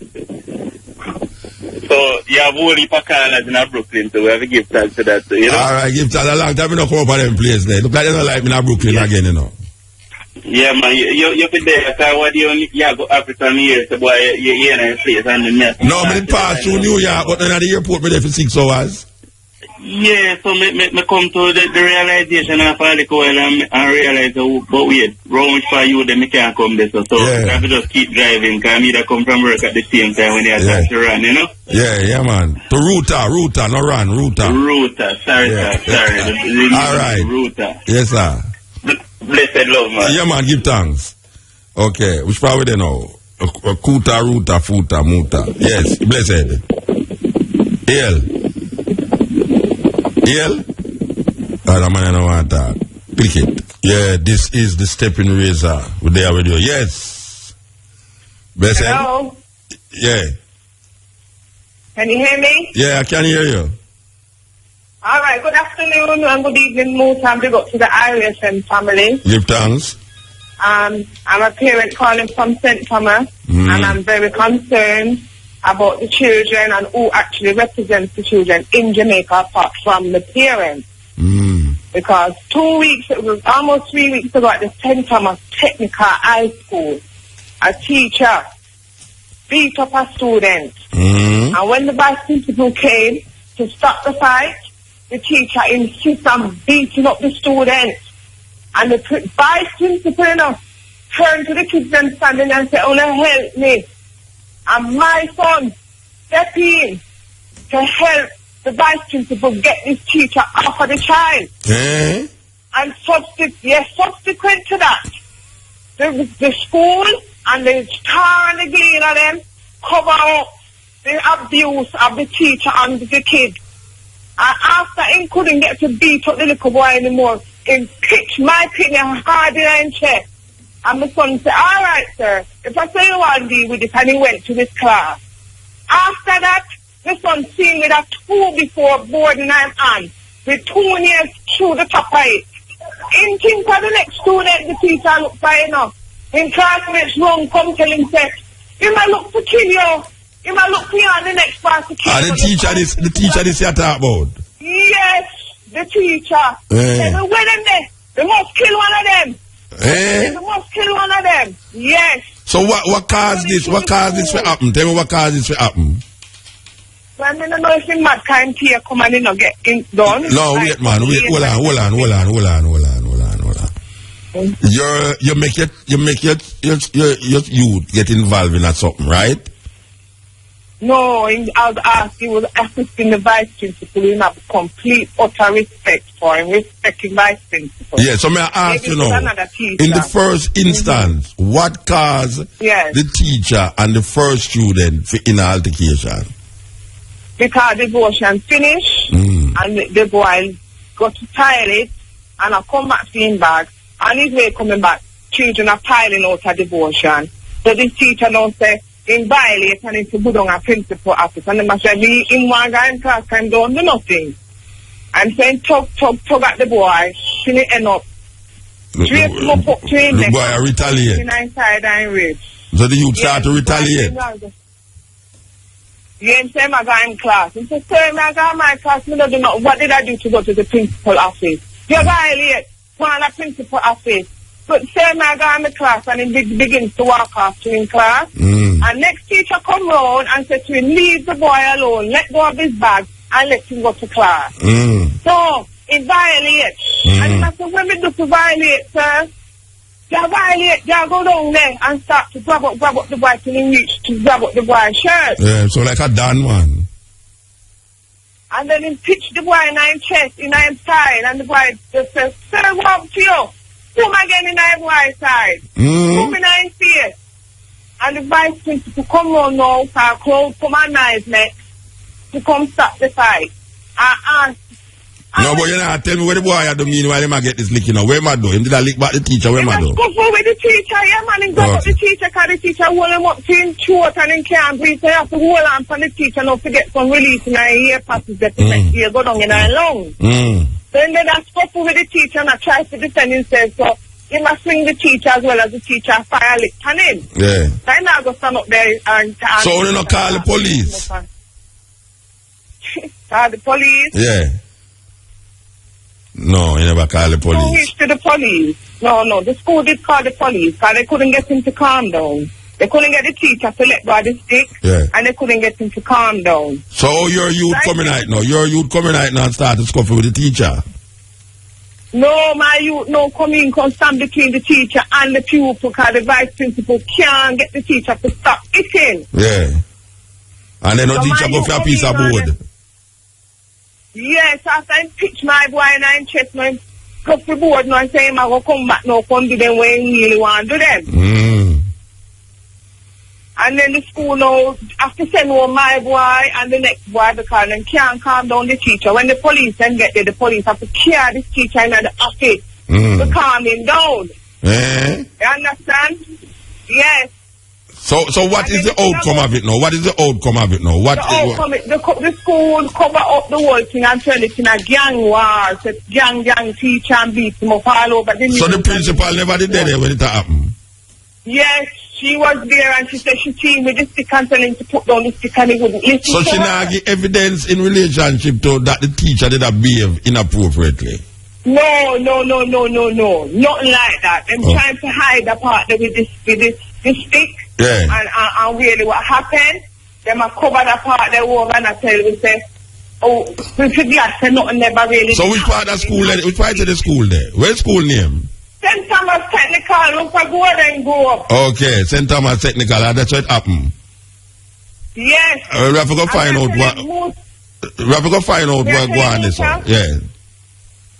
So, you have only Pakalas in Brooklyn, so we have to give thanks to that, you know? Alright, give thanks. A long time, you don't come up on them place there. Look like they don't like me in Brooklyn again, you know. Yeah, man, you be there, because what you go African years, so boy, you're in a place, and the mess. No, I didn't pass through New York, but then at the airport, me there for 6 hours. Yeah, so me come to the realization of all the while and realize, but wait, round for you, then me can't come there, so I have to just keep driving, because I need to come from work at the same time when you have to run, you know? Yeah, man. To Ruta, no run, Ruta. Sorry. Alright. Ruta. Yes, sir. Blessed love, man. Yeah, man, give thanks. Okay, which part we there now? Kuta, Ruta, Futa, Muta. Yes, blessed. The man I don't want to talk. Pick it. Yeah, this is the Steppn Razor. We're there with you. Yes. Blessed. Hello. Yeah. Can you hear me? Yeah, I can hear you. All right. Good afternoon and good evening, Muta. I'm big up to the IRSM family. Give thanks. I'm a parent calling from St. Thomas, and I'm very concerned about the children and who actually represents the children in Jamaica apart from the parents. Because 2 weeks, it was almost 3 weeks ago at the St. Thomas Technical High School, a teacher beat up a student. And when the vice principal came to stop the fight, the teacher insisted on beating up the student. And the vice principal, turned to the kids and standing and said, "Oh, help me." And my son stepped in to help the vice principal get this teacher off of the child. And subsequent to that, the school and the star and the glean of them cover up the abuse of the teacher and the kid. And after he couldn't get to beat up the little boy anymore, he pitched my opinion hard in his chest. And my son said, "All right, sir, if I say you want to deal with it," and he went to his class. After that, the son seen with a 2 before boarding and hand, with 2 nails through the top of it. In think for the next student, the teacher looked for enough. In classmates room, come tell him, say, "You might look to kill you. You might look for you on the next class to kill you." The teacher this you talk about? Yes, the teacher. They must kill one of them. They must kill one of them. Yes. So what caused this? What caused this to happen? Tell me what caused this to happen. Well, I don't know if the mad kind here come and not get it done. No, wait, man. Wait, hold on. You make your youth get involved in something, right? No, I was asked, he was assisting the vice principal. You have complete, utter respect for him, respecting vice principal. Yeah, so may I ask you now, in the first instance, what caused the teacher and the first student for in altercation? Because devotion finished, and the boy got to toilet, and I come back to him back, and his way coming back, children are piling out of devotion. So this teacher now say, in violate and into go down a principal office, and they must say, in one guy in class time don't do nothing. And saying tug at the boy, till he end up straight up to him. The boy retaliate. Inside and rich. So the youth start to retaliate. Yes, sir, I got in class. He said, "Sir, I got my class. I don't know. What did I do to go to the principal office?" "You violate. Go on the principal office." But sir, I got in the class, and he begins to walk off to in class. And next teacher come round and said to him, "Leave the boy alone. Let go of his bag and let him go to class." So, it violates. And I said, "When we do to violate, sir? You violate, you go down there and start to grab up the boy till he reach to grab up the boy's shirt." Yeah, so like a Dan one. And then he pitched the boy in his chest, in his side, and the boy just says, "Sir, what up to you? Come again in his boy's side. Come in his face." And the vice principal come round now, for a crowd come on his neck to come stop the fight. I No, but you know, tell me where the boy had to mean while him a get this lick, you know. Where am I do? Him did I lick back the teacher? Where am I do? Go for with the teacher, yeah, man. Him go up the teacher, because the teacher hold him up to him throat and him can't breathe. So you have to hold on from the teacher now to get some release in our ear passes that make ear go down in our lungs. So then that's go for with the teacher and I try to defend himself. So he must swing the teacher as well as the teacher fire lick on him. Yeah. So I now go stand up there and so you not call the police? Call the police? Yeah. No, you never call the police. No, reach to the police. No, the school did call the police because they couldn't get him to calm down. They couldn't get the teacher to let go of the stick, and they couldn't get him to calm down. So your youth coming out now? Your youth coming out now and start to scuffle with the teacher? No, my youth no come in, come stand between the teacher and the pupil because the vice principal can't get the teacher to stop eating. Yeah. And then the teacher go for a piece of board. Yes, after I pitch my boy and I check my go for board now and say I go come back now, come do them when you really want to do them. And then the school now have to send over my boy and the next boy because they can't calm down the teacher. When the police then get there, the police have to carry this teacher in the office to calm him down. You understand? Yes. So what is the outcome of it now? What is the outcome of it now? The school cover up the whole thing and turn it in a gang war. So gang teacher and beat him up all over. So the principal never did that when it happened? Yes, she was there and she said she teamed with the stick and telling him to put down the stick and he wouldn't listen. So she now give evidence in relationship to that the teacher did not behave inappropriately? No. Nothing like that. Them trying to hide the part with this stick. Yeah. And really what happened, them a cover the part they over and I tell you, say, we forget say nothing never really. So which part of school, which part of the school there? Where's school name? St. Thomas Technical, look for go and go up. Okay, St. Thomas Technical, that's what happened. Yes. We have to go find out what. We have to go find out what go on this one. Yeah.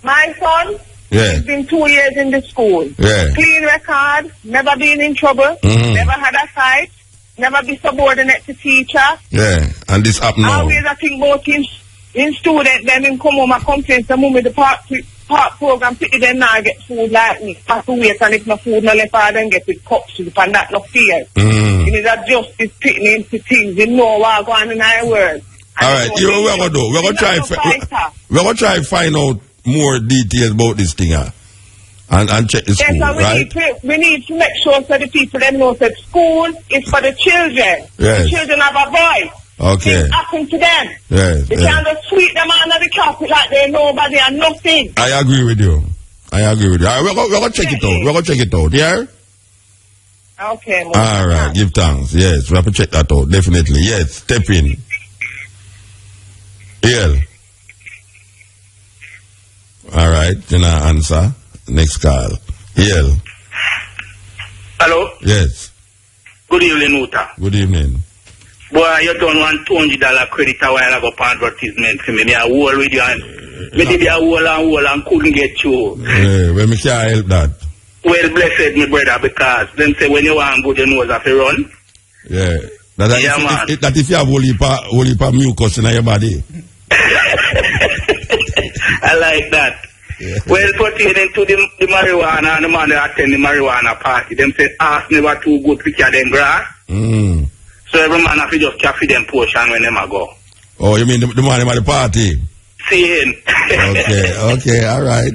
My son. Yeah. He's been 2 years in the school. Yeah. Clean record, never been in trouble, never had a fight, never be subordinate to teacher. Yeah, and this happened now. Always I think about him in student, then him come home and complain to mummy the park program, pity them now get food like me. Have to wait and if no food no left I then get with cup soup and that no fear. It is a justice pitting into things, you know what going on in our world. Alright, you know what we're gonna do? We're gonna try to find out more details about this thing and check the school, yes, we need to make sure so the people them know that school is for the children. Yes. The children have a voice. Okay. Things happen to them. Yes. They can't just sweep them under the carpet like they nobody and nothing. I agree with you. All right, we're gonna check it out. We're gonna check it out, yeah? Okay. All right, give thanks. Yes, we have to check that out, definitely. Yes, Steppn. Yeah. All right, then I answer. Next call. Yeah. Hello? Yes. Good evening, Muta. Good evening. Boy, you done $100 credit a while ago for advertisement for me. I whole with you and me did a whole and couldn't get you. Yeah, well, me can't help that. Well, blessed me brother, because them say when you want good, you know have to run. Yeah. That if you have whole heap of mucus in your body. I like that. Yeah. Well, pertaining to the marijuana and the man that attend the marijuana party, them say ass never too good to carry them grass. So every man have to just carry them portion when them a go. Oh, you mean the man at the party? Seeing. Okay, all right.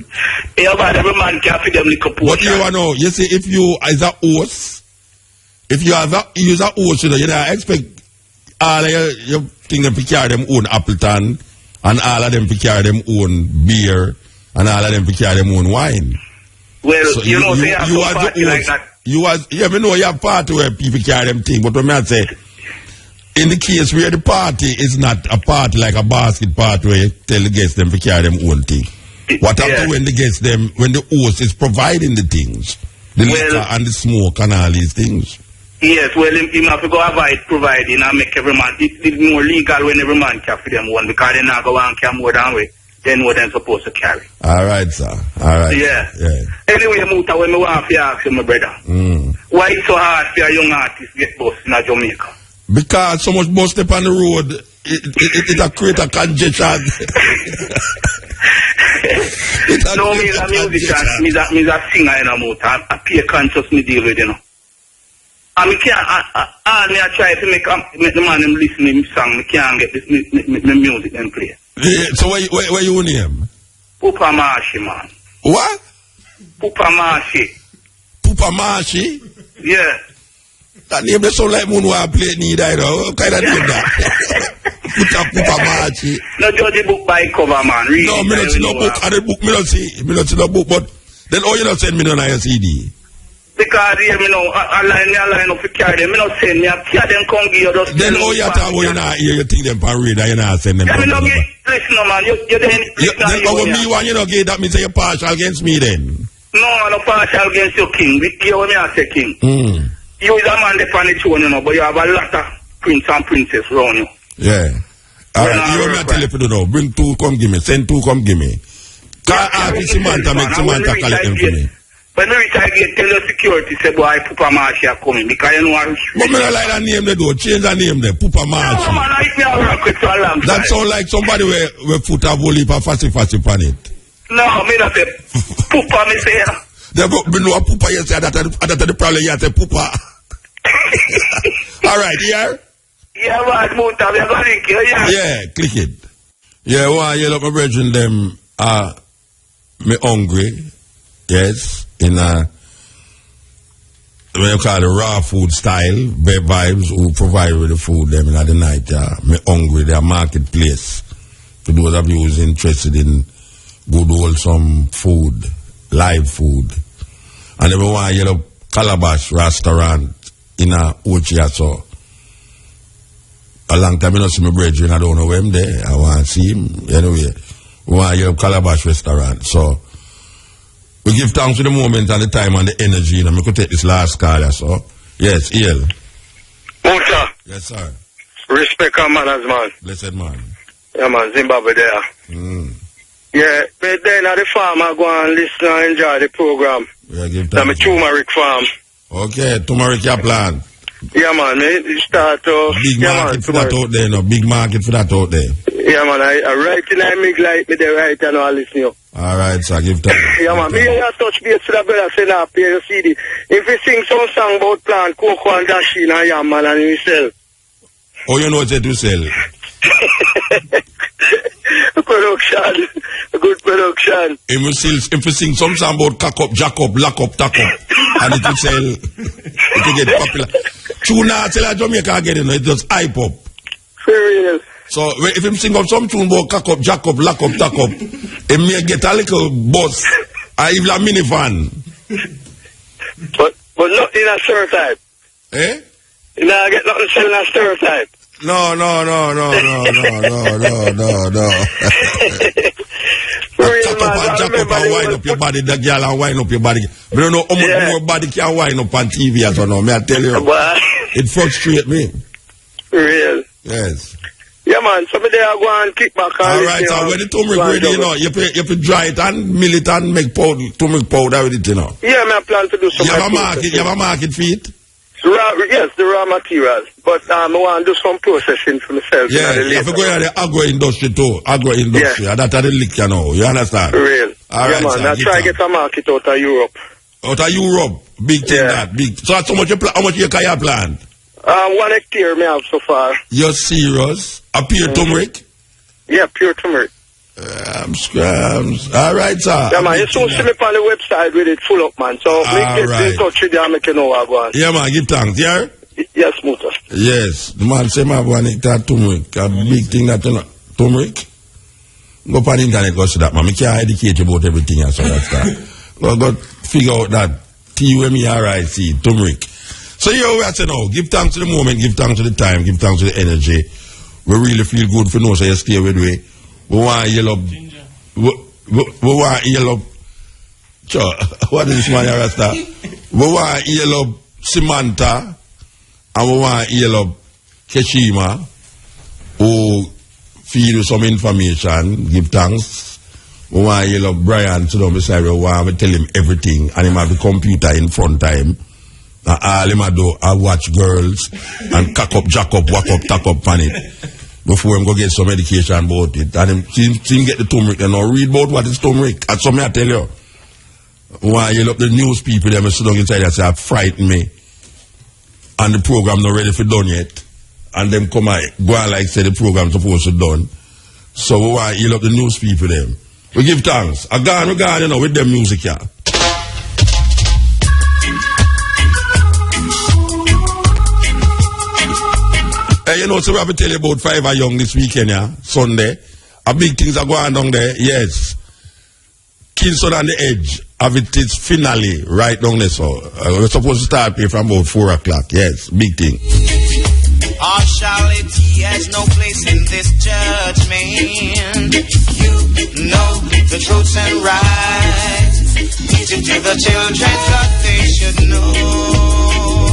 Yeah, but every man carry them little portion. But you know, you see, if you as a host, if you use a host, you know, expect all of your thing them to carry them own Appleton. And all of them to carry them own beer, and all of them to carry them own wine. Well, so you know, they have you some party like that. We know you have party where people carry them things, but when I say, in the case where the party is not a party like a basket party where you tell the guests them to carry them own thing. What happens when the guests them, when the host is providing the things, the liquor and the smoke and all these things? Yes, well, him have to go avoid providing and make every man, it's more legal when every man carry them one, because they not go and carry more than we, then what they're supposed to carry. All right, sir. All right. Yeah. Anyway, Muta, when we want to ask you, my brother, why it's so hard for a young artist get bus in Jamaica? Because so much bus step on the road, it create a congestion. No, me a musician, me a singer in a Muta. I pay conscious me deal with, you know. And me can't, me I try to make the man him listen to him song. Me can't get this me music and play. Yeah, so where you name? Pupa Mashi, man. What? Pupa Mashi. Pupa Mashi? Yeah. That name does sound like Moon want to play need I know. What kind of name that? Pupa Mashi. No judge the book by cover, man. Read no, me not see no book. And the book me not see no book. But then all you not send me on a CD. Because here, me know, I line up to carry them. Me not send me, I carry them come give you just. Then all you talk about you not hear, you think them pan read, you not send them. Yeah, me not get, listen, no, man, you then. Then over me one, you not get that means you're partial against me then. No, I'm not partial against your king. You want me to say king. You is a man that on the throne, you know, but you have a lot of prince and princess around you. Yeah. Alright, you want me to tell you to do. Bring 2, come give me. Send 2, come give me. Call artist Samantha, make Samantha collect them for me. When we reach again, tell your security, say, boy, Pupa Mashi are coming, because you know I'm... But me don't like that name they do. Change that name there, Pupa Mashi. No, man, I me a rock with so long. That sound like somebody where foot a bully for fussy on it. No, me not say, Pupa, me say... They know a Pupa, you say, that's the problem, you say, Pupa. Alright, yeah? Yeah, man, Muta, we are going to link you, yeah? Yeah, click it. Yeah, well, you look, my brethren, them, me hungry, yes. In what you call the raw food style, Bear Vibes who provide with the food them in the night. Me hungry, their marketplace. For those of you who's interested in good wholesome food, live food. And everyone you know Calabash restaurant in Ochia so. A long time I don't see my brethren, I don't know where I'm there. I want to see him. Anyway, we want to Calabash restaurant. So we give thanks to the moment and the time and the energy. You know, we could take this last call, so. Yes, Ital. Muta. Yes, sir. Respect and manners, man. Blessed man. Yeah, man, Zimbabwe there. Yeah, but then at the farm, I go and listen and enjoy the program. Yeah, give thanks. I'm a turmeric farm. Okay, turmeric your plan. Yeah, man, it start off. Big market for that out there, no? Big market for that out there. Yeah, man, I write in I make like me the right and all listen you. Alright, so give thanks. Yeah, man, me I touch base to the brother say now, pay your CD. If you sing some song about plant, cocoa and dashing and yam, man, and you sell. Oh, you know what to sell? Production. Good production. If you sing some song about cock up, jack up, lock up, tack up, and it will sell, it will get popular. Tuna, tell a Jamaica again, you know, it's just hype up. For real. So, if him sing up some tune about cock up, jack up, lock up, tack up, it may get a little bus, or even a minivan. But not in a stereotype. Eh? You know, I get nothing selling a stereotype. No. Jack up and wind up your body, the girl and wind up your body. We don't know how much more body can wind up on TV as well now. May I tell you? It frustrates me. Real. Yes. Yeah, man. Somebody I go and kick back. Alright, so when the turmeric ready, you know, you have dry it and mill it and make powder, turmeric powder with it, you know. Yeah, I plan to do some. You have a market for it? Yes, the raw materials. But I want to do some processing for myself. Yeah, you have to go in the agro industry too. Agro industry. And that's the lick, you know. You understand? Real. Alright, yeah, man. I try to get a market out of Europe. Out of Europe? Big thing that. Big. So that's how much you can plant? 1 hectare me have so far. You're serious? A pure turmeric? Yeah, pure turmeric. Scrams. Alright, sir. Yeah, man. You soon see me on the website with it full up, man. So make get in touch with you and make you know what I want. Yeah, man. Give thanks, yeah? Yes, Muta. Yes. The man say I want that turmeric. A big thing that turmeric. Go on the internet, go see that, man. I can't educate you about everything and so that's that. Go figure out that T-U-M-E-R-I-C, turmeric. So here we are saying now, give thanks to the moment, give thanks to the time, give thanks to the energy. We really feel good for no, so you stay with me. We want yellow. We want yellow. Sure. What is this man here, Rasta? We want yellow Samantha and we want yellow Keshima who feed you some information, give thanks. We want yellow Brian to down beside me, we want to tell him everything and him have the computer in front of him. And all him do, I watch girls and cock up, jack up, walk up, tack up on it. We before him go get some education about it. And him see get the turmeric and now read about what is turmeric. That's something I tell you. Why you look the news people them sit down inside and say frighten me. And the program not ready for done yet. And them come out go on like say the program supposed to done. So why you look the news people them. We give thanks. We gone, you know, with them music here. Hey, you know, so we have to tell you about 5 are young this weekend, yeah, Sunday. A big things are going down there, yes. Kingston on the Edge, have its finale right down there, so we're supposed to start here from about 4 o'clock, yes, big thing. Partiality has no place in this judgment. You know the truths and rights. Teach it to the children what they should know.